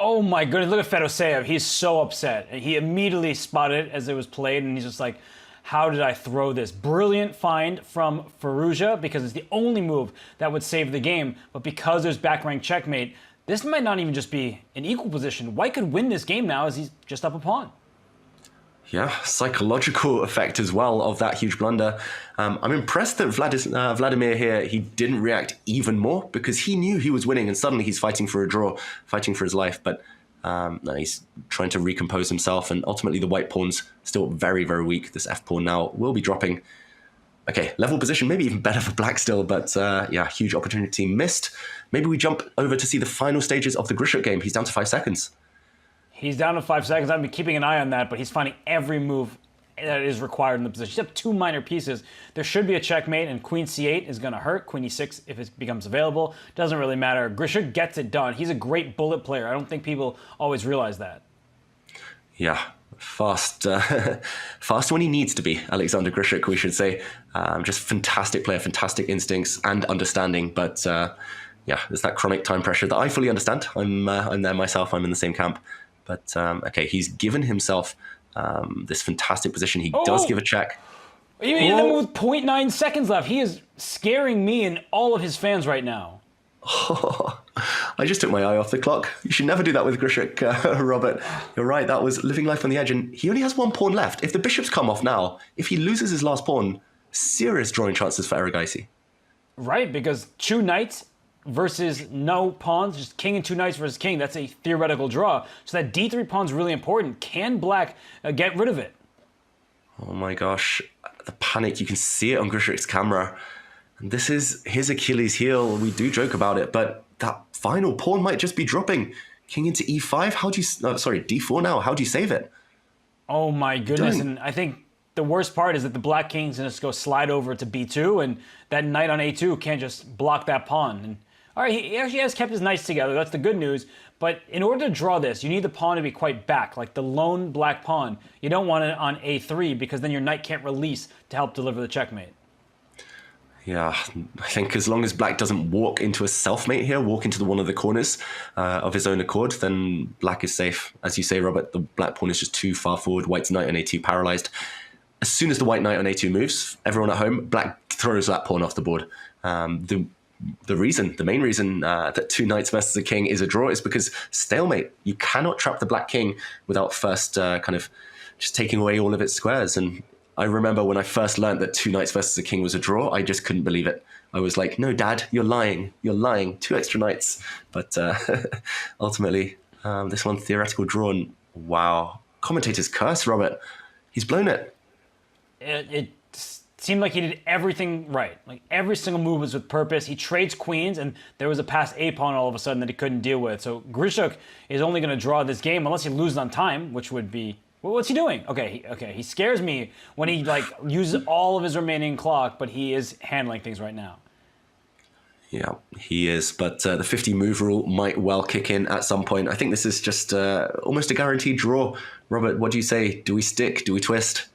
Speaker 2: Oh my goodness, look at Fedoseev. He's so upset. He immediately spotted it as it was played, and he's just like, how did I throw this? Brilliant find from Firouzja, because it's the only move that would save the game, but because there's back rank checkmate, this might not even just be an equal position. White could win this game now as he's just up a pawn.
Speaker 3: Yeah, psychological effect as well of that huge blunder. I'm impressed that Vladimir here, he didn't react even more because he knew he was winning and suddenly he's fighting for a draw, fighting for his life. But no, he's trying to recompose himself, and ultimately the white pawn's still very, very weak. This f pawn now will be dropping. Okay, level position, maybe even better for black still, but yeah, huge opportunity missed. Maybe we jump over to see the final stages of the Grischuk game. He's down to 5 seconds.
Speaker 2: He's down to 5 seconds. I've been keeping an eye on that, but he's finding every move that is required in the position. He's up 2 minor pieces. There should be a checkmate, and queen c8 is going to hurt. Queen e6 if it becomes available. Doesn't really matter. Grischuk gets it done. He's a great bullet player. I don't think people always realize that.
Speaker 3: Yeah, fast when he needs to be. Alexander Grischuk, we should say. Just fantastic player, fantastic instincts and understanding, but yeah, there's that chronic time pressure that I fully understand. I'm there myself. I'm in the same camp. But okay, he's given himself this fantastic position. He does give a check.
Speaker 2: Even with 0.9 seconds left, he is scaring me and all of his fans right now.
Speaker 3: Oh, I just took my eye off the clock. You should never do that with Grischuk, Robert. You're right, that was living life on the edge, and he only has 1 pawn left. If the bishops come off now, if he loses his last pawn, serious drawing chances for Erigaisi.
Speaker 2: Right, because 2 knights versus no pawns, just king and 2 knights versus king, that's a theoretical draw. So that d3 pawn's really important. Can black get rid of it?
Speaker 3: Oh my gosh, the panic, you can see it on Grischuk's camera. And this is his Achilles heel. We do joke about it, but that final pawn might just be dropping. King into e5, how do you, sorry, d4 now, how do you save it?
Speaker 2: Oh my goodness, and I think the worst part is that the black king's gonna just go slide over to b2, and that knight on a2 can't just block that pawn. And all right, he actually has kept his knights together. That's the good news. But in order to draw this, you need the pawn to be quite back, like the lone black pawn. You don't want it on a3 because then your knight can't release to help deliver the checkmate.
Speaker 3: Yeah, I think as long as black doesn't walk into a selfmate here, walk into one of the corners of his own accord, then black is safe. As you say, Robert, the black pawn is just too far forward. White's knight on a2 paralyzed. As soon as the white knight on a2 moves, everyone at home, black throws that pawn off the board. The main reason that 2 knights versus a king is a draw is because stalemate. You cannot trap the black king without first kind of just taking away all of its squares. And I remember when I first learned that 2 knights versus a king was a draw, I just couldn't believe it. I was like, no, Dad, you're lying. You're lying. 2 extra knights. But ultimately, this one theoretical draw. And wow, commentator's curse, Robert. He's blown it.
Speaker 2: It seemed like he did everything right. Like every single move was with purpose. He trades queens, and there was a passed a pawn all of a sudden that he couldn't deal with. So Grischuk is only going to draw this game unless he loses on time, which would be. Well, what's he doing? Okay, he scares me when he like uses all of his remaining clock, but he is handling things right now.
Speaker 3: Yeah, he is. But the 50 move rule might well kick in at some point. I think this is just almost a guaranteed draw. Robert, what do you say? Do we stick? Do we twist?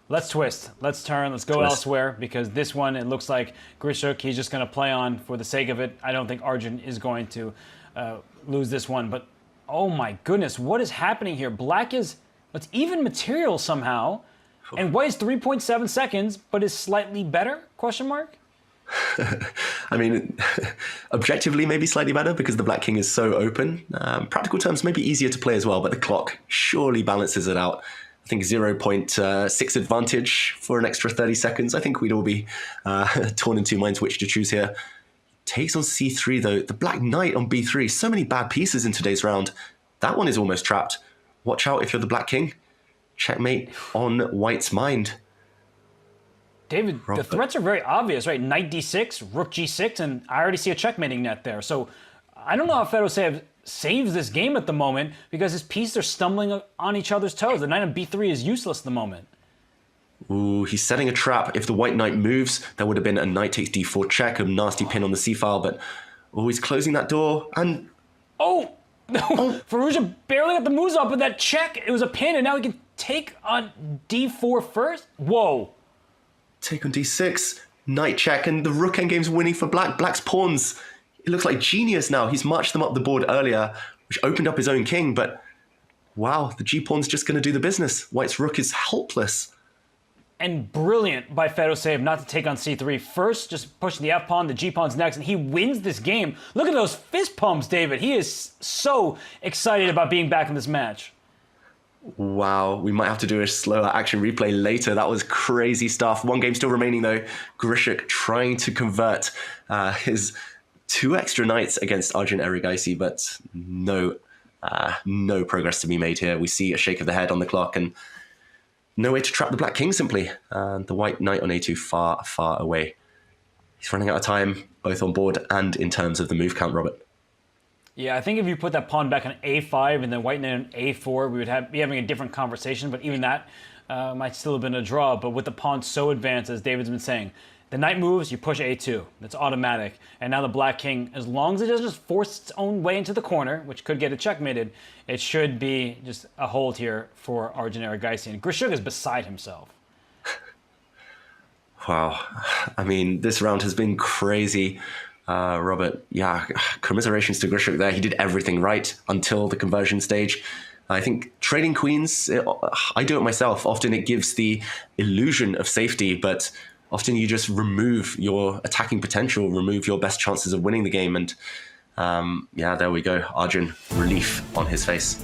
Speaker 2: Let's twist. Let's turn. Let's go elsewhere, because this one, it looks like Grischuk, he's just going to play on for the sake of it. I don't think Arjun is going to lose this one. But, oh my goodness, what is happening here? Black is, it's even material somehow. And white is 3.7 seconds, but is slightly better, question mark?
Speaker 3: I mean, objectively maybe slightly better because the black king is so open. Practical terms may be easier to play as well, but the clock surely balances it out. I think 0.6 advantage for an extra 30 seconds. I think we'd all be torn in 2 minds which to choose here. Takes on c3 though. The black knight on b3. So many bad pieces in today's round. That one is almost trapped. Watch out if you're the black king. Checkmate on white's mind.
Speaker 2: David, the threats are very obvious, right? Knight d6, rook g6, and I already see a checkmating net there. So I don't know how Fedoseev saves this game at the moment because his pieces are stumbling on each other's toes. The knight on b3 is useless at the moment.
Speaker 3: Ooh, he's setting a trap. If the white knight moves, there would have been a knight takes d4 check, a nasty pin on the c-file, but he's closing that door, and...
Speaker 2: Oh! Firouzja barely got the moves off, but that check, it was a pin, and now he can take on d4 first? Whoa.
Speaker 3: Take on d6, knight check, and the rook endgame's winning for black. Black's pawns, it looks like genius now. He's marched them up the board earlier, which opened up his own king, but wow, the g-pawn's just going to do the business. White's rook is helpless.
Speaker 2: And brilliant by Fedoseev not to take on c3 first, just pushing the f-pawn, the g-pawn's next, and he wins this game. Look at those fist pumps, David. He is so excited about being back in this match.
Speaker 3: Wow, we might have to do a slower action replay later. That was crazy stuff. One game still remaining though. Grischuk trying to convert his 2 extra knights against Arjun Erigaisi, but no progress to be made here. We see a shake of the head on the clock and no way to trap the black king simply. The white knight on a2 far, far away. He's running out of time, both on board and in terms of the move count, Robert.
Speaker 2: Yeah, I think if you put that pawn back on a5 and then white knight on a4, we would be having a different conversation, but even that might still have been a draw. But with the pawn so advanced, as David's been saying, the knight moves, you push a2. That's automatic. And now the black king, as long as it doesn't just force its own way into the corner, which could get it checkmated, it should be just a hold here for Arjun Erigaisi. And Grischuk is beside himself.
Speaker 3: Wow. I mean, this round has been crazy. Robert, yeah, commiserations to Grischuk there. He did everything right until the conversion stage. I think trading queens, I do it myself. Often it gives the illusion of safety, but often you just remove your attacking potential, remove your best chances of winning the game. And yeah, there we go. Arjun, relief on his face.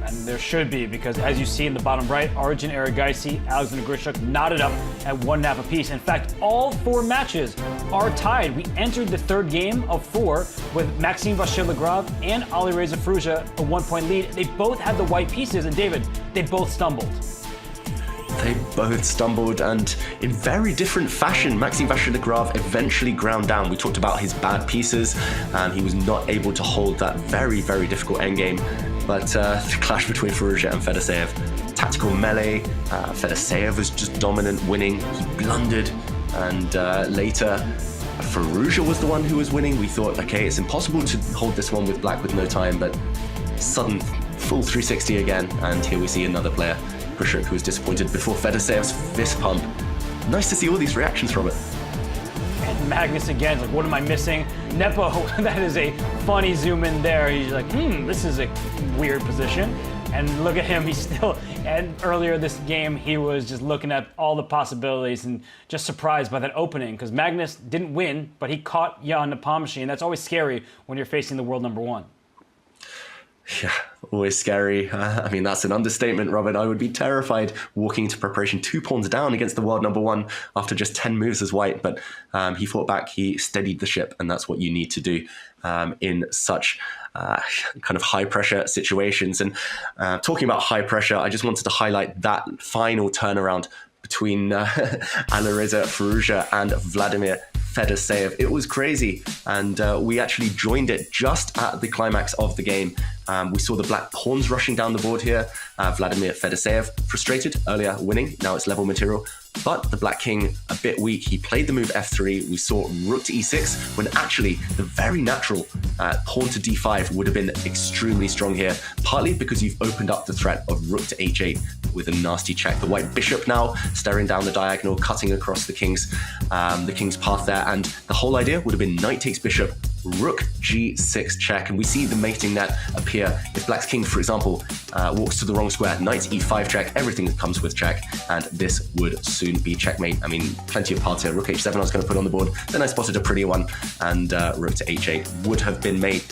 Speaker 2: And there should be, because as you see in the bottom right, Arjun Erigaisi, Alexander Grischuk knotted up at 1.5 apiece. In fact, all 4 matches are tied. We entered the third game of 4 with Maxime Vachier-Lagrave and Alireza Firouzja a 1-point lead. They both had the white pieces, and David, they both stumbled.
Speaker 3: They both stumbled, and in very different fashion. Maxime Vachier-Lagrave eventually ground down. We talked about his bad pieces, and he was not able to hold that very, very difficult endgame. But the clash between Firouzja and Fedoseev, tactical melee, Fedoseev was just dominant, winning. He blundered, and later Firouzja was the one who was winning. We thought, okay, it's impossible to hold this one with black with no time, but sudden full 360 again, and here we see another player, Grischuk, who was disappointed before Fedoseev's fist pump. Nice to see all these reactions, Robert.
Speaker 2: And Magnus again, like, what am I missing? Nepo, that is a funny zoom in there. He's like, this is a weird position. And look at him, he's still, and earlier this game, he was just looking at all the possibilities and just surprised by that opening, because Magnus didn't win, but he caught Jan the pawn machine. That's always scary when you're facing the world number 1.
Speaker 3: Yeah, always scary. I mean, that's an understatement, Robert. I would be terrified walking into preparation 2 pawns down against the world number 1 after just 10 moves as white. But he fought back, he steadied the ship, and that's what you need to do in such kind of high pressure situations. And talking about high pressure, I just wanted to highlight that final turnaround between Alireza Firouzja and Vladimir Fedoseev. It was crazy, and we actually joined it just at the climax of the game. We saw the black pawns rushing down the board here. Vladimir Fedoseev, frustrated, earlier winning, now it's level material. But the black king, a bit weak. He played the move f3. We saw rook to e6, when actually the very natural pawn to d5 would have been extremely strong here, partly because you've opened up the threat of rook to h8 with a nasty check. The white bishop now staring down the diagonal, cutting across the king's path there, and the whole idea would have been knight takes bishop, rook g6 check, and we see the mating net appear if black's king, for example, walks to the wrong square, knight e5 check, everything that comes with check, and this would soon be checkmate. I mean, plenty of parts here. Rook h7 I was going to put on the board, then I spotted a prettier one, and rook to h8 would have been mate.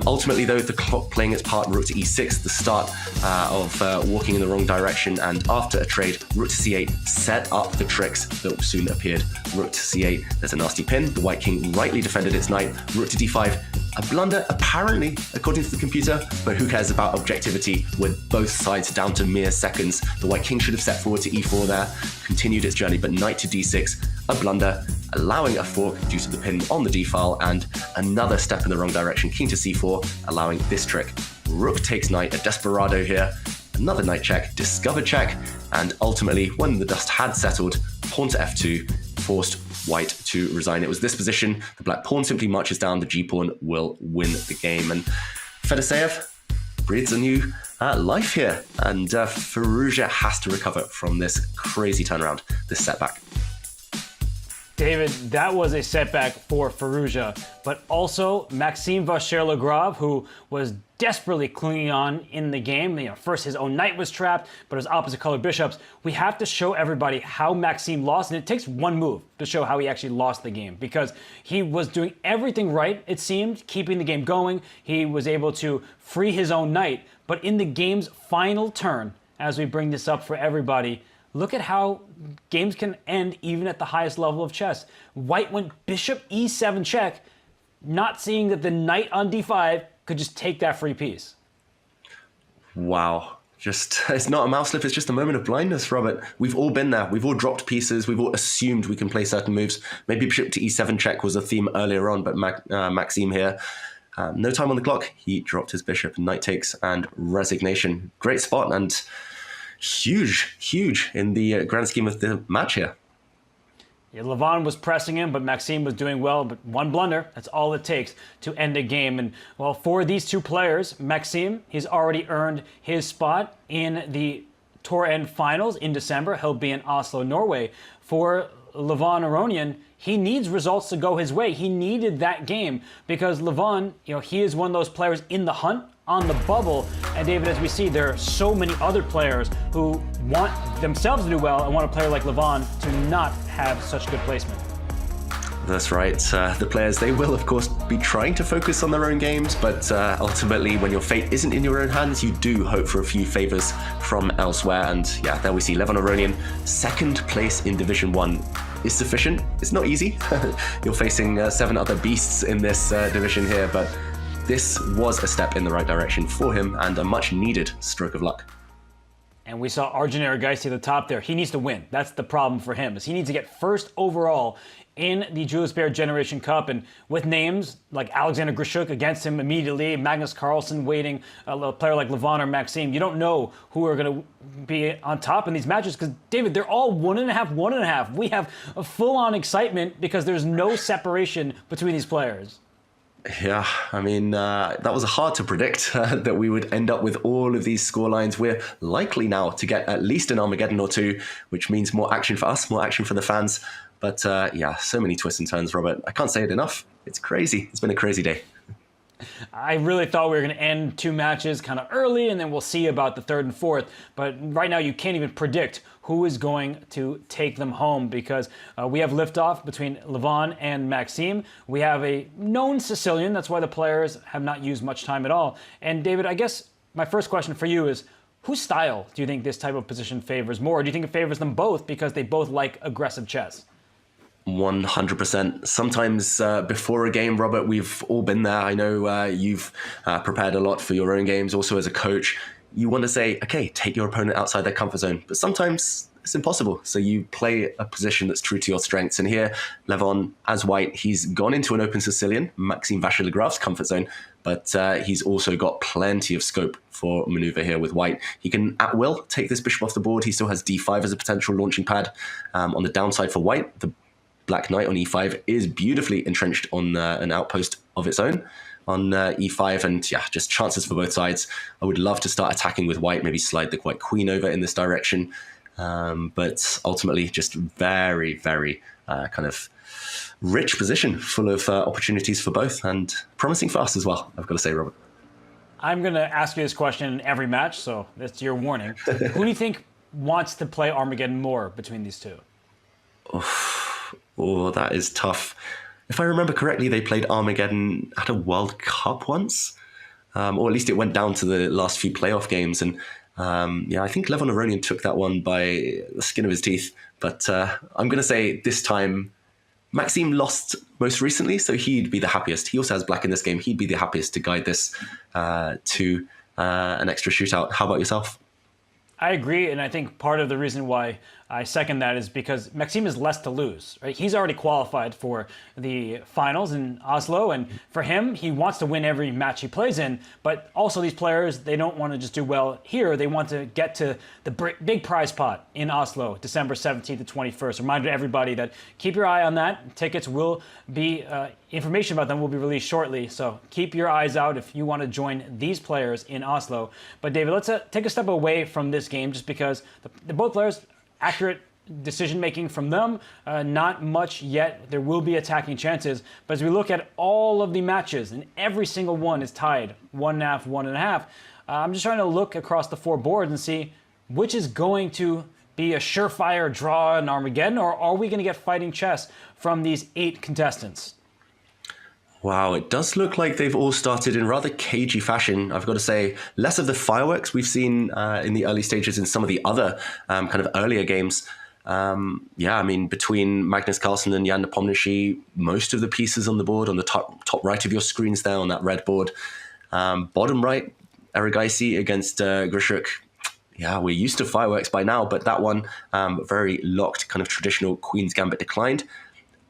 Speaker 3: Ultimately though, the clock playing its part, rook to e6, the start of walking in the wrong direction, and after a trade, rook to c8 set up the tricks that soon appeared. Rook to c8, there's a nasty pin, the white king rightly defended its knight, rook to d5, a blunder apparently according to the computer, but who cares about objectivity with both sides down to mere seconds. The white king should have set forward to e4 there, continued its journey, but knight to d6, a blunder, allowing a fork due to the pin on the d-file, and another step in the wrong direction, king to c4, allowing this trick. Rook takes knight, a desperado here, another knight check, discover check, and ultimately, when the dust had settled, pawn to f2, forced white to resign. It was this position, the black pawn simply marches down, the g-pawn will win the game, and Fedoseev breathes a new life here, and Firouzja has to recover from this crazy turnaround, this setback.
Speaker 2: David, that was a setback for Firouzja, but also Maxime Vachier-Lagrave, who was desperately clinging on in the game. First his own knight was trapped, but his opposite color bishops. We have to show everybody how Maxime lost, and it takes one move to show how he actually lost the game, because he was doing everything right, it seemed, keeping the game going. He was able to free his own knight, but in the game's final turn, as we bring this up for everybody, look at how games can end even at the highest level of chess. White went bishop e7 check, not seeing that the knight on d5 could just take that free piece.
Speaker 3: Wow. It's not a mouse slip, it's just a moment of blindness, Robert. We've all been there. We've all dropped pieces. We've all assumed we can play certain moves. Maybe bishop to e7 check was a theme earlier on, but Maxime here, no time on the clock. He dropped his bishop, knight takes, and resignation. Great spot, and huge in the grand scheme of the match here.
Speaker 2: Yeah, Levon was pressing him, but Maxime was doing well, but one blunder, that's all it takes to end a game. And well, for these two players, Maxime, he's already earned his spot in the Tour End Finals in December. He'll be in Oslo, Norway. For Levon Aronian, he needs results to go his way. He needed that game because Levon, he is one of those players in the hunt, on the bubble. And David, as we see, there are so many other players who want themselves to do well and want a player like Levon to not have such good placement.
Speaker 3: That's right. The players, they will, of course, be trying to focus on their own games, but ultimately, when your fate isn't in your own hands, you do hope for a few favors from elsewhere. And yeah, there we see Levon Aronian, second place in Division 1 is sufficient. It's not easy. You're facing 7 other beasts in this division here, but this was a step in the right direction for him and a much needed stroke of luck.
Speaker 2: And we saw Arjun at the top there. He needs to win. That's the problem for him, is he needs to get first overall in the Julius Baer Generation Cup. And with names like Alexander Grischuk against him immediately, Magnus Carlsen waiting, a player like Levon or Maxime, you don't know who are going to be on top in these matches because, David, they're all 1.5. We have a full-on excitement because there's no separation between these players.
Speaker 3: Yeah, I mean, that was hard to predict that we would end up with all of these scorelines. We're likely now to get at least an Armageddon or two, which means more action for us, more action for the fans. But yeah, so many twists and turns, Robert. I can't say it enough. It's crazy. It's been a crazy day.
Speaker 2: I really thought we were going to end 2 matches kind of early, and then we'll see about the 3rd and 4th. But right now, you can't even predict who is going to take them home because we have liftoff between Levon and Maxime. We have a known Sicilian. That's why the players have not used much time at all. And David, I guess my first question for you is, whose style do you think this type of position favors more? Or do you think it favors them both because they both like aggressive chess?
Speaker 3: 100%. Sometimes before a game, Robert, we've all been there. I know you've prepared a lot for your own games. Also as a coach, you want to say, okay, take your opponent outside their comfort zone. But sometimes it's impossible. So you play a position that's true to your strengths. And here, Levon, as white, he's gone into an open Sicilian, Maxime Vachier-Lagrave's comfort zone. But he's also got plenty of scope for maneuver here with white. He can, at will, take this bishop off the board. He still has d5 as a potential launching pad. On the downside for white, the black knight on e5 is beautifully entrenched on an outpost of its own on e5, and yeah, just chances for both sides. I would love to start attacking with white, maybe slide the white queen over in this direction, but ultimately just very, very kind of rich position, full of opportunities for both, and promising for us as well, I've got to say, Robert.
Speaker 2: I'm going to ask you this question in every match, so that's your warning. Who do you think wants to play Armageddon more between these two?
Speaker 3: Oh, that is tough. If I remember correctly, they played Armageddon at a World Cup once, or at least it went down to the last few playoff games. And yeah, I think Levon Aronian took that one by the skin of his teeth. But I'm going to say this time, Maxime lost most recently, so he'd be the happiest. He also has black in this game. He'd be the happiest to guide this to an extra shootout. How about yourself?
Speaker 2: I agree, and I think part of the reason why I second that, is because Maxime has less to lose, right? He's already qualified for the finals in Oslo, and for him, he wants to win every match he plays in, but also these players, they don't want to just do well here. They want to get to the big prize pot in Oslo, December 17th to 21st. Reminder to everybody that keep your eye on that. Tickets will be, information about them will be released shortly, so keep your eyes out if you want to join these players in Oslo. But David, let's take a step away from this game, just because the both players, accurate decision-making from them, not much yet. There will be attacking chances, but as we look at all of the matches, and every single one is tied 1.5, 1.5, I'm just trying to look across the 4 boards and see which is going to be a surefire draw in Armageddon, or are we going to get fighting chess from these 8 contestants?
Speaker 3: Wow, it does look like they've all started in rather cagey fashion. I've got to say, less of the fireworks we've seen in the early stages in some of the other kind of earlier games. Yeah, I mean, between Magnus Carlsen and Jan Nepomniachtchi, most of the pieces on the board, on the top right of your screens there on that red board. Bottom right, Erigaisi against Grischuk. Yeah, we're used to fireworks by now, but that one, very locked, kind of traditional Queen's Gambit declined.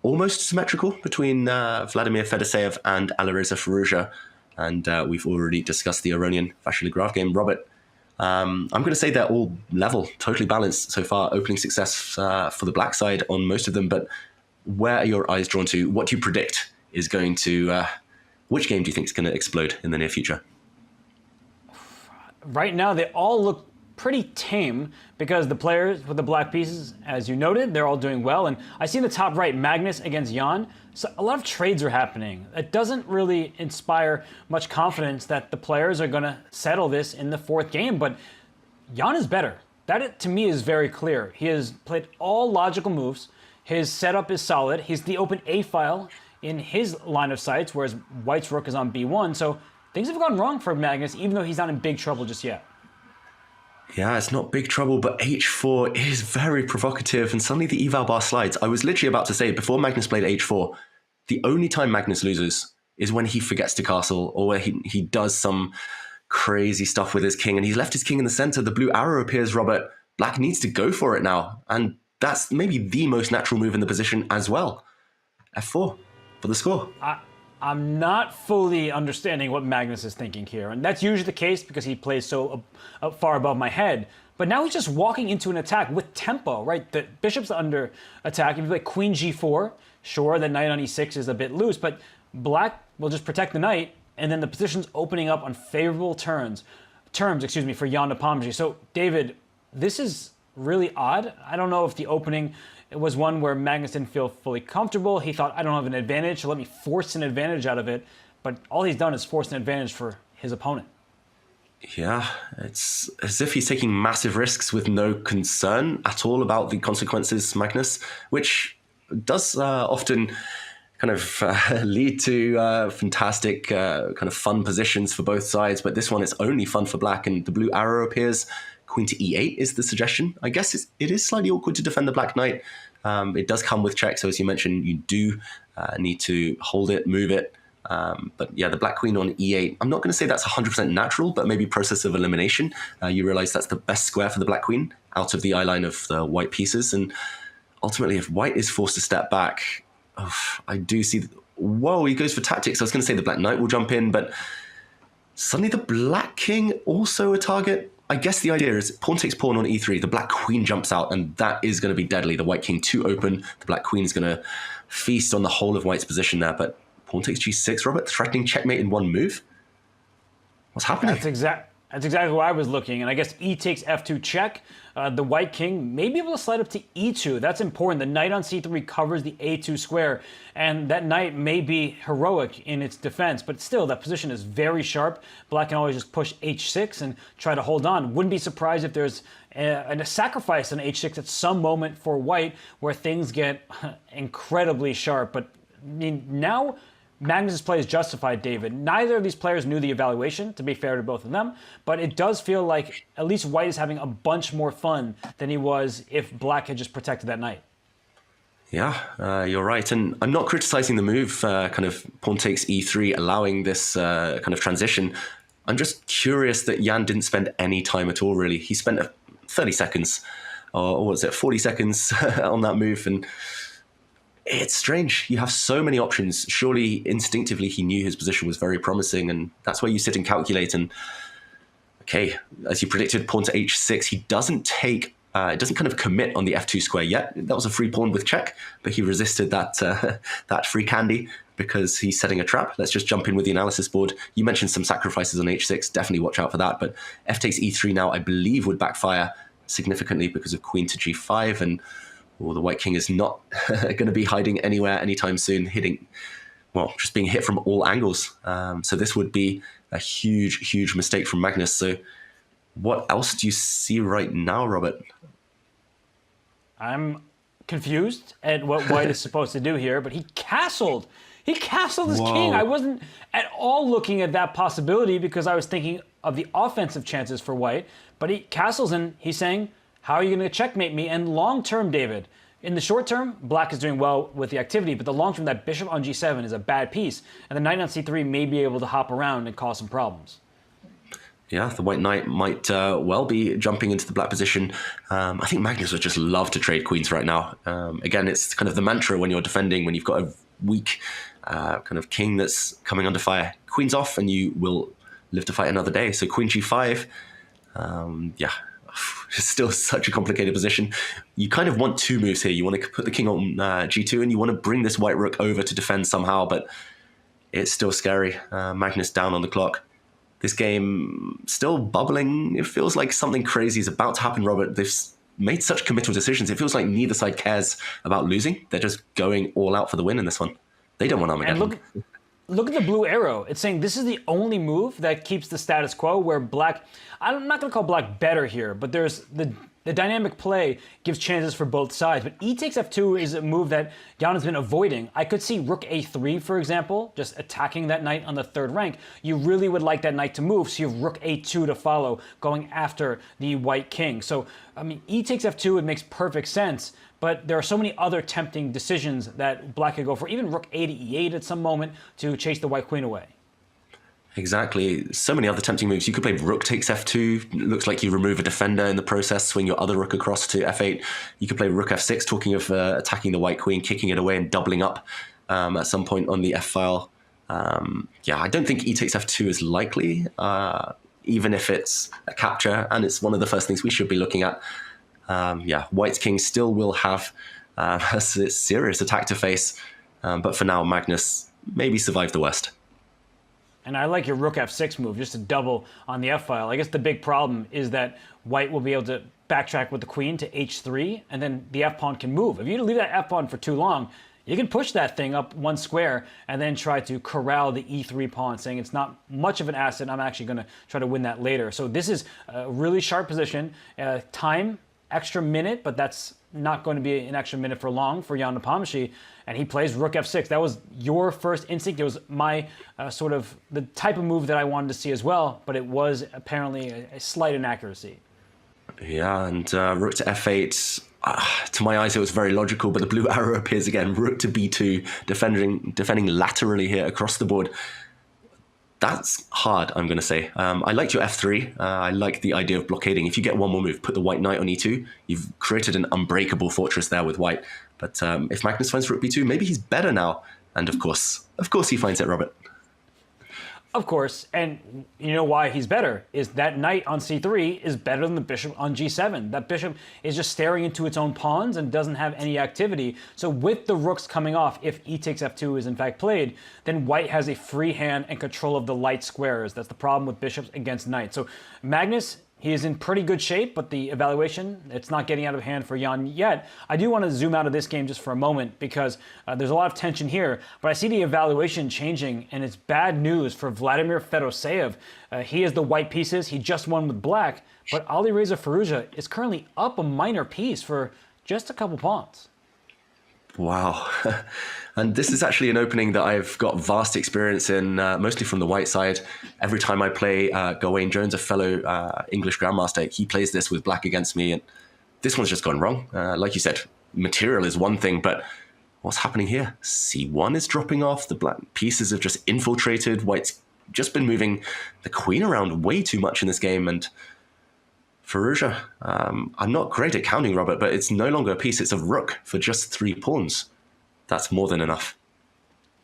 Speaker 3: Almost symmetrical between Vladimir Fedoseev and Alireza Firouzja. And we've already discussed the Aronian Vachier-Lagrave game. Robert, I'm going to say they're all level, totally balanced so far. Opening success for the black side on most of them. But where are your eyes drawn to? What do you predict is going to... which game do you think is going to explode in the near future?
Speaker 2: Right now, they all look pretty tame, because the players with the black pieces, as you noted, they're all doing well. And I see in the top right, Magnus against Jan. So a lot of trades are happening. It doesn't really inspire much confidence that the players are going to settle this in the 4th game. But Jan is better. That, to me, is very clear. He has played all logical moves. His setup is solid. He's the open A file in his line of sights, whereas White's rook is on B1. So things have gone wrong for Magnus, even though he's not in big trouble just yet.
Speaker 3: Yeah, it's not big trouble, but H4 is very provocative, and suddenly the eval bar slides. I was literally about to say, before Magnus played H4, the only time Magnus loses is when he forgets to castle, or where he does some crazy stuff with his king, and he's left his king in the center. The blue arrow appears, Robert. Black needs to go for it now, and that's maybe the most natural move in the position as well. F4 for the score.
Speaker 2: I'm not fully understanding what Magnus is thinking here, and that's usually the case because he plays so far above my head. But now he's just walking into an attack with tempo, right? The bishop's under attack. If you play Queen G4, sure, the knight on E6 is a bit loose, but black will just protect the knight, and then the position's opening up on favorable terms, for Jan Nepomniachtchi. So, David, this is really odd. I don't know if the opening... It was one where Magnus didn't feel fully comfortable. He thought, I don't have an advantage, so let me force an advantage out of it. But all he's done is force an advantage for his opponent.
Speaker 3: Yeah, it's as if he's taking massive risks with no concern at all about the consequences, Magnus, which does often kind of lead to fantastic kind of fun positions for both sides. But this one is only fun for black, and the blue arrow appears. Queen to E8 is the suggestion. I guess it is slightly awkward to defend the black knight. It does come with check, so as you mentioned, you do need to hold it, move it. But yeah, the black queen on E8, I'm not going to say that's 100% natural, but maybe process of elimination. You realize that's the best square for the black queen out of the eye line of the white pieces. And ultimately, if white is forced to step back, I do see... Whoa, he goes for tactics. I was going to say the black knight will jump in, but suddenly the black king also a target. I guess the idea is pawn takes pawn on E3, the black queen jumps out, and that is going to be deadly. The white king too open, the black queen is going to feast on the whole of white's position there, but pawn takes G6, Robert, threatening checkmate in one move? What's happening?
Speaker 2: That's exactly where I was looking, and I guess E takes F2 check. The white king may be able to slide up to E2. That's important. The knight on C3 covers the A2 square, and that knight may be heroic in its defense, but still, that position is very sharp. Black can always just push H6 and try to hold on. Wouldn't be surprised if there's a sacrifice on H6 at some moment for white where things get incredibly sharp. But I mean, now Magnus's play is justified, David. Neither of these players knew the evaluation, to be fair to both of them, but it does feel like at least white is having a bunch more fun than he was if black had just protected that knight.
Speaker 3: Yeah, you're right. And I'm not criticizing the move, kind of pawn takes E3, allowing this kind of transition. I'm just curious that Jan didn't spend any time at all, really. He spent 30 seconds or what was it, 40 seconds on that move. And it's strange. You have so many options. Surely instinctively he knew his position was very promising, and that's where you sit and calculate. And okay, as you predicted, pawn to h6, he doesn't take, it doesn't kind of commit on the f2 square yet. That was a free pawn with check, but he resisted that that free candy because he's setting a trap. Let's just jump in with the analysis board. You mentioned some sacrifices on h6. Definitely watch out for that. But f takes e3 now, I believe, would backfire significantly because of queen to g5, and the white king is not going to be hiding anywhere anytime soon, just being hit from all angles. So this would be a huge, huge mistake from Magnus. So what else do you see right now, Robert?
Speaker 2: I'm confused at what white is supposed to do here, but he castled. He castled his king. I wasn't at all looking at that possibility because I was thinking of the offensive chances for white, but he castles and he's saying, how are you going to checkmate me? And long term, David, in the short term, black is doing well with the activity, but the long term, that bishop on g7 is a bad piece, and the knight on c3 may be able to hop around and cause some problems.
Speaker 3: Yeah, the white knight might well be jumping into the black position. I think Magnus would just love to trade queens right now. Again, it's kind of the mantra when you're defending, when you've got a weak kind of king that's coming under fire. Queen's off and you will live to fight another day. So queen g5, it's still such a complicated position. You kind of want two moves here. You want to put the king on g2 and you want to bring this white rook over to defend somehow, but it's still scary. Magnus down on the clock. This game still bubbling. It feels like something crazy is about to happen, Robert. They've made such committal decisions. It feels like neither side cares about losing. They're just going all out for the win in this one. They don't want Armageddon.
Speaker 2: And look at the blue arrow. It's saying this is the only move that keeps the status quo, where black, I'm not going to call black better here, but there's the dynamic play gives chances for both sides. But e takes f2 is a move that Jan has been avoiding. I could see rook a3, for example, just attacking that knight on the third rank. You really would like that knight to move, so you have rook a2 to follow, going after the white king. So, I mean, e takes f2, it makes perfect sense. But there are so many other tempting decisions that black could go for, even rook a to e8 at some moment to chase the white queen away.
Speaker 3: Exactly. So many other tempting moves. You could play rook takes f2. It looks like you remove a defender in the process, swing your other rook across to f8. You could play rook f6, talking of attacking the white queen, kicking it away and doubling up at some point on the f-file. I don't think e takes f2 is likely, even if it's a capture, and it's one of the first things we should be looking at. White's king still will have a serious attack to face, but for now, Magnus maybe survived the worst.
Speaker 2: And I like your rook f6 move, just to double on the f-file. I guess the big problem is that white will be able to backtrack with the queen to h3, and then the f-pawn can move. If you leave that f-pawn for too long, you can push that thing up one square and then try to corral the e3 pawn, saying it's not much of an asset, I'm actually going to try to win that later. So this is a really sharp position. Time, extra minute, but that's not going to be an extra minute for long for Jan Nepomniachtchi, and he plays rook f6. That was your first instinct. It was my sort of the type of move that I wanted to see as well, but it was apparently a slight inaccuracy.
Speaker 3: Yeah, and rook to f8, to my eyes it was very logical, but the blue arrow appears again. Rook to b2, defending laterally here across the board. That's hard, I'm going to say. I liked your f3. I like the idea of blockading. If you get one more move, put the white knight on e2. You've created an unbreakable fortress there with white. But if Magnus finds rook b2, maybe he's better now. And of course he finds it, Robert.
Speaker 2: Of course, and you know why he's better, is that knight on c3 is better than the bishop on g7. That bishop is just staring into its own pawns and doesn't have any activity. So with the rooks coming off, if e takes f2 is in fact played, then white has a free hand and control of the light squares. That's the problem with bishops against knights. So Magnus, he is in pretty good shape, but the evaluation, it's not getting out of hand for Jan yet. I do want to zoom out of this game just for a moment because there's a lot of tension here, but I see the evaluation changing, and it's bad news for Vladimir Fedoseev. He has the white pieces. He just won with black, but Alireza Firouzja is currently up a minor piece for just a couple pawns.
Speaker 3: Wow. And this is actually an opening that I've got vast experience in, mostly from the white side. Every time I play Gawain Jones, a fellow English Grandmaster, he plays this with black against me, and this one's just gone wrong. Like you said, material is one thing, but what's happening here? C1 is dropping off, the black pieces have just infiltrated, white's just been moving the queen around way too much in this game, and Firouzja, I'm not great at counting, Robert, but it's no longer a piece. It's a rook for just 3 pawns. That's more than enough.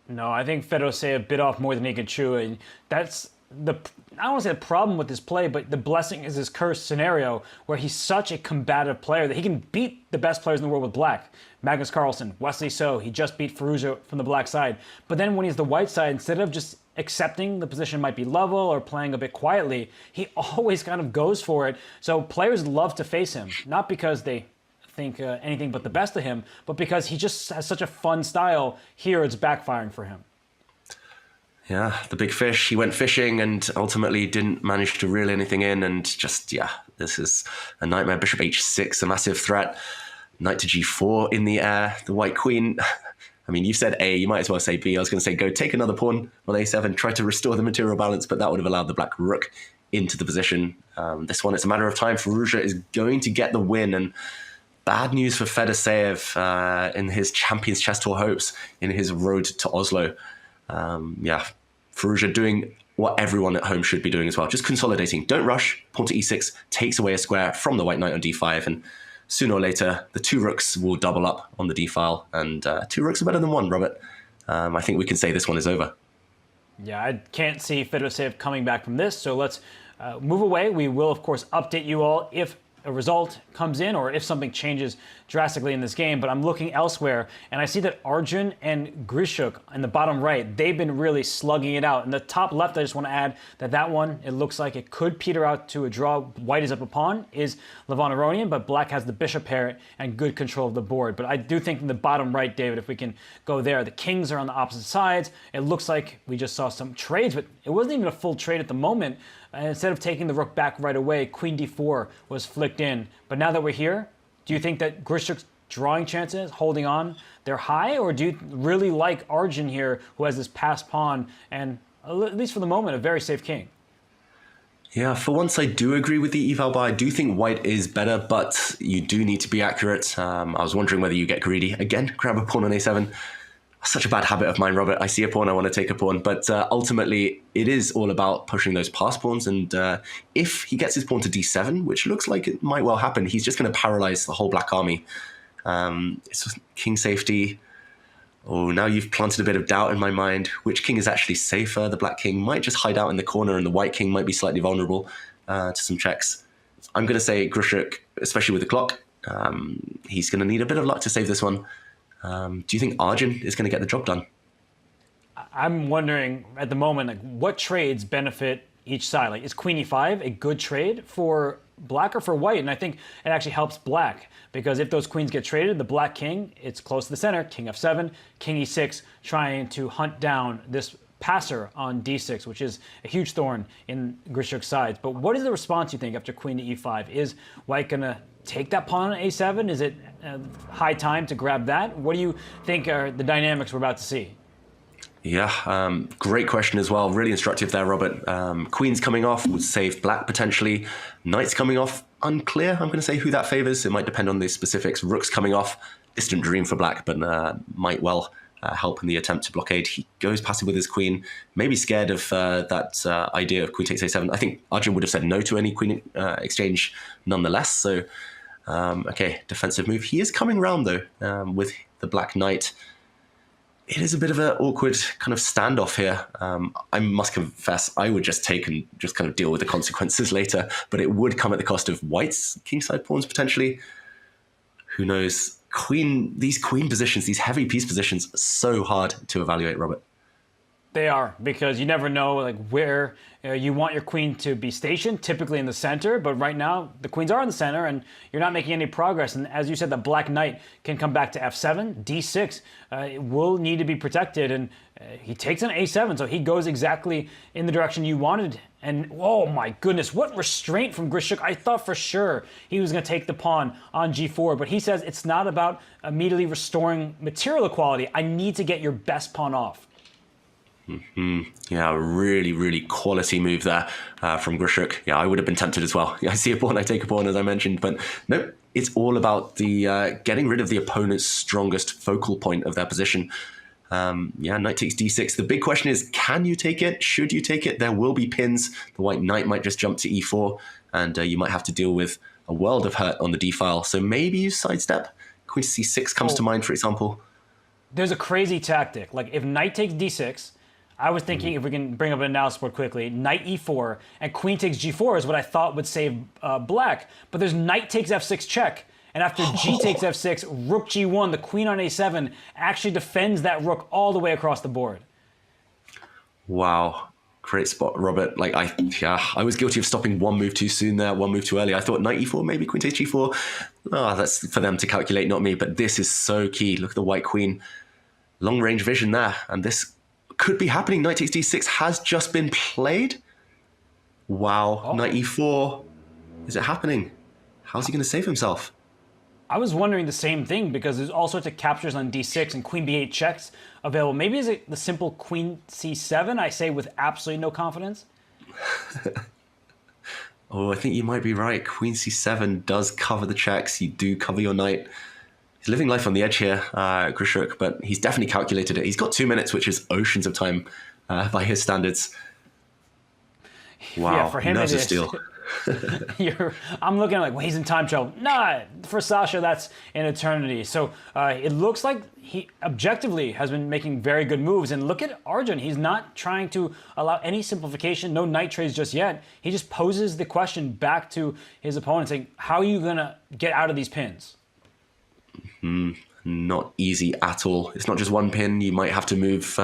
Speaker 2: No, I think Fedoseev bit off more than he could chew. And that's I don't want to say the problem with this play, but the blessing is his curse scenario where he's such a combative player that he can beat the best players in the world with black. Magnus Carlsen, Wesley So, he just beat Firouzja from the black side. But then when he's the white side, instead of just accepting the position might be level or playing a bit quietly, he always kind of goes for it. So players love to face him, not because they think anything but the best of him, but because he just has such a fun style. Here it's backfiring for him.
Speaker 3: Yeah, the big fish. He went fishing and ultimately didn't manage to reel anything in. And just, yeah, this is a nightmare. Bishop h6, a massive threat. Knight to g4 in the air. The white queen. I mean, you said A, you might as well say B. I was going to say go take another pawn on a7, try to restore the material balance, but that would have allowed the black rook into the position. This one, it's a matter of time. Firouzja is going to get the win. And bad news for Fedoseev in his Champions Chess Tour hopes in his road to Oslo. Yeah, Firouzja doing what everyone at home should be doing as well. Just consolidating. Don't rush. Pawn to e6 takes away a square from the white knight on d5. And sooner or later, the 2 rooks will double up on the d file. And 2 rooks are better than 1, Robert. I think we can say this one is over.
Speaker 2: Yeah, I can't see Fedoseev coming back from this. So let's move away. We will, of course, update you all if a result comes in or if something changes drastically in this game, but I'm looking elsewhere and I see that Arjun and Grischuk in the bottom right, they've been really slugging it out. In the top left, I just want to add that one, it looks like it could peter out to a draw. White is up a pawn, is Levon, but black has the bishop pair and good control of the board. But I do think in the bottom right, David, if we can go there, the kings are on the opposite sides. It looks like we just saw some trades, but it wasn't even a full trade at the moment. And instead of taking the rook back right away, queen d4 was flicked in. But now that we're here, do you think that Grischuk's drawing chances, holding on, they're high? Or do you really like Arjun here, who has this passed pawn and, at least for the moment, a very safe king?
Speaker 3: Yeah, for once I do agree with the eval buy. I do think white is better, but you do need to be accurate. I was wondering whether you get greedy. Again, grab a pawn on a7. Such a bad habit of mine, Robert. I see a pawn, I want to take a pawn. But ultimately, it is all about pushing those pass pawns. And if he gets his pawn to d7, which looks like it might well happen, he's just going to paralyze the whole black army. It's king safety. Oh, now you've planted a bit of doubt in my mind. Which king is actually safer? The black king might just hide out in the corner and the white king might be slightly vulnerable to some checks. I'm going to say Grischuk, especially with the clock. He's going to need a bit of luck to save this one. Do you think Arjun is going to get the job done?
Speaker 2: I'm wondering at the moment, like, what trades benefit each side? Like, is queen e5 a good trade for black or for white? And I think it actually helps black because if those queens get traded, the black king, it's close to the center, king f7, king e6, trying to hunt down this passer on d6, which is a huge thorn in Grischuk's sides. But what is the response, you think, after queen to e5? Is white going to take that pawn on a7? Is it high time to grab that? What do you think are the dynamics we're about to see?
Speaker 3: Yeah, great question as well. Really instructive there, Robert. Queen's coming off would save black potentially. Knight's coming off, unclear. I'm going to say who that favors. It might depend on the specifics. Rook's coming off, distant dream for black, but might well help in the attempt to blockade. He goes passive with his queen, maybe scared of that idea of queen takes a7. I think Arjun would have said no to any queen exchange nonetheless. So, okay, defensive move. He is coming round though with the black knight. It is a bit of an awkward kind of standoff here. I must confess, I would just take and just kind of deal with the consequences later, but it would come at the cost of white's kingside pawns potentially. Who knows? These queen positions, these heavy piece positions, are so hard to evaluate, Robert.
Speaker 2: They are, because you never know like where you want your queen to be stationed, typically in the center, but right now the queens are in the center and you're not making any progress. And as you said, the black knight can come back to f7, d6 will need to be protected, and he takes an a7, so he goes exactly in the direction you wanted. And oh my goodness, what restraint from Grischuk. I thought for sure he was going to take the pawn on g4, but he says it's not about immediately restoring material equality. I need to get your best pawn off.
Speaker 3: Yeah, really, really quality move there from Grischuk. Yeah, I would have been tempted as well. I see a pawn, I take a pawn, as I mentioned, but nope. It's all about the getting rid of the opponent's strongest focal point of their position. Yeah, knight takes d6. The big question is, can you take it? Should you take it? There will be pins. The white knight might just jump to e4. and you might have to deal with a world of hurt on the d-file. So maybe you sidestep. Queen to c6 comes to mind, for example.
Speaker 2: There's a crazy tactic. Like if knight takes d6, I was thinking if we can bring up an analysis board quickly, knight e4 and queen takes g4 is what I thought would save black. But there's knight takes f6 check. And after g takes f6, rook g1, the queen on a7 actually defends that rook all the way across the board.
Speaker 3: Wow. Great spot, Robert. Like I was guilty of stopping one move too soon there, one move too early. I thought knight e4, maybe queen takes g4. Oh, that's for them to calculate, not me. But this is so key. Look at the white queen. Long range vision there. And this could be happening. Knight takes d6 has just been played. Wow. Knight e4. Is it happening? How's he going to save himself?
Speaker 2: I was wondering the same thing because there's all sorts of captures on d6 and queen b8 checks available. Maybe is it the simple queen c7, I say with absolutely no confidence?
Speaker 3: Oh, I think you might be right. Queen c7 does cover the checks. You do cover your knight. He's living life on the edge here, Grischuk, but he's definitely calculated it. He's got 2 minutes, which is oceans of time by his standards. Wow,
Speaker 2: yeah, for him
Speaker 3: nerves
Speaker 2: it
Speaker 3: of
Speaker 2: is.
Speaker 3: steel.
Speaker 2: I'm looking at like, well, he's in time trouble. Nah, for Sasha, that's an eternity. So it looks like he objectively has been making very good moves. And look at Arjun. He's not trying to allow any simplification, no knight trades just yet. He just poses the question back to his opponent saying, how are you going to get out of these pins?
Speaker 3: Not easy at all. It's not just one pin. You might have to move,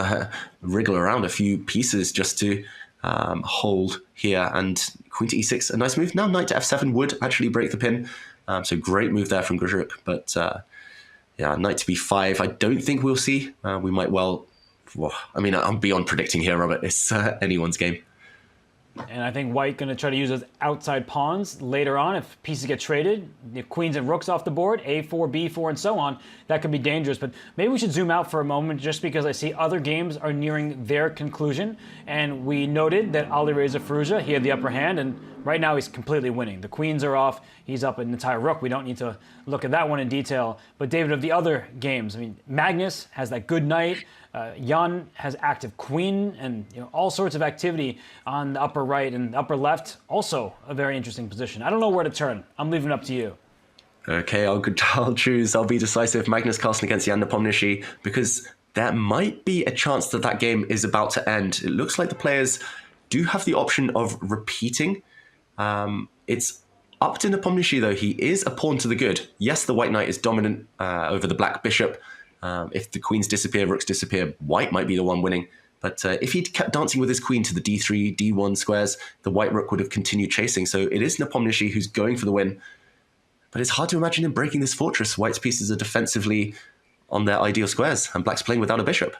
Speaker 3: wriggle around a few pieces just to hold here. And queen to e6, a nice move. Now knight to f7 would actually break the pin. So great move there from Grischuk. But yeah, knight to b5, I don't think we'll see. We might well, I mean, I'm beyond predicting here, Robert. It's anyone's game.
Speaker 2: And I think white going to try to use those outside pawns later on if pieces get traded. The queens and rooks off the board, a4, b4, and so on. That could be dangerous. But maybe we should zoom out for a moment just because I see other games are nearing their conclusion. And we noted that Alireza Firouzja, he had the upper hand, and right now he's completely winning. The queens are off. He's up an entire rook. We don't need to look at that one in detail. But David, of the other games, I mean, Magnus has that good knight. Jan has active queen and all sorts of activity on the upper right and upper left. Also a very interesting position. I don't know where to turn. I'm leaving it up to you.
Speaker 3: Okay, I'll choose. I'll be decisive. Magnus Carlsen against Jan Nepomniachtchi because there might be a chance that that game is about to end. It looks like the players do have the option of repeating. It's up to Nepomniachtchi though. He is a pawn to the good. Yes, the white knight is dominant over the black bishop. If the queens disappear, rooks disappear, white might be the one winning. But if he'd kept dancing with his queen to the d3, d1 squares, the white rook would have continued chasing. So it is Nepomniachtchi who's going for the win. But it's hard to imagine him breaking this fortress. White's pieces are defensively on their ideal squares, and black's playing without a bishop.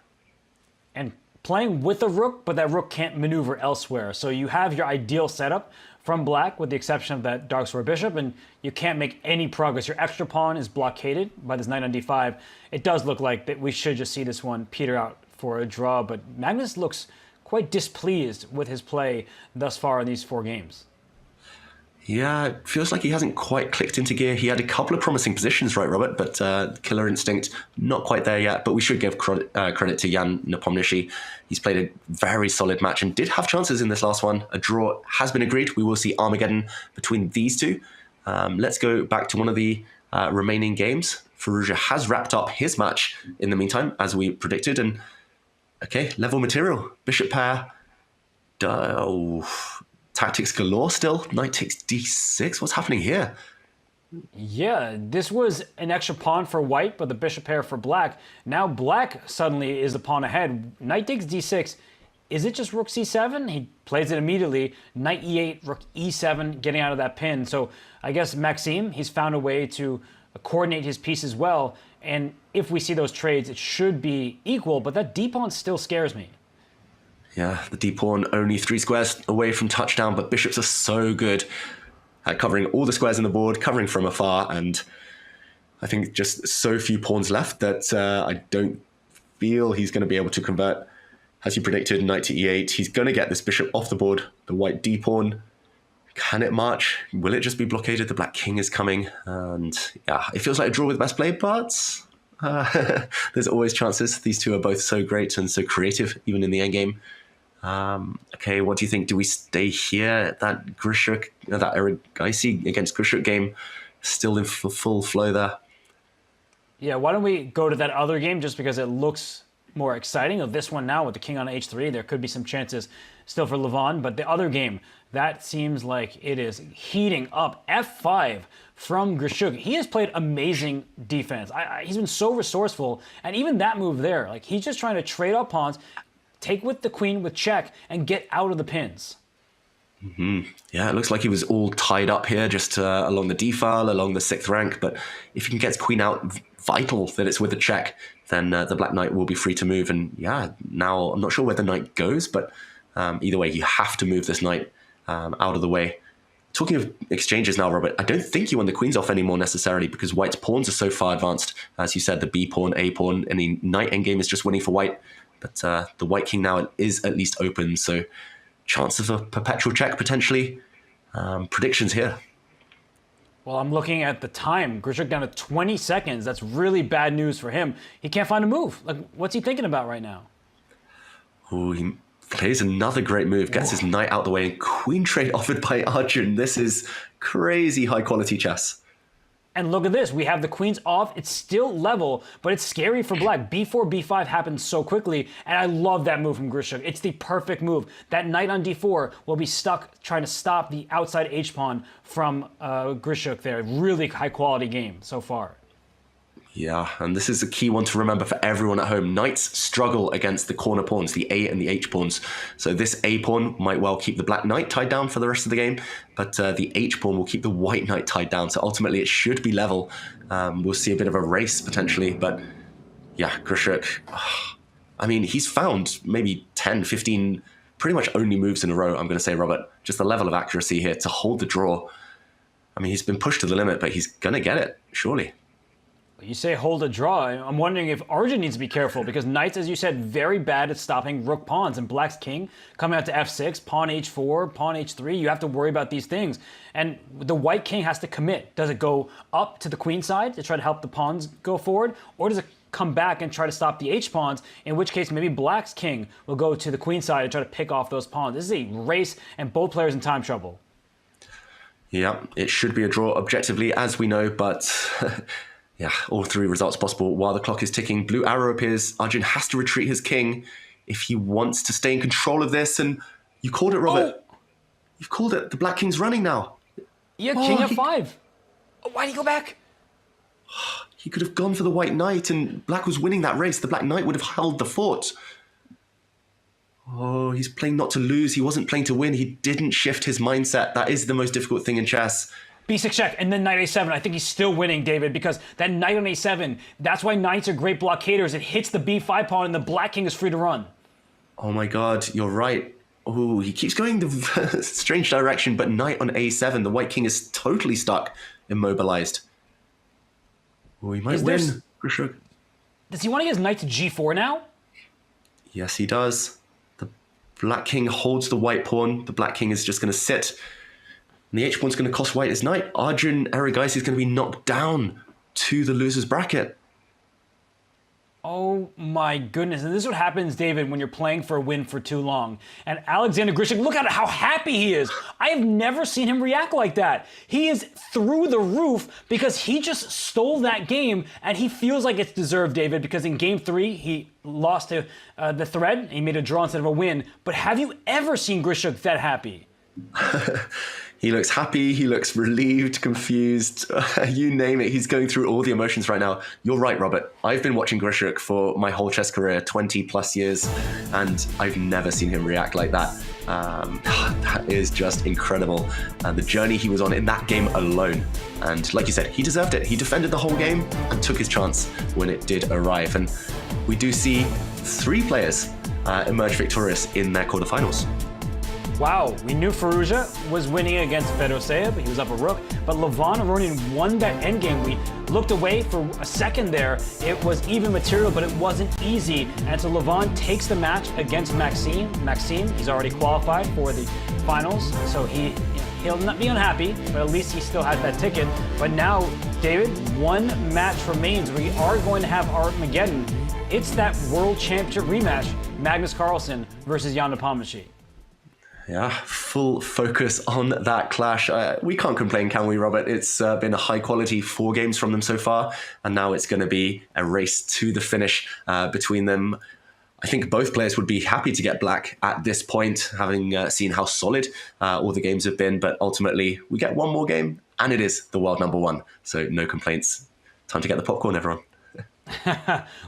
Speaker 2: And playing with a rook, but that rook can't maneuver elsewhere. So you have your ideal setup from black, with the exception of that dark square bishop, and you can't make any progress. Your extra pawn is blockaded by this knight on d5. It does look like that we should just see this one peter out for a draw, but Magnus looks quite displeased with his play thus far in these 4 games.
Speaker 3: Yeah, it feels like he hasn't quite clicked into gear. He had a couple of promising positions, right, Robert? But killer instinct, not quite there yet. But we should give credit to Jan Nepomniachtchi. He's played a very solid match and did have chances in this last one. A draw has been agreed. We will see Armageddon between these two. Let's go back to one of the remaining games. Firouzja has wrapped up his match in the meantime, as we predicted. And okay, level material, bishop pair. Tactics galore still. Knight takes d6. What's happening here?
Speaker 2: Yeah, this was an extra pawn for white, but the bishop pair for black. Now black suddenly is the pawn ahead. Knight takes d6. Is it just rook c7? He plays it immediately. Knight e8, rook e7, getting out of that pin. So I guess Maxime, he's found a way to coordinate his pieces well. And if we see those trades, it should be equal, but that d-pawn still scares me.
Speaker 3: Yeah, the d-pawn only 3 squares away from touchdown, but bishops are so good at covering all the squares on the board, covering from afar, and I think just so few pawns left that I don't feel he's going to be able to convert. As you predicted, knight to e8, he's going to get this bishop off the board. The white d-pawn, can it march? Will it just be blockaded? The black king is coming, and yeah, it feels like a draw with best play, but there's always chances. These two are both so great and so creative, even in the endgame. Okay, what do you think? Do we stay here? That Erigaisi against Grischuk game still in full flow there.
Speaker 2: Yeah, why don't we go to that other game just because it looks more exciting. Of this one now with the king on h3, there could be some chances still for Levon, but the other game, that seems like it is heating up. f5 from Grischuk. He has played amazing defense. He's been so resourceful, and even that move there, like he's just trying to trade up pawns, take with the queen with check, and get out of the pins.
Speaker 3: Yeah, it looks like he was all tied up here, just along the d file, along the 6th rank. But if you can get his queen out, vital that it's with a check, then the black knight will be free to move. And yeah, now I'm not sure where the knight goes, but either way, you have to move this knight out of the way. Talking of exchanges now, Robert, I don't think you want the queens off anymore necessarily, because white's pawns are so far advanced. As you said, the b pawn, a pawn, and the knight endgame is just winning for white. But the white king now is at least open, so chance of a perpetual check potentially. Predictions here.
Speaker 2: Well, I'm looking at the time. Grischuk down to 20 seconds. That's really bad news for him. He can't find a move. Like, what's he thinking about right now?
Speaker 3: Oh, he plays another great move, gets his knight out the way, and queen trade offered by Arjun. This is crazy high quality chess.
Speaker 2: And look at this, we have the queens off, it's still level, but it's scary for black. b4, b5 happens so quickly, and I love that move from Grischuk. It's the perfect move. That knight on d4 will be stuck trying to stop the outside h-pawn from Grischuk there. Really high quality game so far.
Speaker 3: Yeah, and this is a key one to remember for everyone at home. Knights struggle against the corner pawns, the A and the H pawns. So this A pawn might well keep the black knight tied down for the rest of the game, but the H pawn will keep the white knight tied down. So ultimately it should be level. We'll see a bit of a race potentially, but yeah, Grischuk, I mean, he's found maybe 10, 15, pretty much only moves in a row, I'm going to say, Robert. Just the level of accuracy here to hold the draw. I mean, he's been pushed to the limit, but he's going to get it, surely.
Speaker 2: You say hold a draw. I'm wondering if Arjun needs to be careful, because knights, as you said, very bad at stopping rook pawns, and black's king coming out to f6, pawn h4, pawn h3. You have to worry about these things. And the white king has to commit. Does it go up to the queen side to try to help the pawns go forward, or does it come back and try to stop the h-pawns, in which case maybe black's king will go to the queen side and try to pick off those pawns. This is a race, and both players in time trouble.
Speaker 3: Yeah, it should be a draw objectively, as we know, but... yeah, all three results possible while the clock is ticking. Blue arrow appears. Arjun has to retreat his king if he wants to stay in control of this. And you called it, Robert. Oh. You've called it. The black king's running now.
Speaker 2: Yeah, king f5. Oh, why'd he go back?
Speaker 3: He could have gone for the white knight, and black was winning that race. The black knight would have held the fort. Oh, he's playing not to lose. He wasn't playing to win. He didn't shift his mindset. That is the most difficult thing in chess.
Speaker 2: b6 check, and then knight a7. I think he's still winning, David, because that knight on a7, that's why knights are great blockaders. It hits the b5 pawn, and the black king is free to run.
Speaker 3: Oh my god, you're right. Oh, he keeps going the strange direction, but knight on a7, the white king is totally stuck, immobilized. Oh, he might win.
Speaker 2: Does he want to get his knight to g4 now?
Speaker 3: Yes, he does. The black king holds the white pawn. The black king is just going to sit. And the h-pawn's going to cost white his knight. Arjun Erigaisi is going to be knocked down to the loser's bracket.
Speaker 2: Oh my goodness. And this is what happens, David, when you're playing for a win for too long. And Alexander Grischuk, look at how happy he is. I have never seen him react like that. He is through the roof because he just stole that game, and he feels like it's deserved, David, because in game 3, he lost to the thread. He made a draw instead of a win. But have you ever seen Grischuk that happy?
Speaker 3: He looks happy, he looks relieved, confused, you name it. He's going through all the emotions right now. You're right, Robert. I've been watching Grischuk for my whole chess career, 20 plus years, and I've never seen him react like that. That is just incredible. The journey he was on in that game alone. And like you said, he deserved it. He defended the whole game and took his chance when it did arrive. And we do see 3 players emerge victorious in their quarterfinals.
Speaker 2: Wow, we knew Firouzja was winning against Fedoseev. He was up a rook, but Levon Aronian won that endgame. We looked away for a second there. It was even material, but it wasn't easy. And so Levon takes the match against Maxime. Maxime, he's already qualified for the finals, so he'll not be unhappy, but at least he still has that ticket. But now, David, 1 match remains. We are going to have Armageddon. It's that World Championship rematch, Magnus Carlsen versus Jan Nepomniachtchi.
Speaker 3: Yeah, full focus on that clash. We can't complain, can we, Robert? It's been a high-quality 4 games from them so far, and now it's going to be a race to the finish between them. I think both players would be happy to get black at this point, having seen how solid all the games have been, but ultimately we get one more game, and it is the world number 1, so no complaints. Time to get the popcorn, everyone.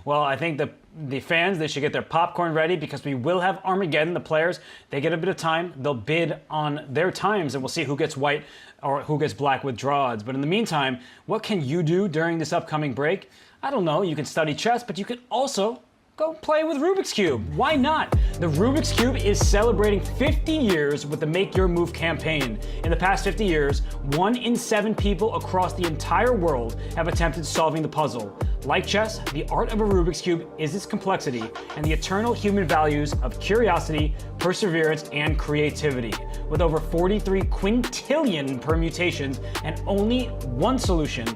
Speaker 2: Well, I think the fans, they should get their popcorn ready because we will have Armageddon. The players, they get a bit of time. They'll bid on their times and we'll see who gets white or who gets black with draw odds. But in the meantime, what can you do during this upcoming break? I don't know. You can study chess, but you can also go play with Rubik's Cube. Why not? The Rubik's Cube is celebrating 50 years with the Make Your Move campaign. In the past 50 years, 1 in 7 people across the entire world have attempted solving the puzzle. Like chess, the art of a Rubik's Cube is its complexity and the eternal human values of curiosity, perseverance, and creativity. With over 43 quintillion permutations and only one solution,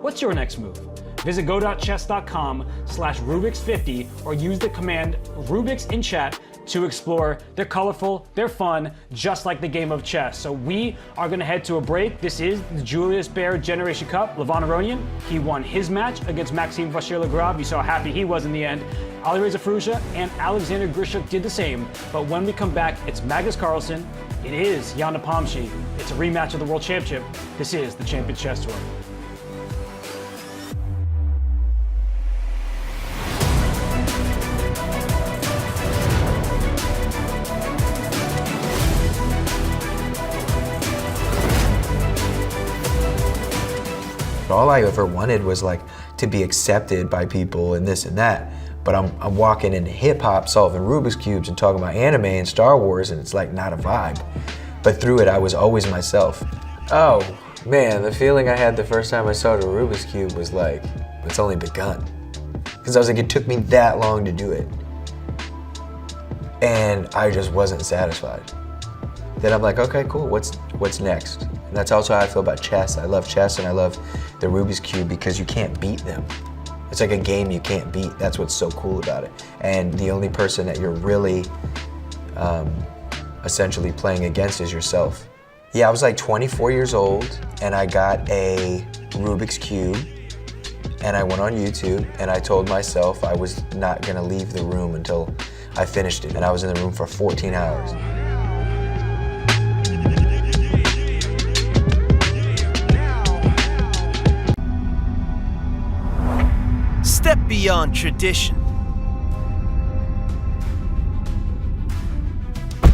Speaker 2: what's your next move? Visit go.chess.com/Rubik's50 or use the command Rubik's in chat to explore. They're colorful, they're fun, just like the game of chess. So we are going to head to a break. This is the Julius Baer Generation Cup. Levon, he won his match against Maxime Vachier-Lagrave. You saw how happy he was in the end. Alireza Firouzja and Alexander Grischuk did the same. But when we come back, it's Magnus Carlsen. It is Jan Nepomniachtchi. It's a rematch of the World Championship. This is the Champion Chess Tour.
Speaker 13: All I ever wanted was like to be accepted by people and this and that. But I'm walking into hip hop, solving Rubik's Cubes and talking about anime and Star Wars, and it's like not a vibe. But through it, I was always myself. Oh man, the feeling I had the first time I started a Rubik's Cube was like, it's only begun. Because I was like, it took me that long to do it. And I just wasn't satisfied. Then I'm like, okay, cool, what's next? And that's also how I feel about chess. I love chess and I love the Rubik's Cube because you can't beat them. It's like a game you can't beat. That's what's so cool about it. And the only person that you're really essentially playing against is yourself. Yeah, I was like 24 years old and I got a Rubik's Cube and I went on YouTube and I told myself I was not gonna leave the room until I finished it. And I was in the room for 14 hours.
Speaker 14: Step beyond tradition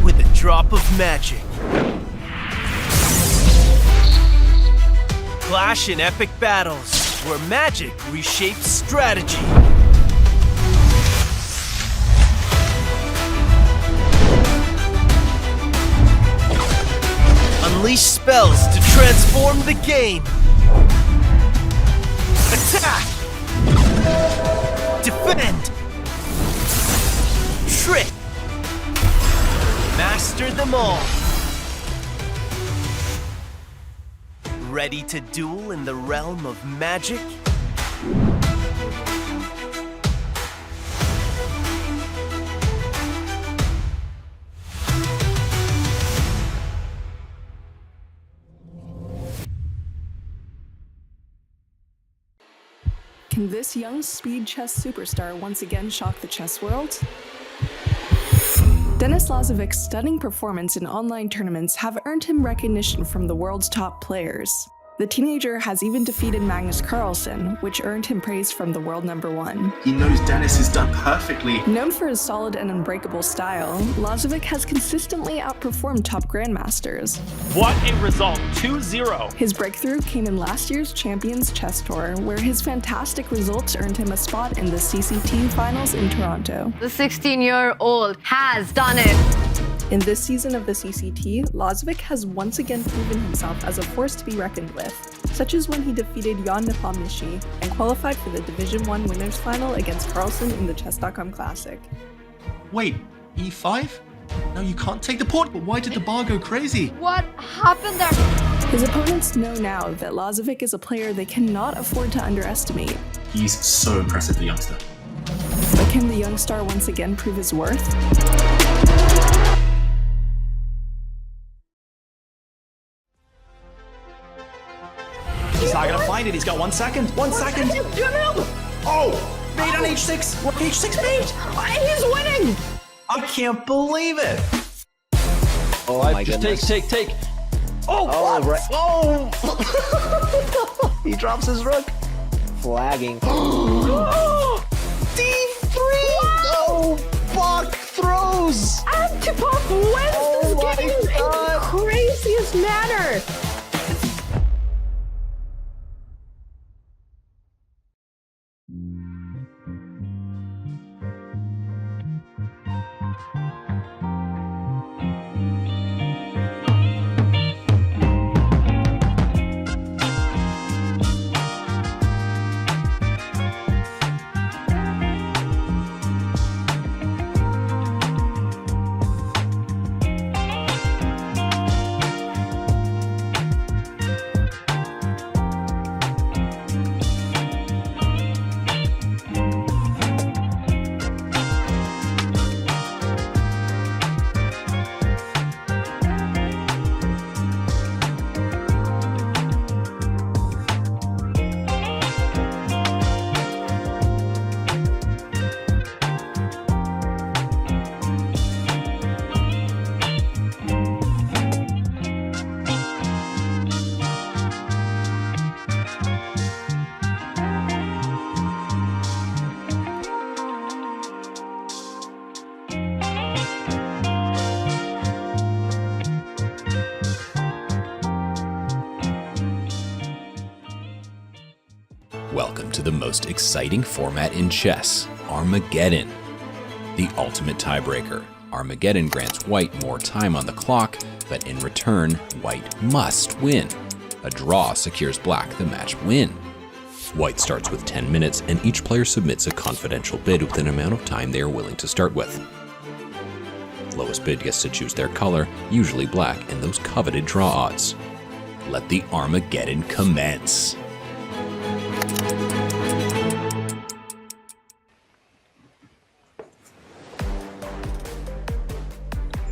Speaker 14: with a drop of magic. Clash in epic battles where magic reshapes strategy. Unleash spells to transform the game. Attack! Defend! Trick! Master them all! Ready to duel in the realm of magic?
Speaker 7: Can this young speed chess superstar once again shock the chess world? Denis Lazovic's stunning performance in online tournaments have earned him recognition from the world's top players. The teenager has even defeated Magnus Carlsen, which earned him praise from the world number 1.
Speaker 15: He knows Denis is done perfectly.
Speaker 7: Known for his solid and unbreakable style, Lazovic has consistently outperformed top Grandmasters.
Speaker 16: What a result, 2-0.
Speaker 7: His breakthrough came in last year's Champions Chess Tour, where his fantastic results earned him a spot in the CCT Finals in Toronto.
Speaker 5: The 16-year-old has done it.
Speaker 7: In this season of the CCT, Lazovic has once again proven himself as a force to be reckoned with, such as when he defeated Jan Nepomniachtchi and qualified for the Division 1 Winners Final against Carlsen in the Chess.com Classic.
Speaker 15: Wait, E5? No, you can't take the pawn, but why did the bar go crazy?
Speaker 5: What happened there?
Speaker 7: His opponents know now that Lazovic is a player they cannot afford to underestimate.
Speaker 15: He's so impressive, the youngster.
Speaker 7: But
Speaker 17: Can the young star once again prove his worth?
Speaker 18: He's not gonna find it. He's got 1 second. 1 second. Oh, mate on h6. Rook h6 mate.
Speaker 17: He's winning.
Speaker 18: I can't believe it.
Speaker 19: Oh my goodness.
Speaker 18: Take.
Speaker 19: Oh, right.
Speaker 18: Oh.
Speaker 19: He drops his rook. Flagging.
Speaker 18: D3.
Speaker 19: Oh, Bach throws.
Speaker 17: Antipov wins this game in the craziest manner.
Speaker 20: Welcome to the most exciting format in chess, Armageddon. The ultimate tiebreaker. Armageddon grants White more time on the clock, but in return, White must win. A draw secures Black the match win. White starts with 10 minutes, and each player submits a confidential bid with an amount of time they are willing to start with. Lowest bid gets to choose their color, usually black, and those coveted draw odds. Let the Armageddon commence.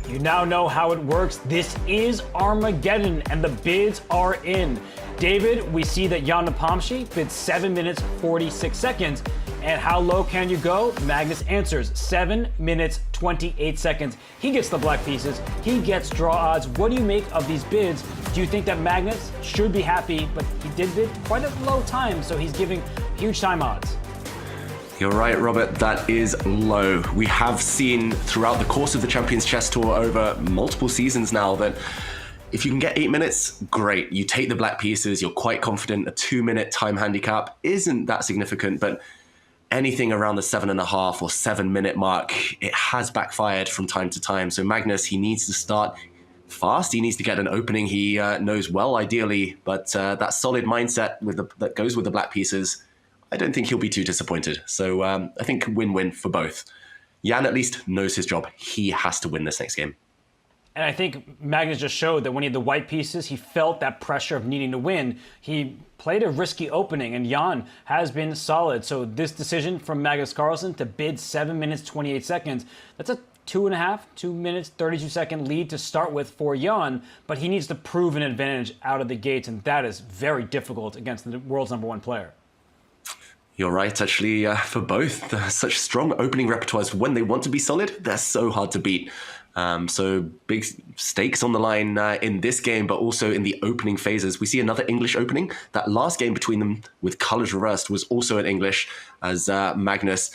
Speaker 2: You now know how it works. This is Armageddon, and the bids are in. David, we see that Jan Nepomsky bids 7 minutes 46 seconds. And how low can you go? Magnus answers 7 minutes 28 seconds. He gets the black pieces. He gets draw odds. What do you make of these bids? Do you think that Magnus should be happy, but he did bid quite a low time, so he's giving huge time odds?
Speaker 3: You're right, Robert, that is low. We have seen throughout the course of the Champions Chess Tour over multiple seasons now that if you can get 8 minutes, great. You take the black pieces, you're quite confident. A 2-minute time handicap isn't that significant, but anything around the 7.5 or 7 minute mark, it has backfired from time to time. So Magnus, he needs to start fast. He needs to get an opening he knows well, ideally, but that solid mindset that goes with the black pieces, I don't think he'll be too disappointed. So I think win-win for both. Jan at least knows his job. He has to win this next game.
Speaker 2: And I think Magnus just showed that when he had the white pieces, he felt that pressure of needing to win. He played a risky opening, and Jan has been solid. So this decision from Magnus Carlsen to bid 7 minutes 28 seconds, that's a 2 minutes 32 second lead to start with for Jan, but he needs to prove an advantage out of the gates, and that is very difficult against the world's #1 player.
Speaker 3: You're right, actually, for both. Such strong opening repertoires. When they want to be solid, they're so hard to beat. So big stakes on the line in this game, but also in the opening phases. We see another English opening. That last game between them with colors reversed was also in English, as Magnus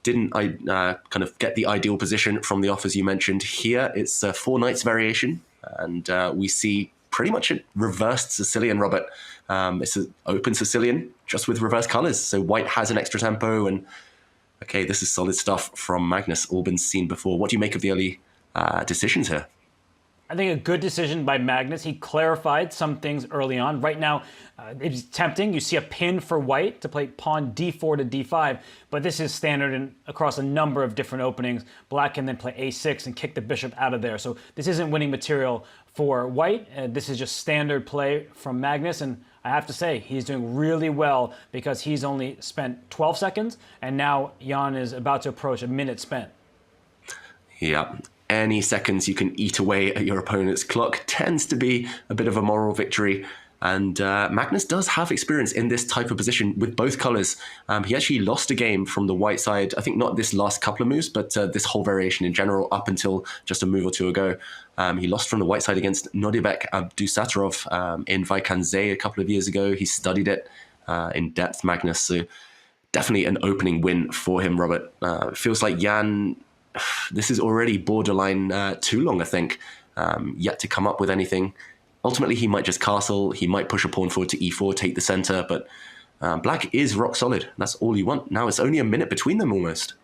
Speaker 3: didn't kind of get the ideal position from the offers you mentioned. Here, it's a 4 knights variation, and we see pretty much a reversed Sicilian, Robert. It's an open Sicilian, just with reverse colors. So White has an extra tempo, and okay, this is solid stuff from Magnus, all been seen before. What do you make of the early decisions here?
Speaker 2: I think a good decision by Magnus. He clarified some things early on. Right now, it's tempting. You see a pin for White to play pawn d4 to d5, but this is standard across a number of different openings. Black can then play a6 and kick the bishop out of there. So this isn't winning material for White. This is just standard play from Magnus, and I have to say, he's doing really well because he's only spent 12 seconds, and now Jan is about to approach a minute spent.
Speaker 3: Yeah. Any seconds you can eat away at your opponent's clock tends to be a bit of a moral victory. And Magnus does have experience in this type of position with both colors. He actually lost a game from the white side, I think not this last couple of moves, but this whole variation in general up until just a move or two ago. He lost from the white side against Nodibek Abdusattorov in Vaikanze a couple of years ago. He studied it in depth, Magnus. So definitely an opening win for him, Robert. Feels like Jan, this is already borderline too long, I think, yet to come up with anything. Ultimately, he might just castle, he might push a pawn forward to e4, take the center, but black is rock solid. That's all you want. Now it's only a minute between them almost.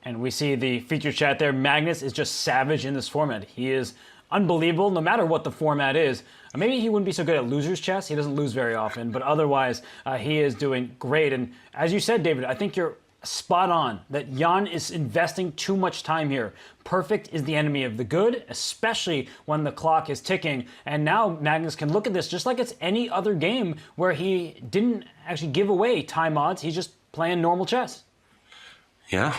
Speaker 2: And we see the feature chat there. Magnus is just savage in this format. He is unbelievable, no matter what the format is. Maybe he wouldn't be so good at loser's chess. He doesn't lose very often, but otherwise, he is doing great. And as you said, David, I think you're spot on that Jan is investing too much time here. Perfect is the enemy of the good, especially when the clock is ticking. And now Magnus can look at this just like it's any other game where he didn't actually give away time odds. He's just playing normal chess.
Speaker 3: Yeah,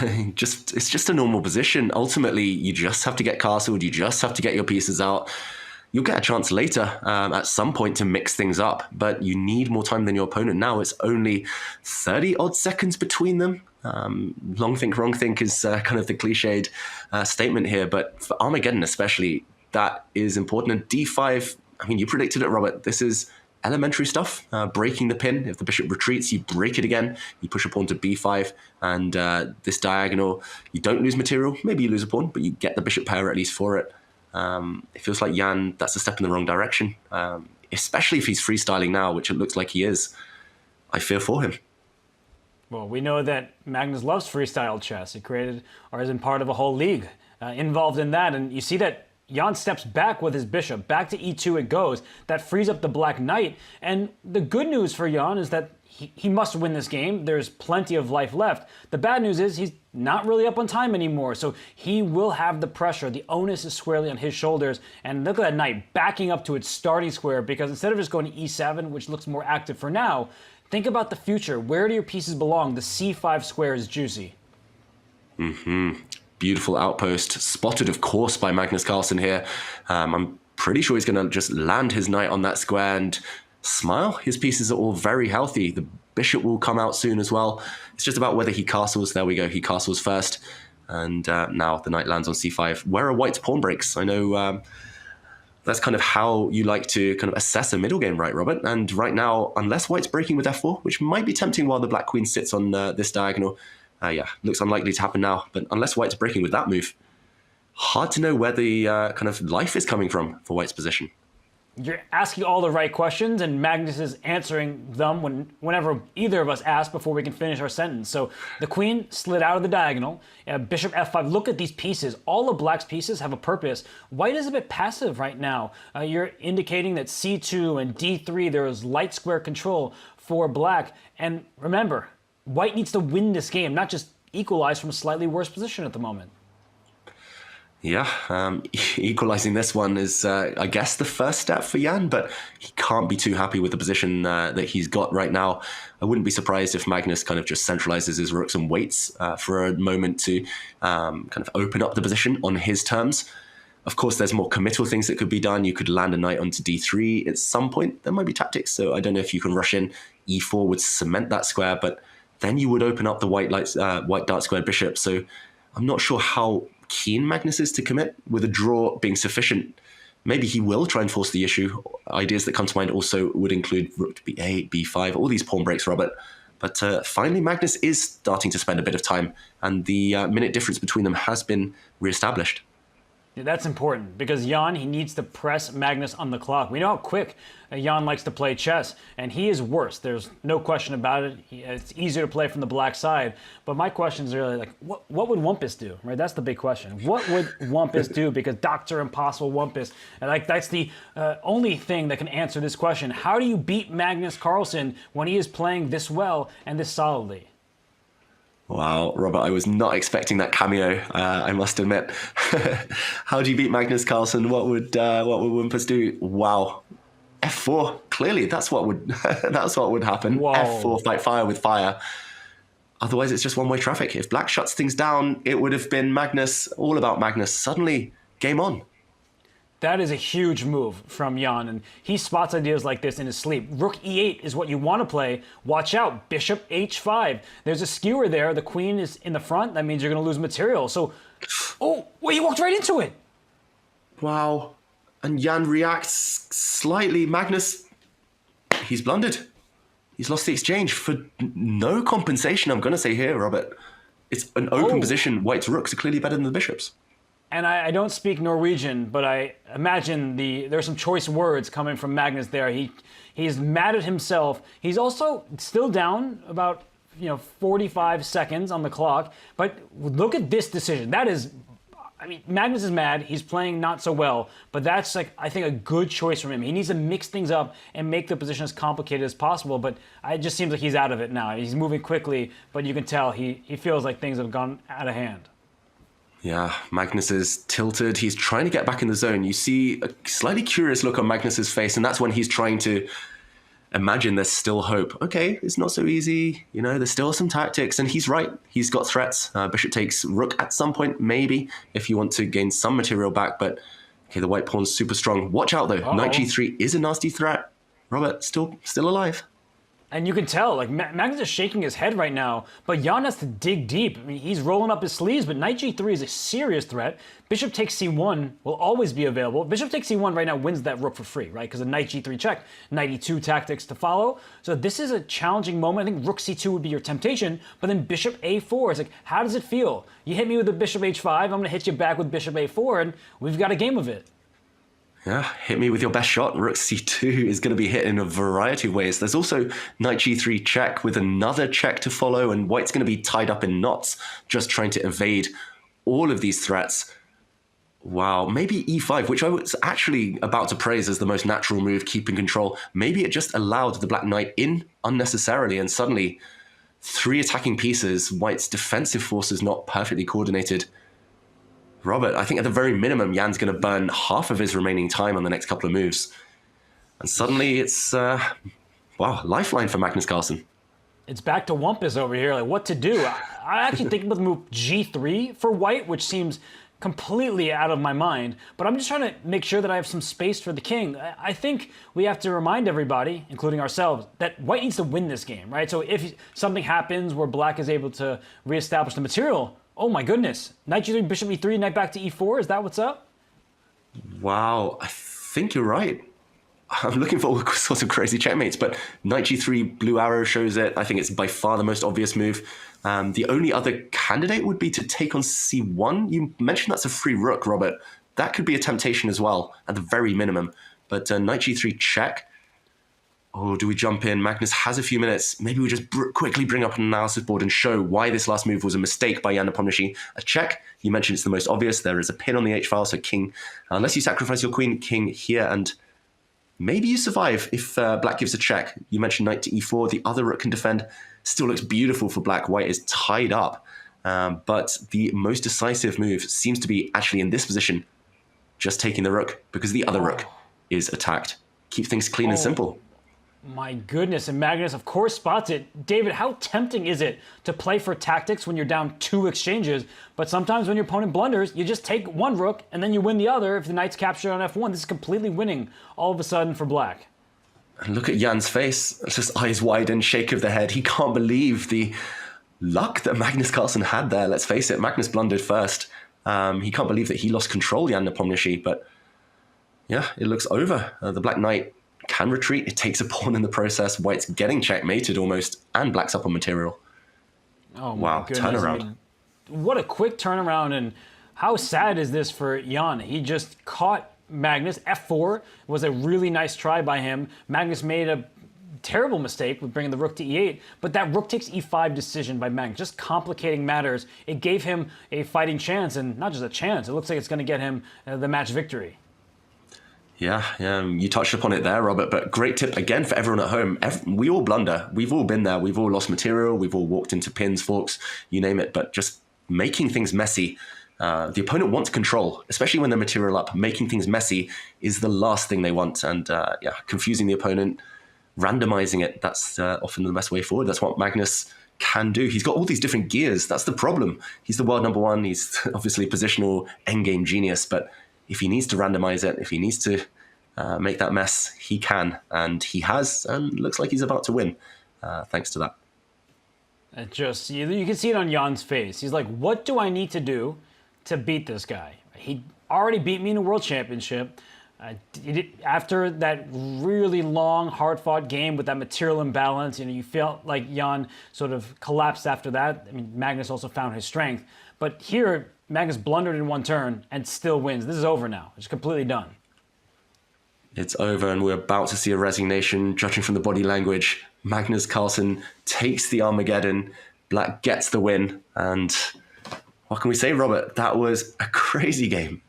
Speaker 3: it's just a normal position. Ultimately, you just have to get castled. You just have to get your pieces out. You'll get a chance later at some point to mix things up, but you need more time than your opponent. Now it's only 30 odd seconds between them. Long think, wrong think is kind of the cliched statement here, but for Armageddon especially, that is important. And D5, I mean, you predicted it, Robert. This is elementary stuff, breaking the pin. If the bishop retreats, you break it again. You push a pawn to B5, and this diagonal, you don't lose material. Maybe you lose a pawn, but you get the bishop pair at least for it. It feels like Jan, that's a step in the wrong direction, especially if he's freestyling now, which it looks like he is. I fear for him.
Speaker 2: Well, we know that Magnus loves freestyle chess. He created or is in part of a whole league involved in that. And you see that Jan steps back with his bishop. Back to e2 it goes. That frees up the black knight. And the good news for Jan is that he must win this game. There's plenty of life left. The bad news is he's not really up on time anymore, so he will have the pressure. The onus is squarely on his shoulders. And look at that knight backing up to its starting square, because instead of just going to e7, which looks more active for now, think about the future. Where do your pieces belong? The c5 square is juicy.
Speaker 3: Beautiful outpost. Spotted, of course, by Magnus Carlsen here. I'm pretty sure he's going to just land his knight on that square and smile. His pieces are all very healthy. The bishop will come out soon as well. It's just about whether he castles. There we go. He castles first. And now the knight lands on c5. Where are white's pawn breaks? I know that's kind of how you like to kind of assess a middle game, right, Robert? And right now, unless white's breaking with f4, which might be tempting while the black queen sits on this diagonal, yeah, looks unlikely to happen now. But unless white's breaking with that move, hard to know where the kind of life is coming from for white's position.
Speaker 2: You're asking all the right questions, and Magnus is answering them whenever either of us ask before we can finish our sentence. So the queen slid out of the diagonal. Bishop f5. Look at these pieces. All of black's pieces have a purpose. White is a bit passive right now. You're indicating that c2 and d3, there is light square control for black. And remember, white needs to win this game, not just equalize from a slightly worse position at the moment.
Speaker 3: Yeah, equalizing this one is, I guess, the first step for Jan, but he can't be too happy with the position that he's got right now. I wouldn't be surprised if Magnus kind of just centralizes his rooks and waits for a moment to kind of open up the position on his terms. Of course, there's more committal things that could be done. You could land a knight onto d3 at some point. There might be tactics, so I don't know if you can rush in. e4 would cement that square, but then you would open up the white dark squared bishop. So I'm not sure how keen Magnus is to commit, with a draw being sufficient. Maybe he will try and force the issue. Ideas that come to mind also would include rook to b8, b5, all these pawn breaks, Robert. But finally, Magnus is starting to spend a bit of time, and the minute difference between them has been reestablished.
Speaker 2: Yeah, that's important, because Jan, he needs to press Magnus on the clock. We know how quick Jan likes to play chess, and he is worse. There's no question about it. It's easier to play from the black side. But my question is really like, what would Wumpus do? Right? That's the big question. What would Wumpus do? Because Dr. Impossible Wumpus, and like that's the only thing that can answer this question. How do you beat Magnus Carlsen when he is playing this well and this solidly?
Speaker 3: Wow, Robert, I was not expecting that cameo, I must admit. How do you beat Magnus Carlsen? What would Wumpus do? Wow. f4, Clearly, that's what would happen.
Speaker 2: Whoa.
Speaker 3: F4 fight fire with fire. Otherwise, it's just one-way traffic. If black shuts things down, it would have been Magnus, all about Magnus. Suddenly, game on.
Speaker 2: That is a huge move from Jan, and he spots ideas like this in his sleep. Rook e8 is what you want to play. Watch out, bishop h5. There's a skewer there. The queen is in the front. That means you're going to lose material. So, oh, well, he walked right into it.
Speaker 3: Wow. And Jan reacts slightly. Magnus, he's blundered. He's lost the exchange for no compensation, I'm going to say here, Robert. It's an open position. White's rooks are clearly better than the bishops.
Speaker 2: And I don't speak Norwegian, but I imagine there's some choice words coming from Magnus there. He's mad at himself. He's also still down about 45 seconds on the clock. But look at this decision. That is, I mean, Magnus is mad. He's playing not so well, but that's I think a good choice from him. He needs to mix things up and make the position as complicated as possible. But it just seems like he's out of it now. He's moving quickly, but you can tell he feels like things have gone out of hand.
Speaker 3: Yeah, Magnus is tilted. He's trying to get back in the zone. You see a slightly curious look on Magnus's face, and that's when he's trying to imagine there's still hope. Okay, it's not so easy. There's still some tactics, and he's right. He's got threats. Bishop takes rook at some point, maybe, if you want to gain some material back. But, okay, the white pawn's super strong. Watch out, though. Knight g3 is a nasty threat. Robert, still alive.
Speaker 2: And you can tell, Magnus is shaking his head right now, but Jan has to dig deep. I mean, he's rolling up his sleeves, but Knight g3 is a serious threat. Bishop takes c1 will always be available. Bishop takes c1 right now wins that rook for free, right? Because a Knight g3 check, Knight e2 tactics to follow. So this is a challenging moment. I think rook c2 would be your temptation, but then bishop a4 is how does it feel? You hit me with a bishop h5, I'm going to hit you back with bishop a4, and we've got a game of it.
Speaker 3: Yeah, hit me with your best shot. Rook c2 is going to be hit in a variety of ways. There's also Knight g3 check with another check to follow, and white's going to be tied up in knots, just trying to evade all of these threats. Wow, maybe e5, which I was actually about to praise as the most natural move, keeping control. Maybe it just allowed the black knight in unnecessarily, and suddenly 3 attacking pieces, white's defensive forces not perfectly coordinated. Robert, I think at the very minimum, Jan's going to burn half of his remaining time on the next couple of moves. And suddenly it's, lifeline for Magnus Carlsen.
Speaker 2: It's back to Wumpus over here, what to do? I actually think about the move g3 for white, which seems completely out of my mind, but I'm just trying to make sure that I have some space for the king. I think we have to remind everybody, including ourselves, that white needs to win this game, right? So if something happens where black is able to reestablish the material, oh my goodness. Knight g3, bishop e3, knight back to e4. Is that what's up?
Speaker 3: Wow, I think you're right. I'm looking for all sorts of crazy checkmates, but knight g3, blue arrow shows it. I think it's by far the most obvious move. The only other candidate would be to take on c1. You mentioned that's a free rook, Robert. That could be a temptation as well, at the very minimum. But knight g3 check. Oh, do we jump in? Magnus has a few minutes. Maybe we just quickly bring up an analysis board and show why this last move was a mistake by Jan Nepomniachtchi. A check. You mentioned it's the most obvious. There is a pin on the h-file, so king. Unless you sacrifice your queen, king here, and maybe you survive if black gives a check. You mentioned knight to e4. The other rook can defend. Still looks beautiful for black. White is tied up. But the most decisive move seems to be actually in this position, just taking the rook, because the other rook is attacked. Keep things clean and simple.
Speaker 2: My goodness, and Magnus, of course, spots it. David, how tempting is it to play for tactics when you're down 2 exchanges? But sometimes when your opponent blunders, you just take one rook and then you win the other if the knight's captured on f1. This is completely winning all of a sudden for black.
Speaker 3: And look at Jan's face. It's just eyes wide and shake of the head. He can't believe the luck that Magnus Carlsen had there. Let's face it, Magnus blundered first. He can't believe that he lost control, Jan Nepomniachtchi. But yeah, it looks over. The black knight can retreat. It takes a pawn in the process. White's getting checkmated almost, and black's up on material.
Speaker 2: Oh, my
Speaker 3: wow,
Speaker 2: goodness.
Speaker 3: turnaround.
Speaker 2: I mean, what a quick turnaround, and how sad is this for Jan? He just caught Magnus. f4 was a really nice try by him. Magnus made a terrible mistake with bringing the rook to e8, but that rook takes e5 decision by Magnus, just complicating matters. It gave him a fighting chance, and not just a chance, it looks like it's going to get him the match victory.
Speaker 3: Yeah, you touched upon it there, Robert, but great tip again for everyone at home. We all blunder. We've all been there. We've all lost material. We've all walked into pins, forks, you name it, but just making things messy The opponent wants control, especially when they're material up. Making things messy is the last thing they want. And confusing the opponent, randomizing it, that's often the best way forward. That's what Magnus can do. He's got all these different gears. That's the problem. He's the world number one. He's obviously positional endgame genius. But if he needs to randomize it, if he needs to make that mess, he can. And he has, and looks like he's about to win thanks to that.
Speaker 2: It just, you can see it on Jan's face. He's like, what do I need to do to beat this guy? He already beat me in a world championship. After that really long, hard-fought game with that material imbalance, you felt like Jan sort of collapsed after that. I mean, Magnus also found his strength. But here, Magnus blundered in one turn and still wins. This is over now. It's completely done.
Speaker 3: It's over, and we're about to see a resignation. Judging from the body language, Magnus Carlsen takes the Armageddon. Black gets the win, and what can we say, Robert? That was a crazy game.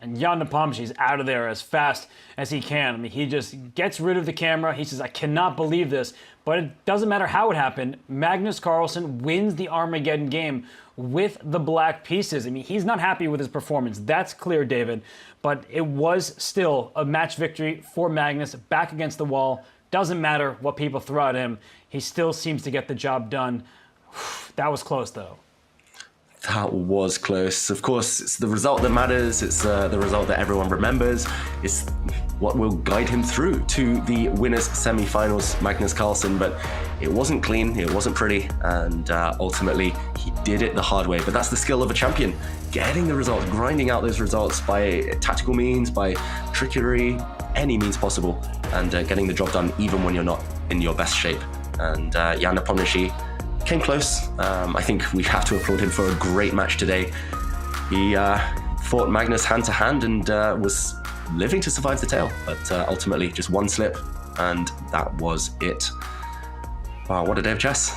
Speaker 2: And Jan Nepomniachtchi's out of there as fast as he can. I mean, he just gets rid of the camera. He says, I cannot believe this. But it doesn't matter how it happened. Magnus Carlsen wins the Armageddon game with the black pieces. I mean, he's not happy with his performance. That's clear, David. But it was still a match victory for Magnus, back against the wall. Doesn't matter what people throw at him. He still seems to get the job done. That was close, though.
Speaker 3: That was close. Of course, it's the result that matters. It's the result that everyone remembers. It's what will guide him through to the winners' semi-finals, Magnus Carlsen. But it wasn't clean, it wasn't pretty, and ultimately he did it the hard way. But that's the skill of a champion, getting the results, grinding out those results by tactical means, by trickery, any means possible, and getting the job done even when you're not in your best shape. And Jan Nepomniachtchi came close. I think we have to applaud him for a great match today. He fought Magnus hand to hand and was living to survive the tail, but ultimately just one slip, and that was it. Wow, what a day of chess.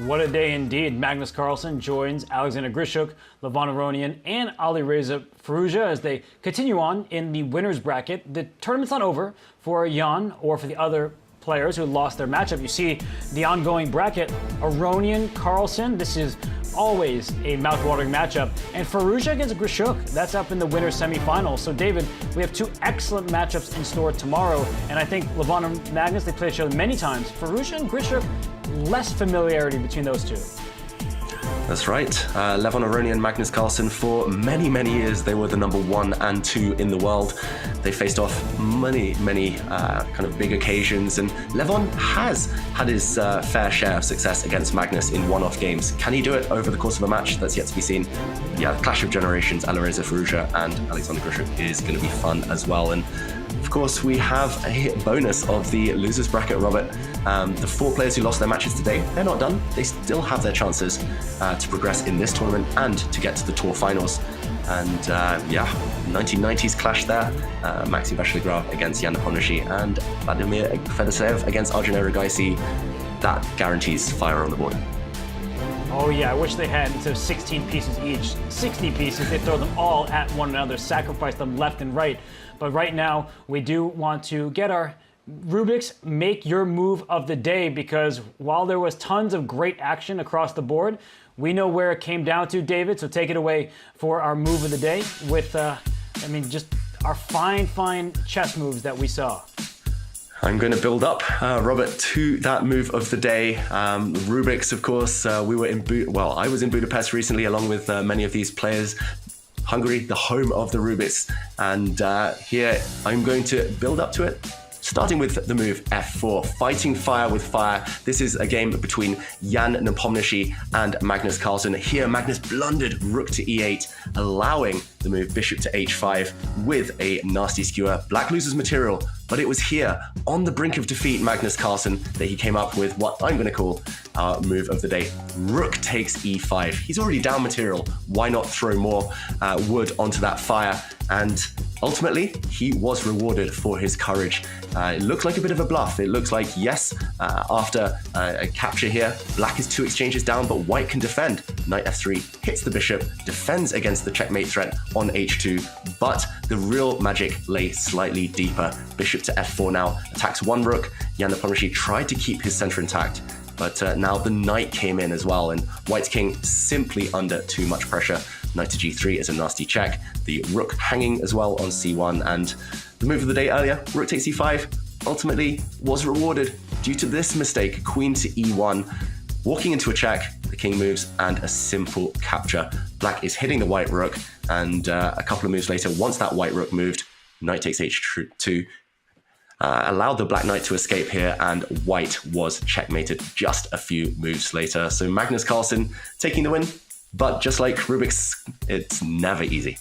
Speaker 2: What a day indeed. Magnus Carlsen joins Alexander Grischuk, Levon, and Alireza Firouzja as they continue on in the winner's bracket. The tournament's not over for Jan or for the other players who lost their matchup. You see the ongoing bracket, Aronian, Carlsen. This is always a mouth-watering matchup. And Firouzja against Grischuk, that's up in the winner's semifinals. So David, we have two excellent matchups in store tomorrow. And I think Levon and Magnus, they played each other many times. Firouzja and Grischuk, less familiarity between those two.
Speaker 3: That's right. Levon Aronian and Magnus Carlsen, for many, many years, they were the number 1 and 2 in the world. They faced off many kind of big occasions, and Levon has had his fair share of success against Magnus in one-off games. Can he do it over the course of a match? That's yet to be seen. Yeah, Clash of Generations, Alireza Firouzja and Alexander Grischuk is going to be fun as well. And of course, we have a bonus of the losers bracket, Robert. The 4 players who lost their matches today, they're not done. They still have their chances to progress in this tournament and to get to the tour finals. And 1990s clash there. Maxime Vachier-Lagrave against Jan Nepomniachtchi and Vladimir Fedoseev against Arjun. That guarantees fire on the board.
Speaker 2: Oh yeah, I wish they had, instead of 16 pieces each, 60 pieces. They throw them all at one another, sacrifice them left and right. But right now, we do want to get our Rubik's Make Your Move of the Day, because while there was tons of great action across the board, we know where it came down to, David. So take it away for our move of the day with, just our fine chess moves that we saw.
Speaker 3: I'm going to build up, Robert, to that move of the day. Rubik's, of course, I was in Budapest recently along with many of these players. Hungary, the home of the Rubik's. And here I'm going to build up to it, starting with the move F4, fighting fire with fire. This is a game between Jan Nepomniachtchi and Magnus Carlsen. Here, Magnus blundered rook to E8, allowing the move bishop to H5 with a nasty skewer. Black loses material, but it was here, on the brink of defeat, Magnus Carlsen, that he came up with what I'm going to call our move of the day. Rook takes E5. He's already down material. Why not throw more wood onto that fire? And ultimately, he was rewarded for his courage. It looks like a bit of a bluff. It looks like, yes, after a capture here, black is 2 exchanges down, but white can defend. Knight F3 hits the bishop, defends against the checkmate threat on H2, but the real magic lay slightly deeper. Bishop to F4 now, attacks one rook. Jan Nepomniachtchi tried to keep his center intact, but now the knight came in as well, and white's king simply under too much pressure. Knight to g3 is a nasty check. The rook hanging as well on c1, and the move of the day earlier, rook takes e5, ultimately was rewarded due to this mistake, queen to e1. Walking into a check, the king moves, and a simple capture. Black is hitting the white rook, and a couple of moves later, once that white rook moved, knight takes h2, allowed the black knight to escape here, and white was checkmated just a few moves later. So Magnus Carlsen taking the win, but just like Rubik's, it's never easy.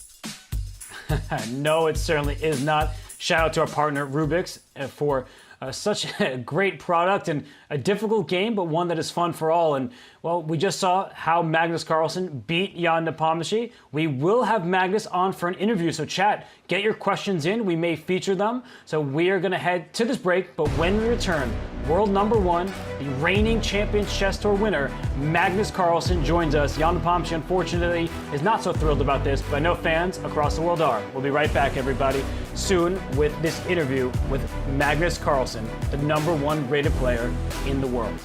Speaker 2: No, it certainly is not. Shout out to our partner Rubik's for such a great product and a difficult game, but one that is fun for all. And well, we just saw how Magnus Carlsen beat Jan Nepomniachtchi. We will have Magnus on for an interview, so chat, get your questions in. We may feature them. So we are going to head to this break, but when we return, world number one, the reigning Champions Chess Tour winner, Magnus Carlsen, joins us. Jan Nepomniachtchi, unfortunately, is not so thrilled about this, but I know fans across the world are. We'll be right back, everybody, soon with this interview with Magnus Carlsen, the number one rated player in the world.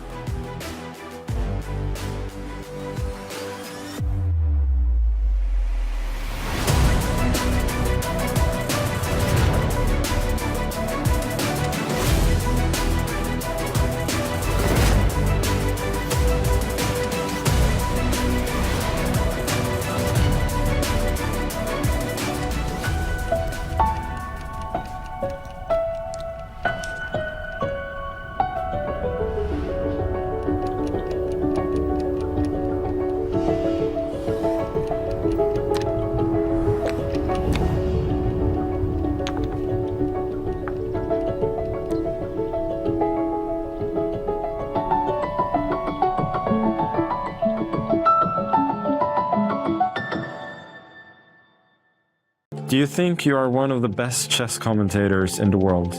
Speaker 9: Do you think you are one of the best chess commentators in the world?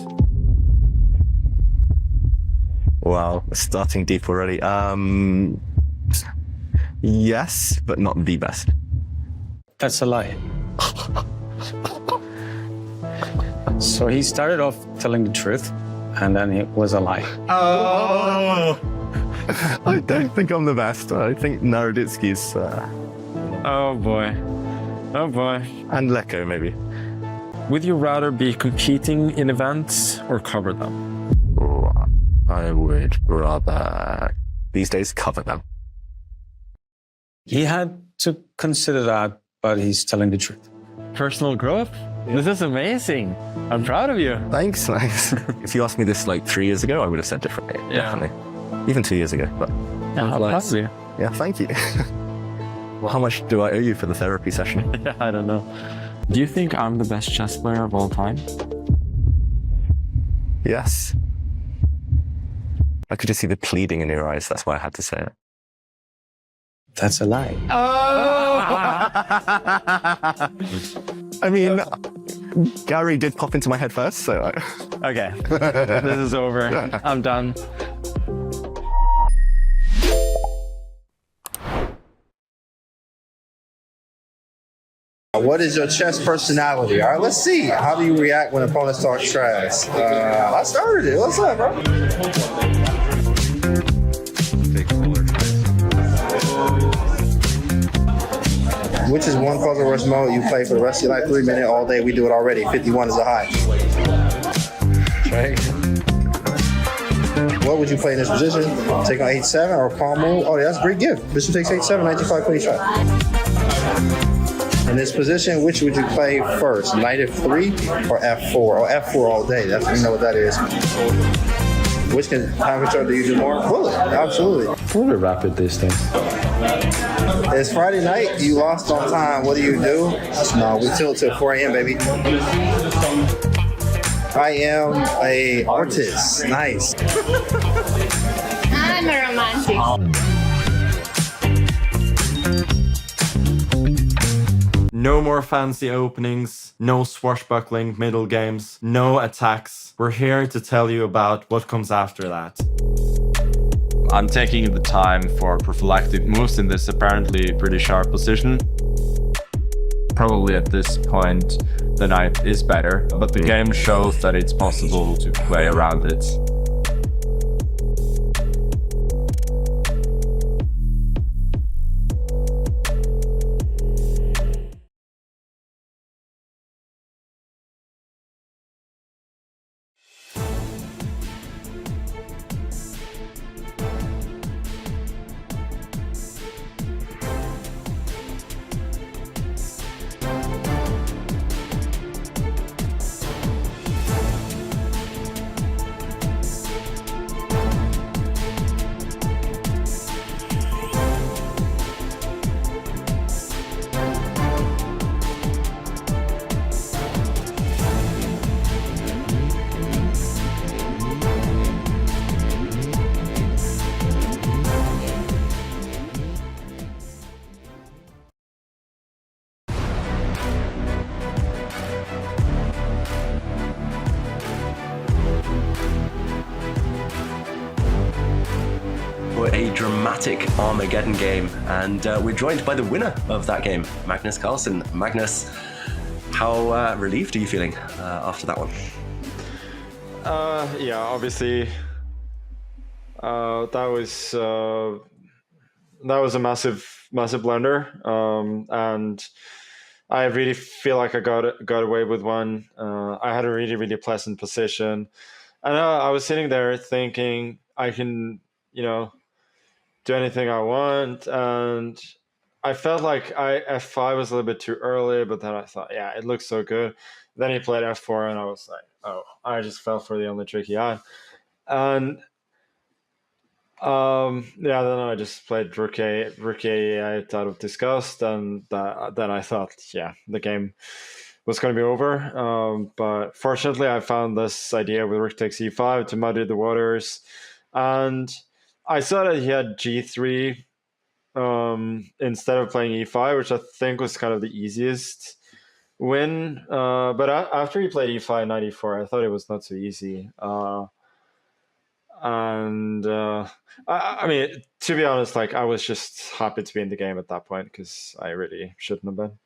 Speaker 8: Wow, starting deep already. Yes, but not the best.
Speaker 10: That's a lie. So he started off telling the truth, and then it was a lie.
Speaker 8: Oh! I don't think I'm the best. I think Naroditsky's...
Speaker 9: Oh boy. Oh boy.
Speaker 8: And Leko, maybe.
Speaker 9: Would you rather be competing in events or cover them?
Speaker 8: Oh, I would rather, these days, cover them.
Speaker 10: He had to consider that, but he's telling the truth.
Speaker 9: Personal growth? Yeah. This is amazing. I'm proud of you.
Speaker 8: Thanks. If you asked me this like 3 years ago, I would have said differently.
Speaker 9: Yeah.
Speaker 8: Definitely. Even 2 years ago. But
Speaker 9: yeah, I'm proud of you.
Speaker 8: Yeah, thank you. Well, how much do I owe you for the therapy session?
Speaker 9: I don't know. Do you think I'm the best chess player of all time?
Speaker 8: Yes. I could just see the pleading in your eyes. That's why I had to say it.
Speaker 10: That's a lie.
Speaker 8: Oh! I mean, Gary did pop into my head first, so...
Speaker 9: Okay. This is over. I'm done.
Speaker 21: What is your chess personality? All right, let's see. How do you react when opponents talk trash? I started it. What's up, bro? Which is one puzzle rush mode you play for the rest of your life? 3 minute all day. We do it already. 51 is a high. Right. What would you play in this position? Take on h7 or palm move? Oh, yeah, that's a great gift. Bishop takes h7, 95, queen h5. In this position, which would you play first? Knight f3 or f4? Or f4 all day. That's, you know what that is. Which time control do you do more? Bullet, absolutely.
Speaker 10: It's a little bit rapid these days.
Speaker 21: It's Friday night. You lost on time. What do you do? No, we tilt till 4 a.m., baby. I am a artist. Nice.
Speaker 5: I'm a romantic.
Speaker 9: No more fancy openings, no swashbuckling middle games, no attacks. We're here to tell you about what comes after that.
Speaker 22: I'm taking the time for prophylactic moves in this apparently pretty sharp position. Probably at this point the knight is better, but the game shows that it's possible to play around it.
Speaker 3: dramatic Armageddon game, and we're joined by the winner of that game, Magnus Carlsen. Magnus, how relieved are you feeling after that one?
Speaker 9: Yeah, obviously, that was a massive blunder, and I really feel like I got away with one. I had a really pleasant position, and I was sitting there thinking I can, do anything I want, and I felt like F5 was a little bit too early, but then I thought, yeah, it looks so good. Then he played F4, and I was like, oh, I just fell for the only trick he had. And then I just played Rook A8 out of disgust, and then I thought, yeah, the game was going to be over. But fortunately, I found this idea with Rook takes E5 to muddy the waters, and I saw that he had G3 instead of playing E5, which I think was kind of the easiest win. But after he played E5 knight E4, I thought it was not so easy. I mean, to be honest, like I was just happy to be in the game at that point because I really shouldn't have been.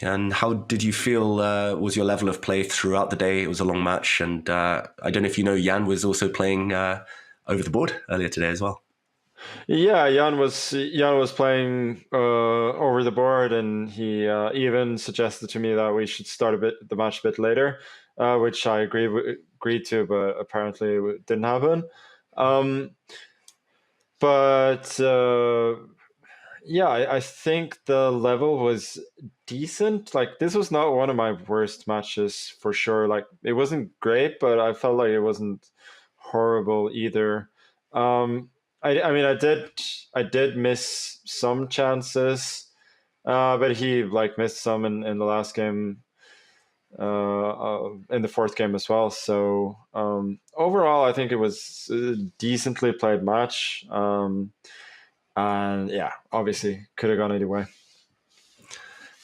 Speaker 3: And how did you feel was your level of play throughout the day? It was a long match, and I don't know if you know, Jan was also playing over the board earlier today as well.
Speaker 9: Yeah, Jan was playing over the board, and he even suggested to me that we should start the match a bit later, which I agreed to, but apparently it didn't happen. I think the level was decent. Like, this was not one of my worst matches for sure. Like, it wasn't great, but I felt like it wasn't horrible either. I did miss some chances, but he missed some in the last game, in the fourth game as well. So overall, I think it was a decently played match, and yeah, obviously could have gone either way.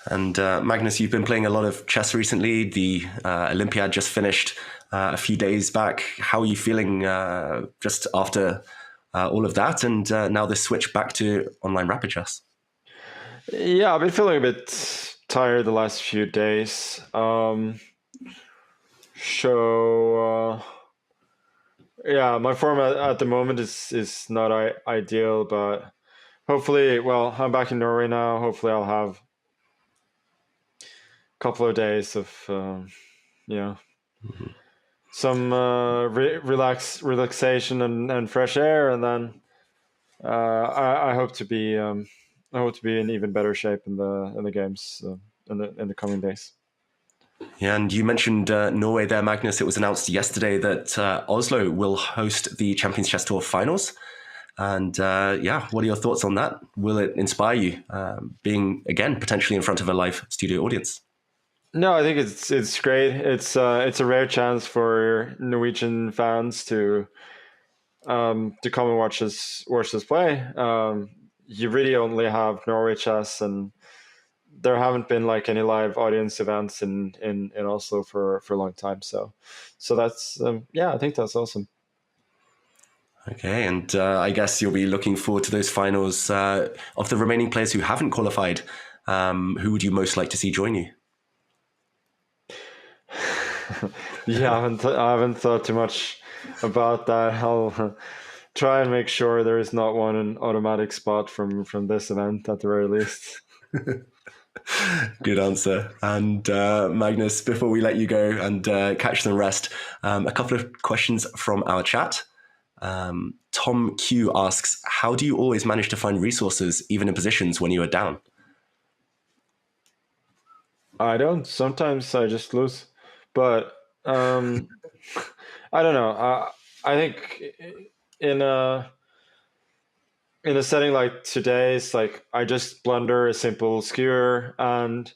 Speaker 3: And Magnus, you've been playing a lot of chess recently. The Olympiad just finished a few days back. How are you feeling just after all of that, and now this switch back to online rapid chess?
Speaker 9: Yeah, I've been feeling a bit tired the last few days. Yeah, my form at the moment is not ideal, but hopefully, well, I'm back in Norway now. Hopefully, I'll have a couple of days of, some relaxation and fresh air, and then I hope to be in even better shape in the games in the coming days.
Speaker 3: Yeah, and you mentioned Norway there, Magnus. It was announced yesterday that Oslo will host the Champions Chess Tour finals. And what are your thoughts on that? Will it inspire you, being again potentially in front of a live studio audience?
Speaker 9: No, I think it's great. It's a rare chance for Norwegian fans to come and watch us play. You really only have Norway Chess, and there haven't been any live audience events in Oslo for a long time. So that's I think that's awesome.
Speaker 3: Okay, and I guess you'll be looking forward to those finals. Of the remaining players who haven't qualified, who would you most like to see join you?
Speaker 9: Yeah, I haven't thought too much about that. I'll try and make sure there is not an automatic spot from this event at the very least.
Speaker 3: Good answer. And Magnus, before we let you go and catch the rest, a couple of questions from our chat. Tom Q asks, how do you always manage to find resources even in positions when you are down?
Speaker 9: I don't. Sometimes I just lose. But I don't know. I think in a setting like today's, I just blunder a simple skewer, and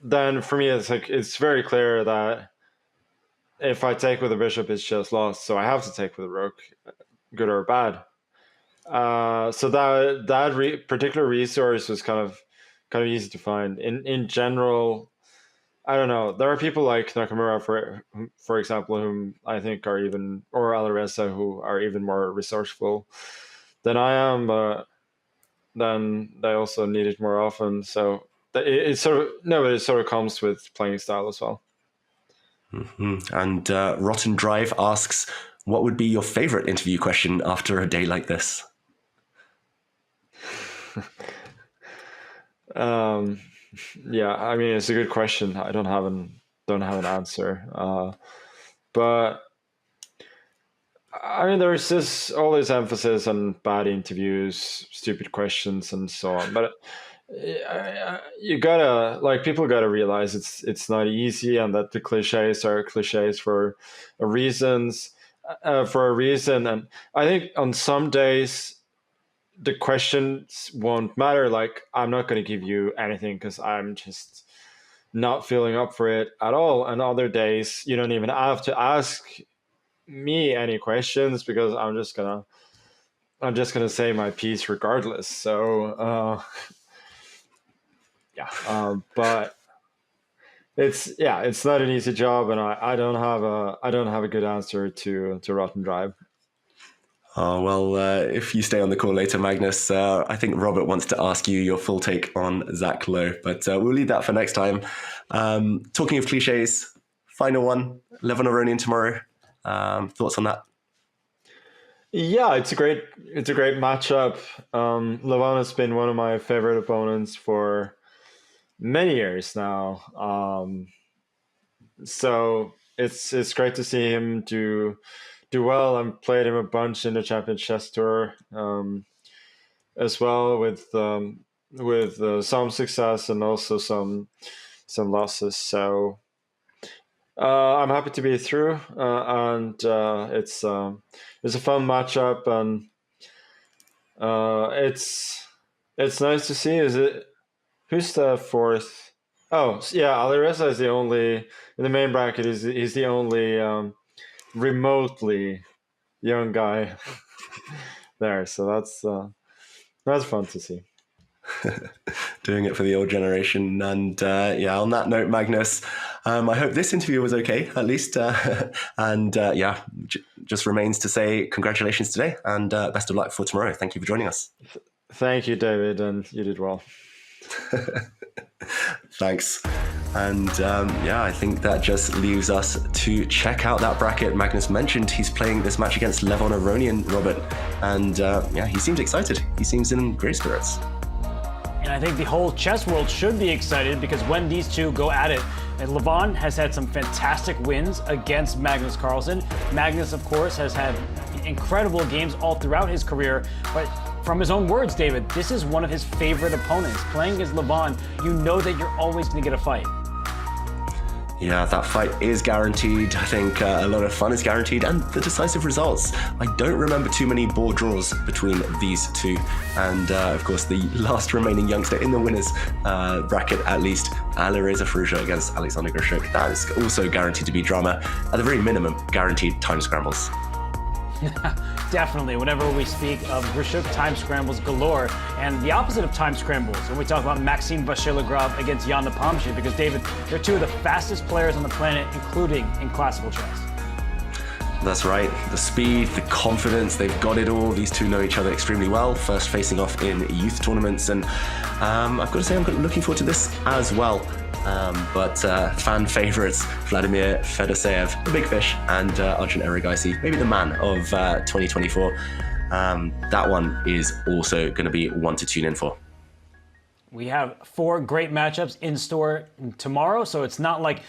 Speaker 9: then for me it's very clear that if I take with a bishop, it's just lost. So I have to take with a rook, good or bad. So that particular resource was kind of easy to find. In general, I don't know. There are people like Nakamura, for example, whom I think are or Alireza, who are even more resourceful than I am, but then they also need it more often. So it sort of comes with playing style as well.
Speaker 3: And Rotten Drive asks, what would be your favorite interview question after a day like this?
Speaker 9: Yeah, I mean, it's a good question. I don't have an answer. But I mean, there's this all this emphasis on bad interviews, stupid questions, and so on. But you gotta people gotta realize it's not easy, and that the cliches are cliches for a reason. And I think on some days the questions won't matter. Like, I'm not going to give you anything because I'm just not feeling up for it at all. And other days you don't even have to ask me any questions because I'm just gonna say my piece regardless. So but it's not an easy job, and I don't have a good answer to Rotten Drive.
Speaker 3: Oh, well, if you stay on the call later, Magnus, I think Robert wants to ask you your full take on Zach Lowe, but we'll leave that for next time. Talking of cliches, final one, Levon Aronian tomorrow. Thoughts on that?
Speaker 9: Yeah, it's a great matchup. Levon has been one of my favorite opponents for many years now. So it's great to see him do well. I've played him a bunch in the Champion Chess Tour as well, with some success and also some losses. So I'm happy to be through, and it's a fun matchup, and it's nice to see. Who's the fourth? Oh, yeah, Alireza is the only in the main bracket. He's the only remotely young guy there, so that's fun to see.
Speaker 3: Doing it for the old generation. And on that note, Magnus, I hope this interview was okay, at least. Just remains to say congratulations today, and best of luck for tomorrow. Thank you for joining us.
Speaker 9: Thank you, David, and you did well.
Speaker 3: Thanks. And I think that just leaves us to check out that bracket. Magnus mentioned he's playing this match against Levon Aronian, Robert. And he seems excited. He seems in great spirits.
Speaker 2: And I think the whole chess world should be excited, because when these two go at it, and Levon has had some fantastic wins against Magnus Carlsen. Magnus, of course, has had incredible games all throughout his career, but from his own words, David, this is one of his favorite opponents. Playing against Levon, you know that you're always going to get a fight.
Speaker 3: Yeah, that fight is guaranteed. I think a lot of fun is guaranteed, and the decisive results. I don't remember too many board draws between these two. And of course, the last remaining youngster in the winners bracket, at least, Alireza Firouzja against Alexander Grischuk. That is also guaranteed to be drama. At the very minimum, guaranteed time scrambles.
Speaker 2: Definitely. Whenever we speak of Grischuk, time scrambles galore. And the opposite of time scrambles when we talk about Maxime Vachier-Lagrave against Jan Nepomniachtchi, because David, they're two of the fastest players on the planet, including in classical chess.
Speaker 3: That's right. The speed, the confidence, they've got it all. These two know each other extremely well, first facing off in youth tournaments. And I've got to say, I'm looking forward to this as well. But fan favorites, Vladimir Fedoseev, the big fish, and Arjun maybe the man of 2024. That one is also going to be one to tune in for.
Speaker 2: We have 4 great matchups in store tomorrow, so it's not like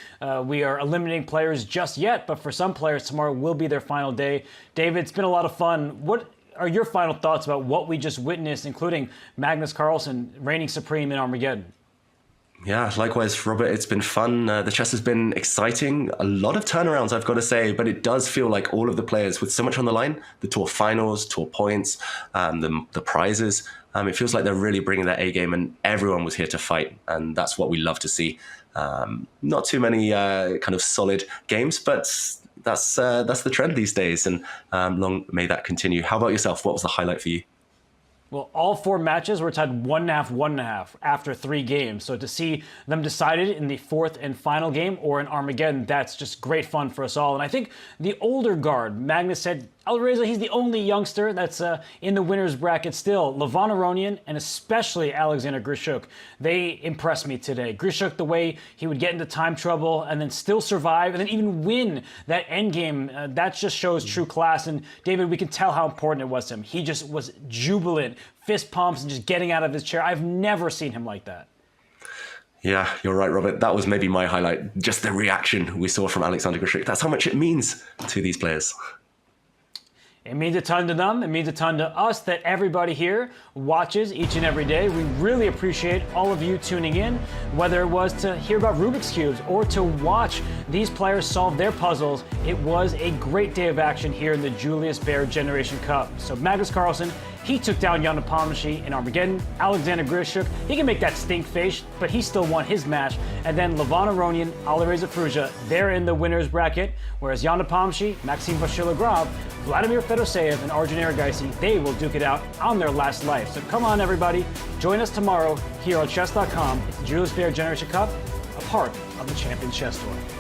Speaker 2: we are eliminating players just yet, but for some players, tomorrow will be their final day. David, it's been a lot of fun. What are your final thoughts about what we just witnessed, including Magnus Carlsen reigning supreme in Armageddon?
Speaker 3: Yeah, likewise, Robert. It's been fun. The chess has been exciting. A lot of turnarounds, I've got to say, but it does feel like all of the players, with so much on the line, the tour finals, tour points, the prizes, it feels like they're really bringing their A game, and everyone was here to fight, and that's what we love to see. Not too many kind of solid games, but that's the trend these days, and long may that continue. How about yourself? What was the highlight for you?
Speaker 2: Well, all 4 matches were tied 1.5, 1.5 after 3 games. So to see them decided in the 4th and final game or in Armageddon, that's just great fun for us all. And I think the older guard, Magnus said, Alireza, he's the only youngster that's in the winner's bracket still. Levon and especially Alexander Grischuk, they impressed me today. Grischuk, the way he would get into time trouble and then still survive and then even win that endgame, that just shows true class. And David, we can tell how important it was to him. He just was jubilant, fist pumps and just getting out of his chair. I've never seen him like that.
Speaker 3: Yeah, you're right, Robert. That was maybe my highlight. Just the reaction we saw from Alexander Grischuk. That's how much it means to these players.
Speaker 2: It means a ton to them. It means a ton to us that everybody here watches each and every day. We really appreciate all of you tuning in, whether it was to hear about Rubik's Cubes or to watch these players solve their puzzles. It was a great day of action here in the Julius Baer Generation Cup. So Magnus Carlsen, he took down Jan Nepomniachtchi in Armageddon. Alexander Grischuk, he can make that stink face, but he still won his match. And then Levon, Alireza Firouzja, they're in the winner's bracket, whereas Jan Nepomniachtchi, Maxime Vachier-Lagrave, Vladimir Fedoseev, and Arjun, they will duke it out on their last life. So come on, everybody, join us tomorrow here on Chess.com. It's the Julius Baer Generation Cup, a part of the Champions Chess Tour.